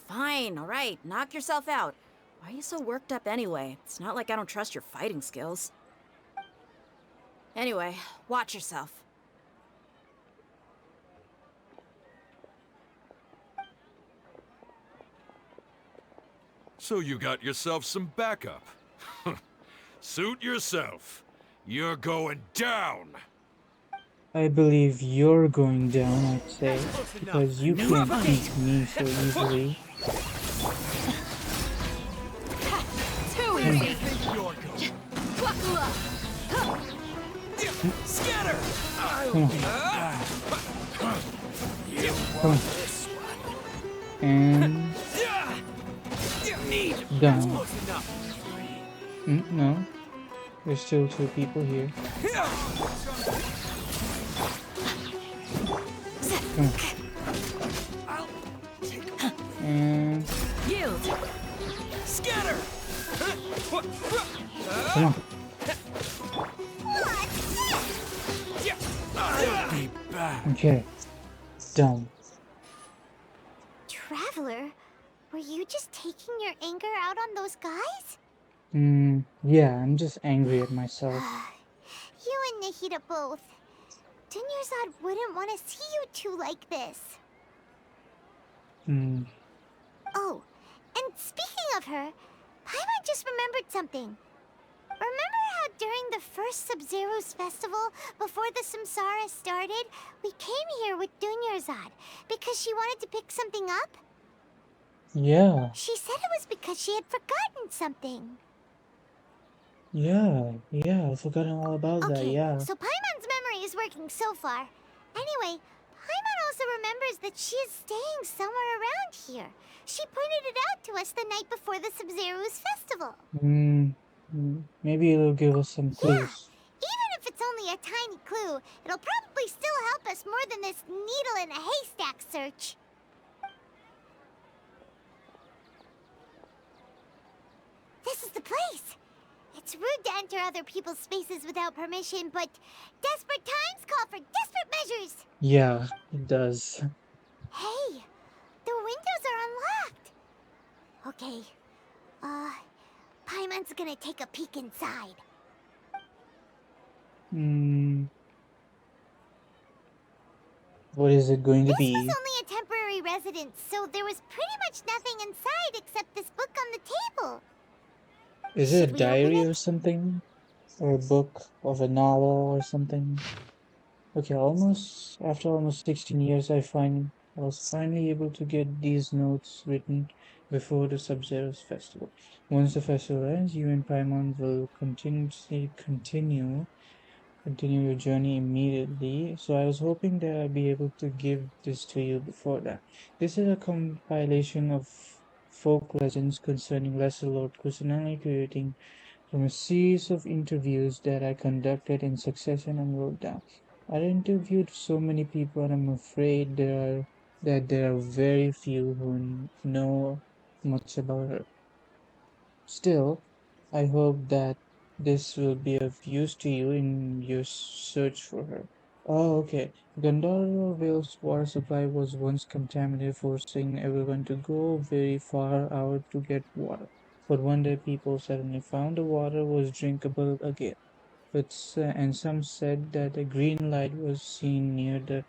fine, alright. Knock yourself out. Why are you so worked up anyway? It's not like I don't trust your fighting skills. Anyway, watch yourself. So you got yourself some backup. Suit yourself. You're going down. I believe you're going down, I'd say, because you can't beat me so easily. Too Come easy. on. Buckle up. Scatter. Come on. Come on. And done. No, there's still two people here. Come on. And Yield. Scatter. come on. Be back. Okay. Done. Traveler, were you just taking your anger out on those guys? Yeah, I'm just angry at myself. You and Nahida both. Dunyarzad wouldn't want to see you two like this. Oh, and speaking of her, Paimon just remembered something. Remember how during the first Sabzeruz festival, before the Samsara started, we came here with Dunyarzad because she wanted to pick something up? Yeah, She said it was because she had forgotten something. yeah, I've forgotten all about that, Okay, yeah. so Paimon's memory is working so far. Anyway, Paimon also remembers that she is staying somewhere around here. She pointed it out to us the night before the Sabzeruz festival. Maybe it'll give us some Yeah, clues. even if it's only a tiny clue, it'll probably still help us more than this needle in a haystack search. This is the place. It's rude to enter other people's spaces without permission, but desperate times call for desperate measures. Yeah, it does. Hey, the windows are unlocked. Okay, Paimon's gonna take a peek inside. What is it going to This be? was only a temporary residence, so there was pretty much nothing inside except this book on the table. Is it a Should we diary open or something? Or a book of a novel or something? Okay, after almost 16 years, I was finally able to get these notes written before the Sabzeruz festival. Once the festival ends, you and Paimon will continue your journey immediately. So I was hoping that I'd be able to give this to you before that. This is a compilation of folk legends concerning Lesser Lord Kusanagi, creating from a series of interviews that I conducted in succession and wrote down. I interviewed so many people, and I'm afraid there are very few who know much about her. Still, I hope that this will be of use to you in your search for her. Oh, okay. Gandharville's water supply was once contaminated, forcing everyone to go very far out to get water. But one day people suddenly found the water was drinkable again. And some said that a green light was seen near the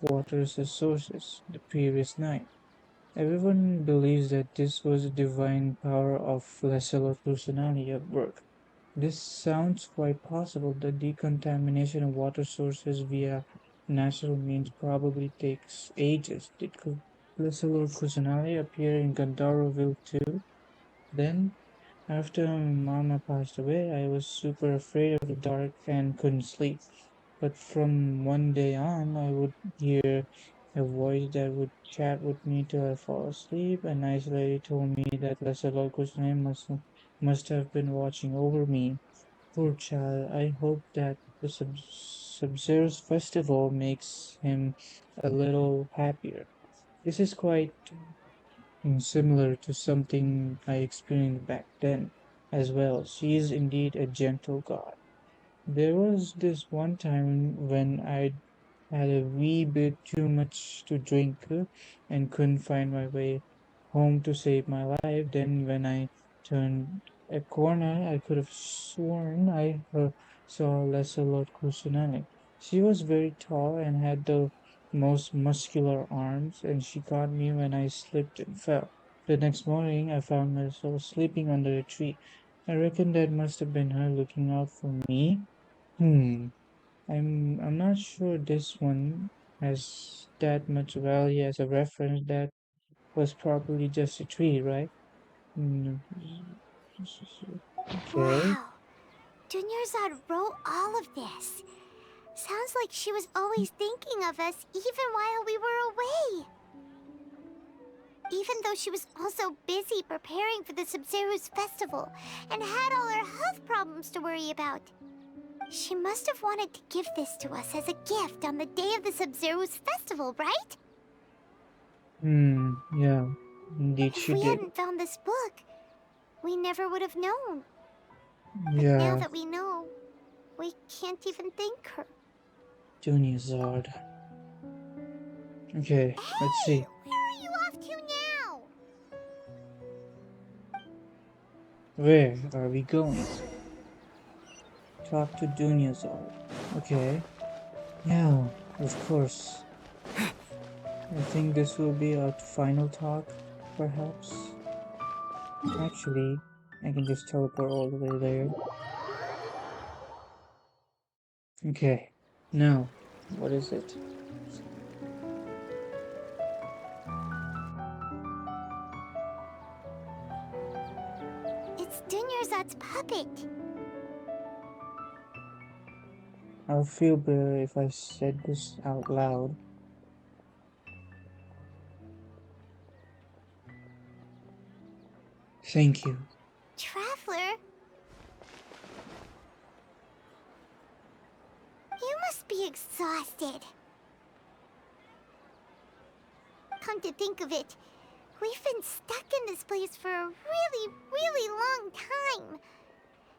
water's sources the previous night. Everyone believes that this was the divine power of Lesser personality at work. This sounds quite possible. The decontamination of water sources via natural means probably takes ages. Did Lesser Kusanali appear in Gandharaville too? Then, after Mama passed away, I was super afraid of the dark and couldn't sleep. But from one day on, I would hear a voice that would chat with me till I fall asleep. A nice lady told me that Lesser Kusanali must have been watching over me. Poor child, I hope that the Sabzeruz festival makes him a little happier. This is quite similar to something I experienced back then as well. She is indeed a gentle god. There was this one time when I had a wee bit too much to drink and couldn't find my way home to save my life. Then, when I turned a corner, I could have sworn I saw Lesser Lord Kusunane. She was very tall and had the most muscular arms, and she caught me when I slipped and fell. The next morning, I found myself sleeping under a tree. I reckon that must have been her looking out for me. Hmm. I'm not sure this one has that much value as a reference. That was probably just a tree, right? Hmm. Okay. Wow. Dunyarzad wrote all of this. Sounds like she was always thinking of us even while we were away. Even though she was also busy preparing for the Sabzeruz festival and had all her health problems to worry about. She must have wanted to give this to us as a gift on the day of the Sabzeruz festival, right? Hmm. Yeah. Indeed, If she we did. hadn't found this book, we never would have known. But now Yeah. that we know, we can't even thank her. Junior Zard. Okay. Let's Hey! see. Where are you off to now? Where are we going? Talk to Junior Zard. Okay. Yeah. Of course. I think this will be our final talk, perhaps. Actually, I can just teleport all the way there. Okay, now, what is it? It's Dunyarzad's puppet. I'll feel better if I said this out loud. Thank you. Traveler? You must be exhausted. Come to think of it, we've been stuck in this place for a really, really long time.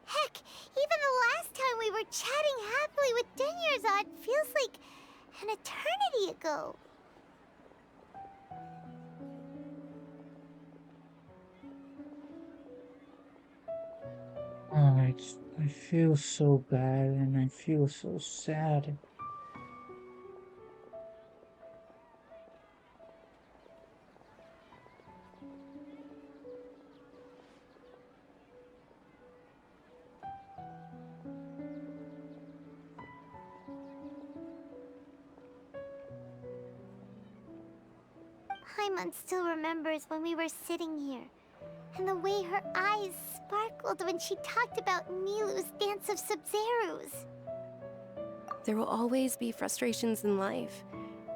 Heck, even the last time we were chatting happily with Dunyarzad feels like an eternity ago. Alright, I feel so bad and I feel so sad. Paimon still remembers when we were sitting here, and the way her eyes sparkled when she talked about Nilu's Dance of Sabzeruz. There will always be frustrations in life,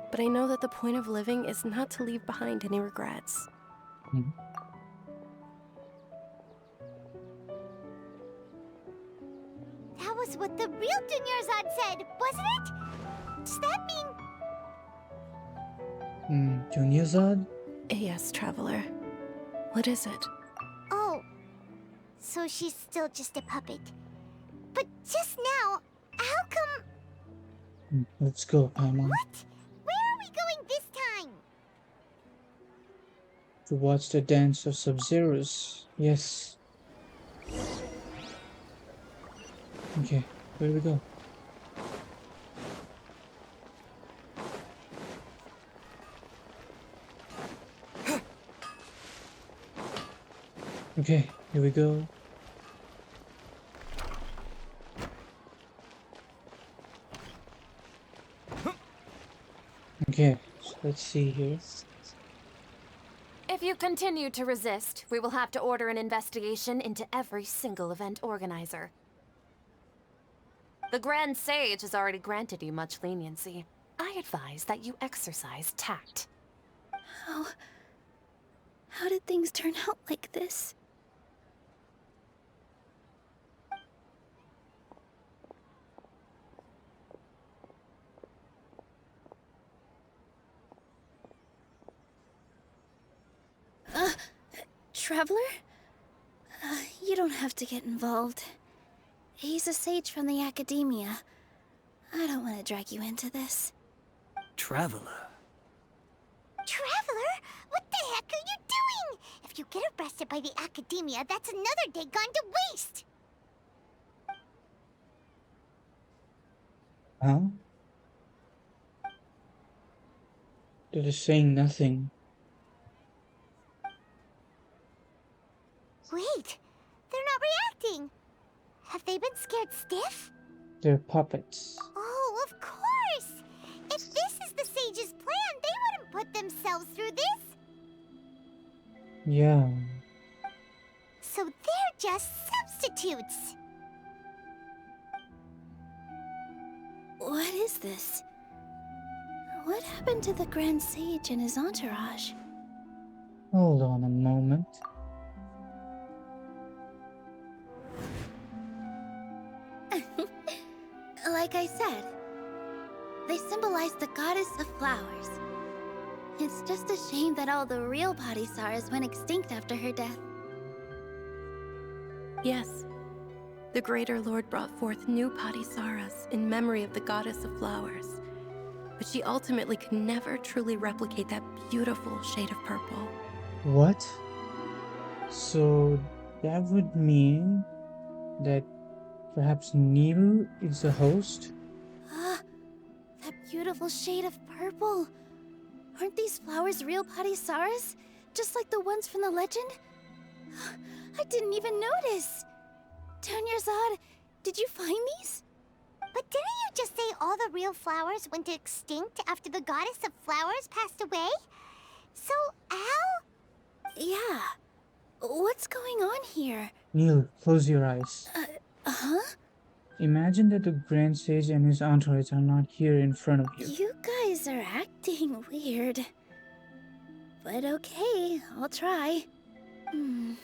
but I know that the point of living is not to leave behind any regrets. That was what the real Dunyarzad said, wasn't it? Does that mean... Junior Zard? Yes, Traveler. What is it? Oh, so she's still just a puppet. But just now, how come... Let's go, Paimon. What? Where are we going this time? To watch the Dance of Sabzeruz. Yes. Okay, where do we go? Okay, here we go. Okay, so let's see here. If you continue to resist, we will have to order an investigation into every single event organizer. The Grand Sage has already granted you much leniency. I advise that you exercise tact. How did things turn out like this? Traveler? You don't have to get involved. He's a sage from the Academia. I don't want to drag you into this. Traveler? Traveler? What the heck are you doing? If you get arrested by the Academia, that's another day gone to waste! Huh? They're just saying nothing. Wait, they're not reacting. Have they been scared stiff? They're puppets. Oh, of course! If this is the sage's plan, they wouldn't put themselves through this. Yeah. So they're just substitutes. What is this? What happened to the Grand Sage and his entourage? Hold on a moment. Like I said, they symbolize the goddess of flowers. It's just a shame that all the real Padisaras went extinct after her death. Yes. The Greater Lord brought forth new Padisaras in memory of the goddess of flowers. But she ultimately could never truly replicate that beautiful shade of purple. What? So that would mean that perhaps Niru is the host? Ah, that beautiful shade of purple. Aren't these flowers real Padisaras? Just like the ones from the legend? I didn't even notice. Dunyarzad, did you find these? But didn't you just say all the real flowers went extinct after the goddess of flowers passed away? So, how? Yeah. What's going on here? Neil, close your eyes. Huh? Imagine that the Grand Sage and his entourage are not here in front of you. You guys are acting weird. But okay, I'll try.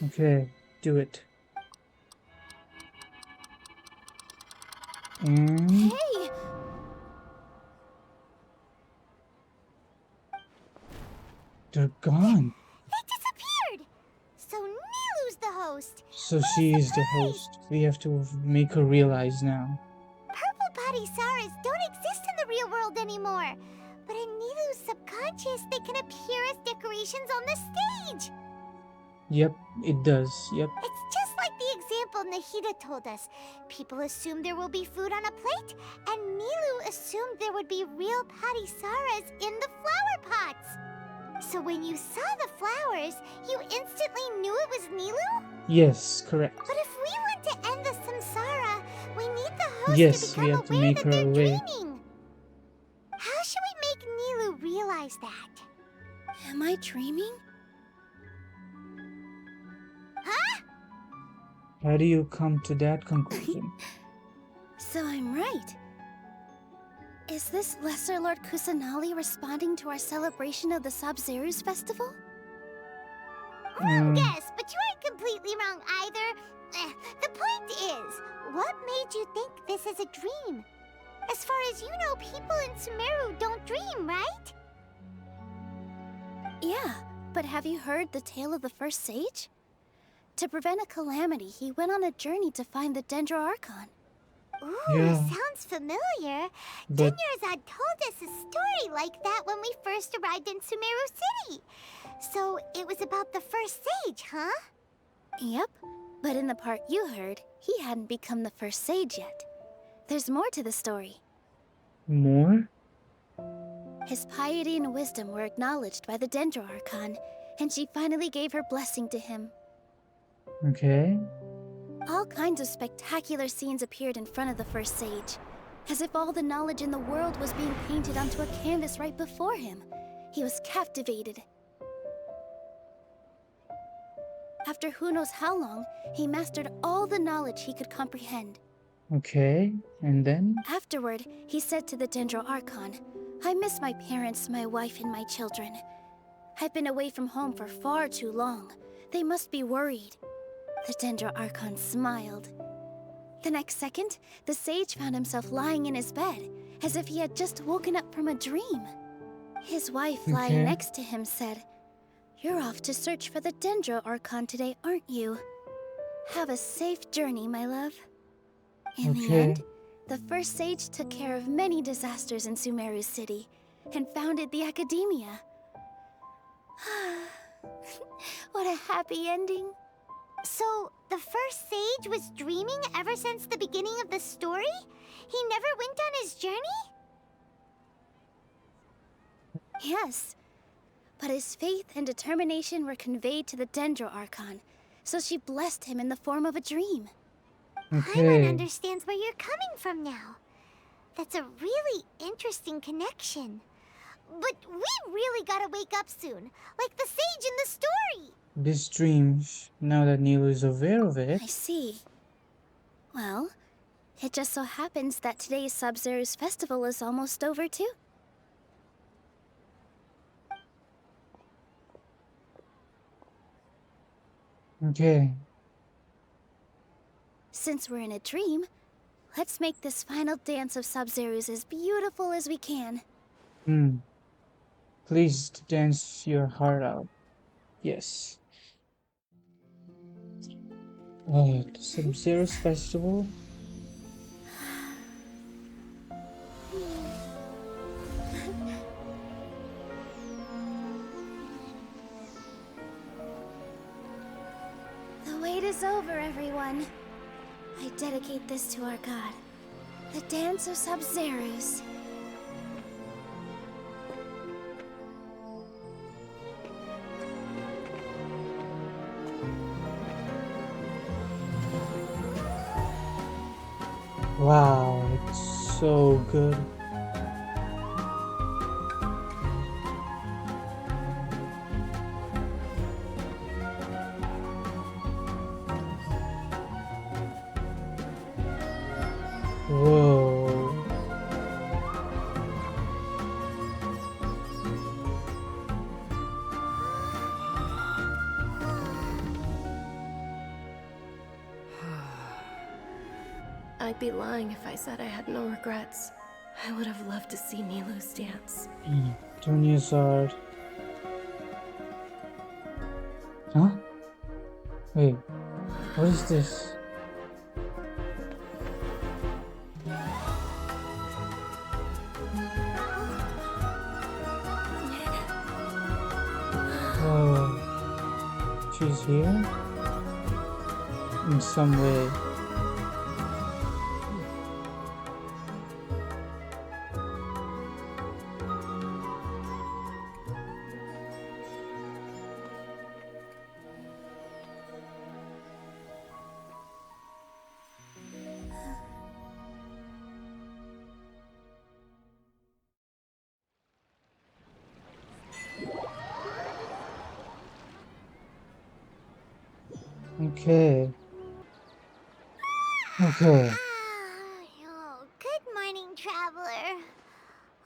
Okay, do it. And Hey! they're gone. They disappeared! So Nilu's the host! So she is the host. We have to make her realize now. Purple Padisaras don't exist in the real world anymore. But in Nilu's subconscious, they can appear as decorations on the stage. Yep, it does. Yep. It's just like the example Nahida told us. People assumed there will be food on a plate, and Nilu assumed there would be real Padisaras in the flower pots. So when you saw the flowers, you instantly knew it was Nilu? Yes, correct. But if we want to end the samsara, we need the host Yes, to we become have to aware make that her they're aware. dreaming. How should we make Nilu realize that? Am I dreaming? Huh? How do you come to that conclusion? So I'm right. Is this Lesser Lord Kusanali responding to our celebration of the Sabzeruz festival? Wrong guess, but you aren't completely wrong either. The point is, what made you think this is a dream? As far as you know, people in Sumeru don't dream, right? Yeah, but have you heard the tale of the first sage? To prevent a calamity, he went on a journey to find the Dendro Archon. Ooh, Yeah. sounds familiar. But- Dunyarzad told us a story like that when we first arrived in Sumeru City. So it was about the first sage, huh? Yep, but in the part you heard, he hadn't become the first sage yet. There's more to the story. More? His piety and wisdom were acknowledged by the Dendro Archon, and she finally gave her blessing to him. Okay. All kinds of spectacular scenes appeared in front of the first sage, as if all the knowledge in the world was being painted onto a canvas right before him. He was captivated. After who knows how long, he mastered all the knowledge he could comprehend. Okay. And then? Afterward, he said to the Dendro Archon, "I miss my parents, my wife, and my children. I've been away from home for far too long. They must be worried." The Dendro Archon smiled. The next second, the sage found himself lying in his bed, as if he had just woken up from a dream. His wife, lying next to him, said, "You're off to search for the Dendro Archon today, aren't you? Have a safe journey, my love." In the end, the first sage took care of many disasters in Sumeru City and founded the Academia. What a happy ending. So, the first sage was dreaming ever since the beginning of the story? He never went on his journey? Yes, but his faith and determination were conveyed to the Dendro Archon, so she blessed him in the form of a dream. Paimon understands where you're coming from now. That's a really interesting connection. But we really gotta wake up soon, like the sage in the story. This dream, now that Nilu is aware of it. I see. Well, it just so happens that today's Sabzeruz festival is almost over too. Okay. Since we're in a dream, let's make this final dance of Sabzeruz as beautiful as we can. Please dance your heart out. Yes. Oh, the Sabzeruz festival. The wait is over, everyone. I dedicate this to our god, the dance of Sabzeruz. Wow, it's so good. Whoa. I'd be lying if I said I had no regrets. I would have loved to see Nilu's dance. Dunyazard. Huh? Wait, what is this? Oh, she's here? In some way. Okay. Okay. Oh, good morning, traveler.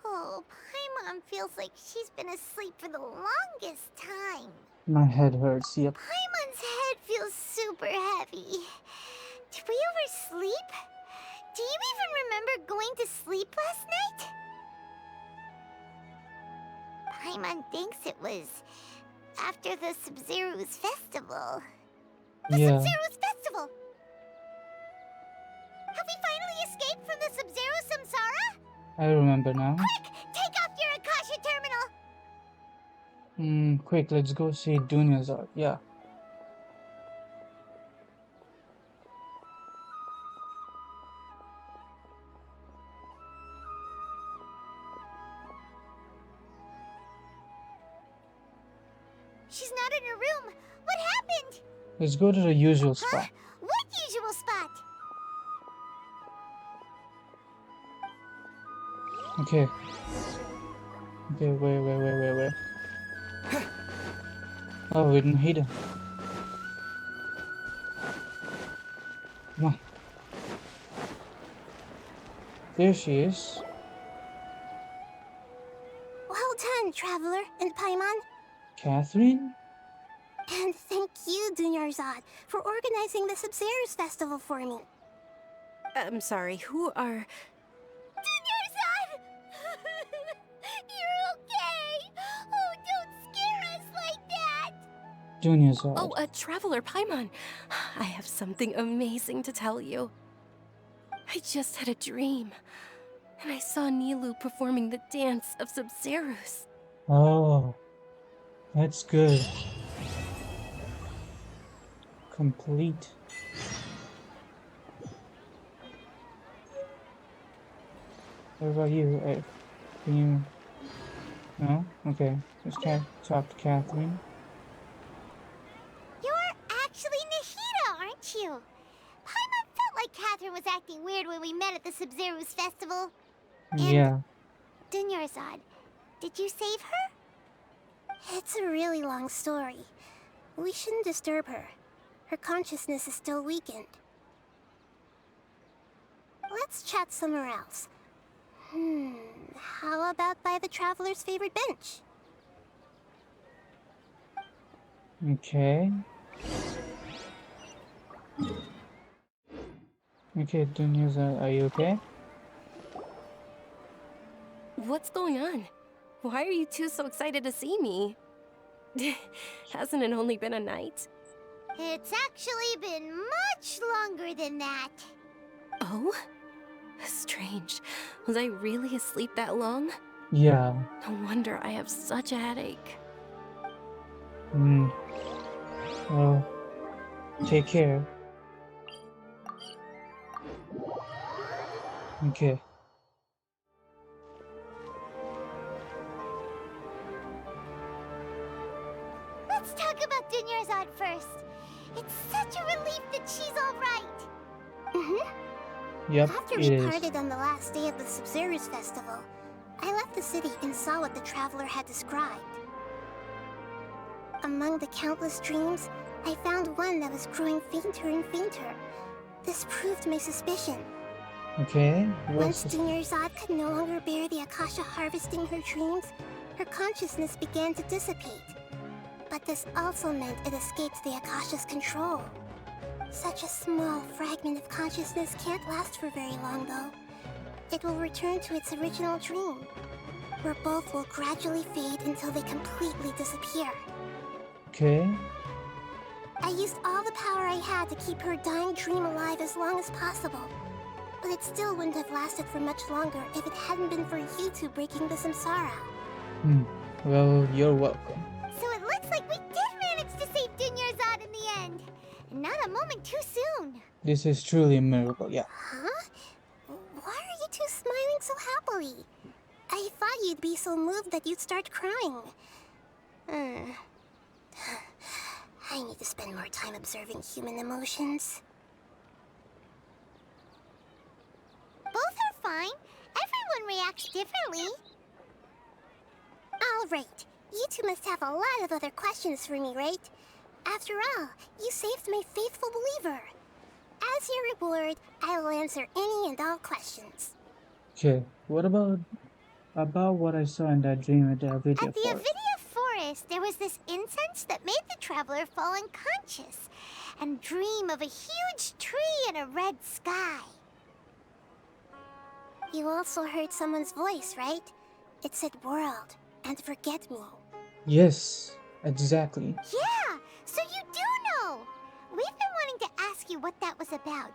Oh, Paimon feels like she's been asleep for the longest time. My head hurts, yep. Paimon's head feels super heavy. Did we oversleep? Do you even remember going to sleep last night? Paimon thinks it was after the Sabzeruz festival. The Sabzeruz festival! Have we finally escaped from the Sabzeruz samsara? I remember now. Quick! Take off your Akasha terminal! Quick, let's go see Dunyazard. Yeah. She's not in her room. What happened? Let's go to the usual spot. What usual spot? Okay. Okay, wait. Oh, we didn't hit her. Come on. There she is. Well done, Traveler and Paimon. Catherine? And thank you, Dunyarzad, for organizing the Sabzeruz festival for me. I'm sorry, who are... Dunyarzad! You're okay! Oh, don't scare us like that! Dunyazard. Oh, a Traveler Paimon. I have something amazing to tell you. I just had a dream, and I saw Nilu performing the dance of Sabzeruz. Oh, that's good. Complete. What about you? Can you... No? Okay. Let's talk to Catherine. You're actually you? Paimon felt like Catherine was acting weird when we met at the Sabzeruz festival. Yeah. Dunyarzad, did you save her? It's a really long story. We shouldn't disturb her. Her consciousness is still weakened. Let's chat somewhere else. How about by the Traveler's favorite bench? Okay. Okay, Dunyarzad, are you okay? What's going on? Why are you two so excited to see me? Hasn't it only been a night? It's actually been much longer than that. Oh? Strange. Was I really asleep that long? Yeah. No wonder I have such a headache. Well, take care. Okay. Let's talk about Dunyarzad first. It's such a relief that she's all right. Yep, After it we is. parted on the last day of the Sabzeruz festival, I left the city and saw what the Traveler had described. Among the countless dreams, I found one that was growing fainter and fainter. This proved my suspicion. Okay. Once Dunyarzad could no longer bear the Akasha harvesting her dreams, her consciousness began to dissipate. But this also meant it escaped the Akasha's control. Such a small fragment of consciousness can't last for very long, though. It will return to its original dream, where both will gradually fade until they completely disappear. Okay. I used all the power I had to keep her dying dream alive as long as possible. But it still wouldn't have lasted for much longer if it hadn't been for you two breaking the samsara. Well, you're welcome. So it looks like we did manage to save Dunyarzad in the end. And not a moment too soon. This is truly a miracle, yeah. Huh? Why are you two smiling so happily? I thought you'd be so moved that you'd start crying. I need to spend more time observing human emotions. Both are fine. Everyone reacts differently. All right. You two must have a lot of other questions for me, right? After all, you saved my faithful believer. As your reward, I will answer any and all questions. Okay, what about what I saw in that dream at the Avidia At the Forest? Avidia Forest, there was this incense that made the traveler fall unconscious and dream of a huge tree and a red sky. You also heard someone's voice, right? It said world and forget me. Yes, exactly. Yeah, so you do know. We've been wanting to ask you what that was about,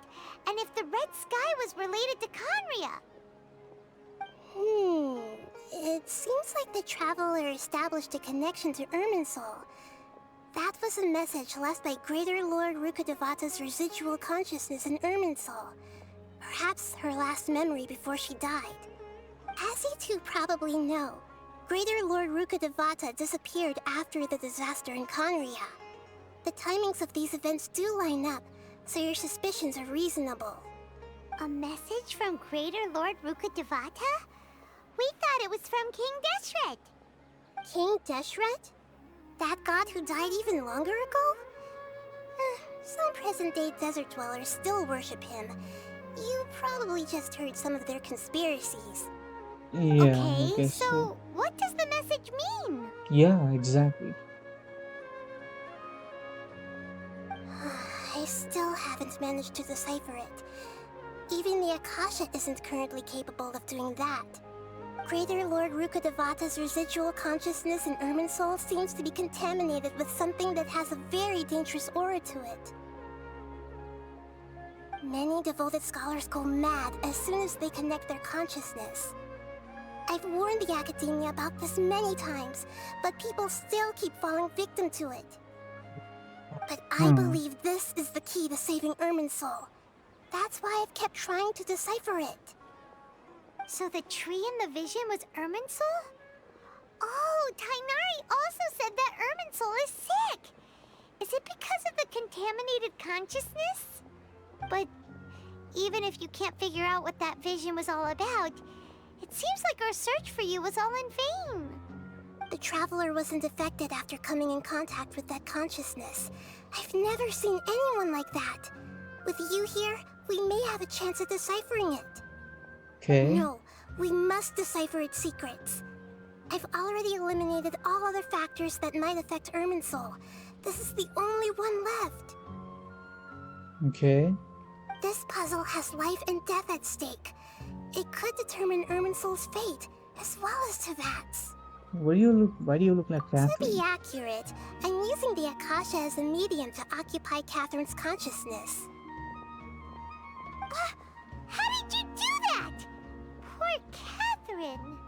and if the red sky was related to Conria. It seems like the Traveler established a connection to Irminsul. That was a message left by Greater Lord Rukkhadevata's residual consciousness in Irminsul. Perhaps her last memory before she died. As you two probably know, Greater Lord Rukkhadevata disappeared after the disaster in Conria. The timings of these events do line up, so your suspicions are reasonable. A message from Greater Lord Rukkhadevata? We thought it was from King Deshret. King Deshret? That god who died even longer ago? Some present-day desert dwellers still worship him. You probably just heard some of their conspiracies. Yeah, Okay, I guess so what does the message mean? Yeah, exactly. I still haven't managed to decipher it. Even the Akasha isn't currently capable of doing that. Greater Lord Rukkhadevata's residual consciousness in Irminsul seems to be contaminated with something that has a very dangerous aura to it. Many devoted scholars go mad as soon as they connect their consciousness. I've warned the Academia about this many times, but people still keep falling victim to it. But I believe this is the key to saving Irminsul. That's why I've kept trying to decipher it. So the tree in the vision was Irminsul? Oh, Tainari also said that Irminsul is sick. Is it because of the contaminated consciousness? But even if you can't figure out what that vision was all about, it seems like our search for you was all in vain. The Traveler wasn't affected after coming in contact with that consciousness. I've never seen anyone like that. With you here, we may have a chance at deciphering it. Okay. No, we must decipher its secrets. I've already eliminated all other factors that might affect Irminsul. This is the only one left. Okay. This puzzle has life and death at stake. It could determine Irminsul's fate, as well as Tevat's. Why do you look like To Catherine? be accurate, I'm using the Akasha as a medium to occupy Catherine's consciousness. How did you do that? Poor Catherine.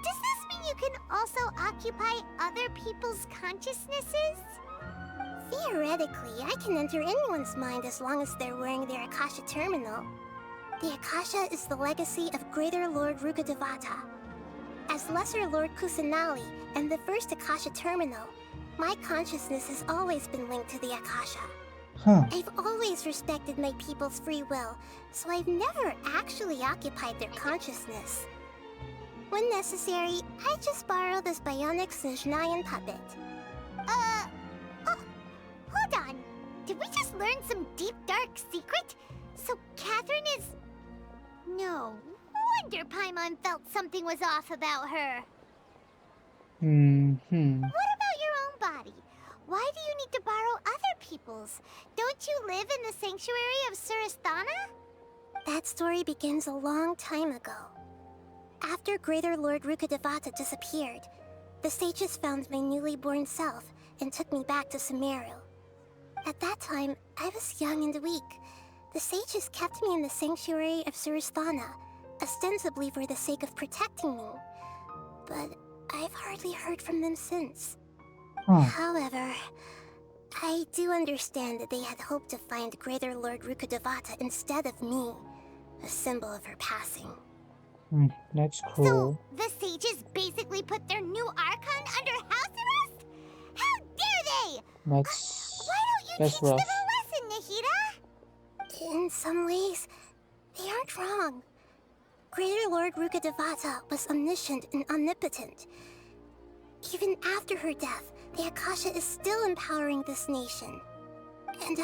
Does this mean you can also occupy other people's consciousnesses? Theoretically, I can enter anyone's mind as long as they're wearing their Akasha terminal. The Akasha is the legacy of Greater Lord Rukkhadevata. As Lesser Lord Kusanali and the first Akasha terminal, my consciousness has always been linked to the Akasha. Huh. I've always respected my people's free will, so I've never actually occupied their consciousness. When necessary, I just borrow this bionic Snezhnayan puppet. Hold on. Did we just learn some deep, dark secret? So Catherine is... No wonder Paimon felt something was off about her. What about your own body? Why do you need to borrow other people's? Don't you live in the sanctuary of Surasthana? That story begins a long time ago. After Greater Lord Rukkhadevata disappeared, the sages found my newly born self and took me back to Sumeru. At that time, I was young and weak. The sages kept me in the sanctuary of Surasthana, ostensibly for the sake of protecting me. But I've hardly heard from them since. However, I do understand that they had hoped to find Greater Lord Rukkhadevata instead of me, a symbol of her passing. That's cool. The sages basically put their new Archon under house arrest? How dare they! Why don't you that's teach them rough. a lesson, Nahida? In some ways, they aren't wrong. Greater Lord Rukkhadevata was omniscient and omnipotent. Even after her death, the Akasha is still empowering this nation. And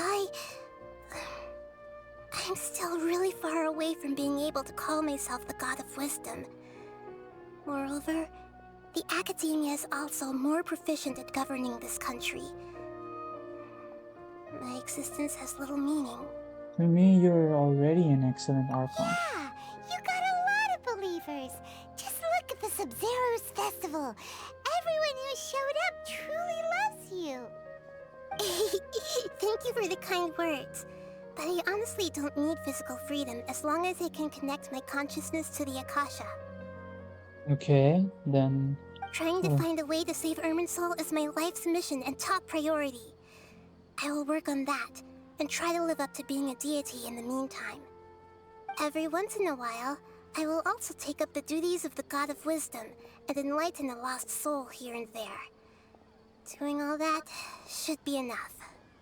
I'm still really far away from being able to call myself the God of Wisdom. Moreover, the Academia is also more proficient at governing this country. My existence has little meaning. To me, you're already an excellent Archon. Yeah, you got a lot of believers. Just look at the Sabzeruz festival. Everyone who showed up truly loves you. Thank you for the kind words. But I honestly don't need physical freedom as long as I can connect my consciousness to the Akasha. Okay, then... Trying to find a way to save Irminsul is my life's mission and top priority. I will work on that, and try to live up to being a deity in the meantime. Every once in a while, I will also take up the duties of the God of Wisdom and enlighten a lost soul here and there. Doing all that should be enough.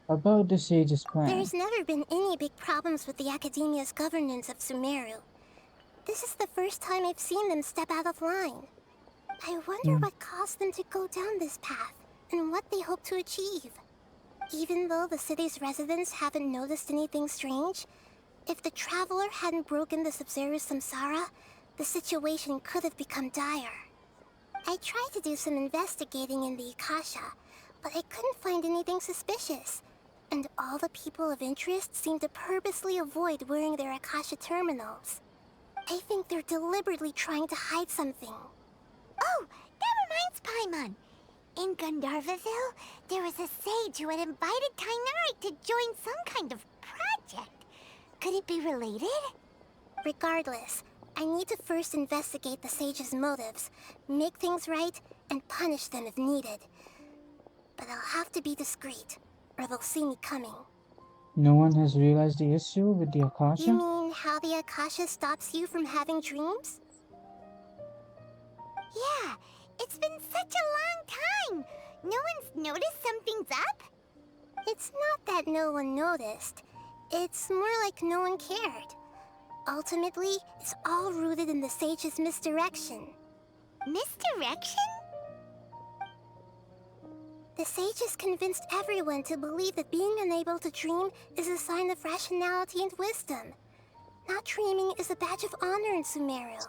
About the sage's plan. There's never been any big problems with the Academia's governance of Sumeru. This is the first time I've seen them step out of line. I wonder what caused them to go down this path, and what they hope to achieve. Even though the city's residents haven't noticed anything strange, if the Traveler hadn't broken the Sabzeruz samsara, the situation could have become dire. I tried to do some investigating in the Akasha, but I couldn't find anything suspicious. And all the people of interest seem to purposely avoid wearing their Akasha terminals. I think they're deliberately trying to hide something. Oh, that reminds Paimon. In Gandharvaville, there was a sage who had invited Tainari to join some kind of project. Could it be related? Regardless, I need to first investigate the sage's motives, make things right, and punish them if needed. But I'll have to be discreet, or they'll see me coming. No one has realized the issue with the Akasha? You mean how the Akasha stops you from having dreams? Yeah, it's been such a long time. No one's noticed something's up? It's not that no one noticed. It's more like no one cared. Ultimately, it's all rooted in the sage's misdirection. Misdirection? The sages convinced everyone to believe that being unable to dream is a sign of rationality and wisdom. Not dreaming is a badge of honor in Sumeru.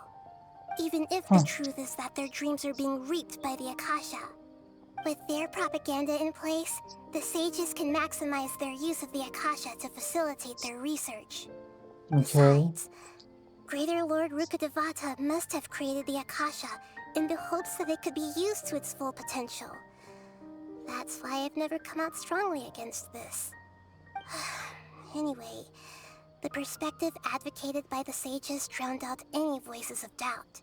Even if the truth is that their dreams are being reaped by the Akasha. With their propaganda in place, the sages can maximize their use of the Akasha to facilitate their research. Besides, Greater Lord Rukkhadevata must have created the Akasha in the hopes that it could be used to its full potential. That's why I've never come out strongly against this. Anyway, the perspective advocated by the sages drowned out any voices of doubt.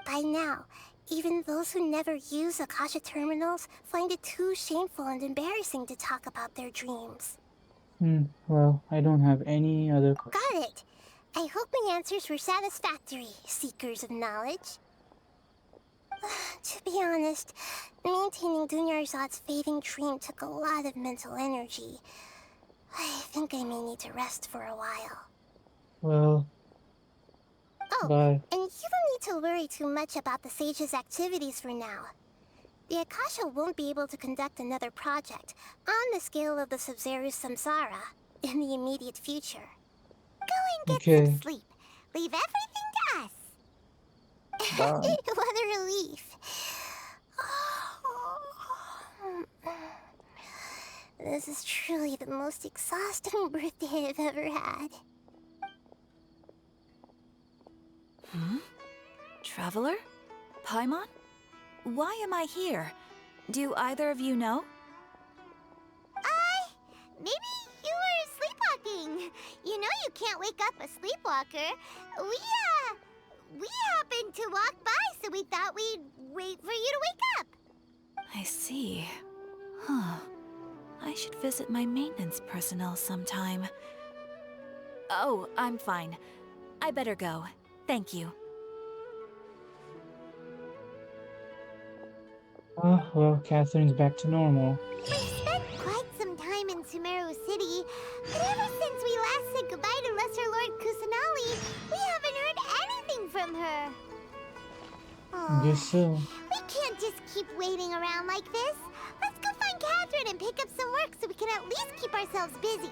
By now, even those who never use Akasha terminals find it too shameful and embarrassing to talk about their dreams. Well, I don't have any other questions. Got it! I hope my answers were satisfactory, seekers of knowledge. To be honest, maintaining Dunyarzad's fading dream took a lot of mental energy. I think I may need to rest for a while. Well, bye. And you don't need to worry too much about the sage's activities for now. The Akasha won't be able to conduct another project on the scale of the Sabzeruz Samsara in the immediate future. Go and get some sleep. Leave everything to us. Bye. What a relief. This is truly the most exhausting birthday I've ever had. Traveler? Paimon? Why am I here? Do either of you know? Maybe you were sleepwalking. You know you can't wake up a sleepwalker. We happened to walk by, so we thought we'd wait for you to wake up. I see. Huh. I should visit my maintenance personnel sometime. Oh, I'm fine. I better go. Thank you. Well, Catherine's back to normal. We've spent quite some time in Sumeru City, but ever since we last said goodbye to Lesser Lord Kusanali, we haven't heard anything from her. I guess so. We can't just keep waiting around like this. Let's go find Catherine and pick up some work so we can at least keep ourselves busy.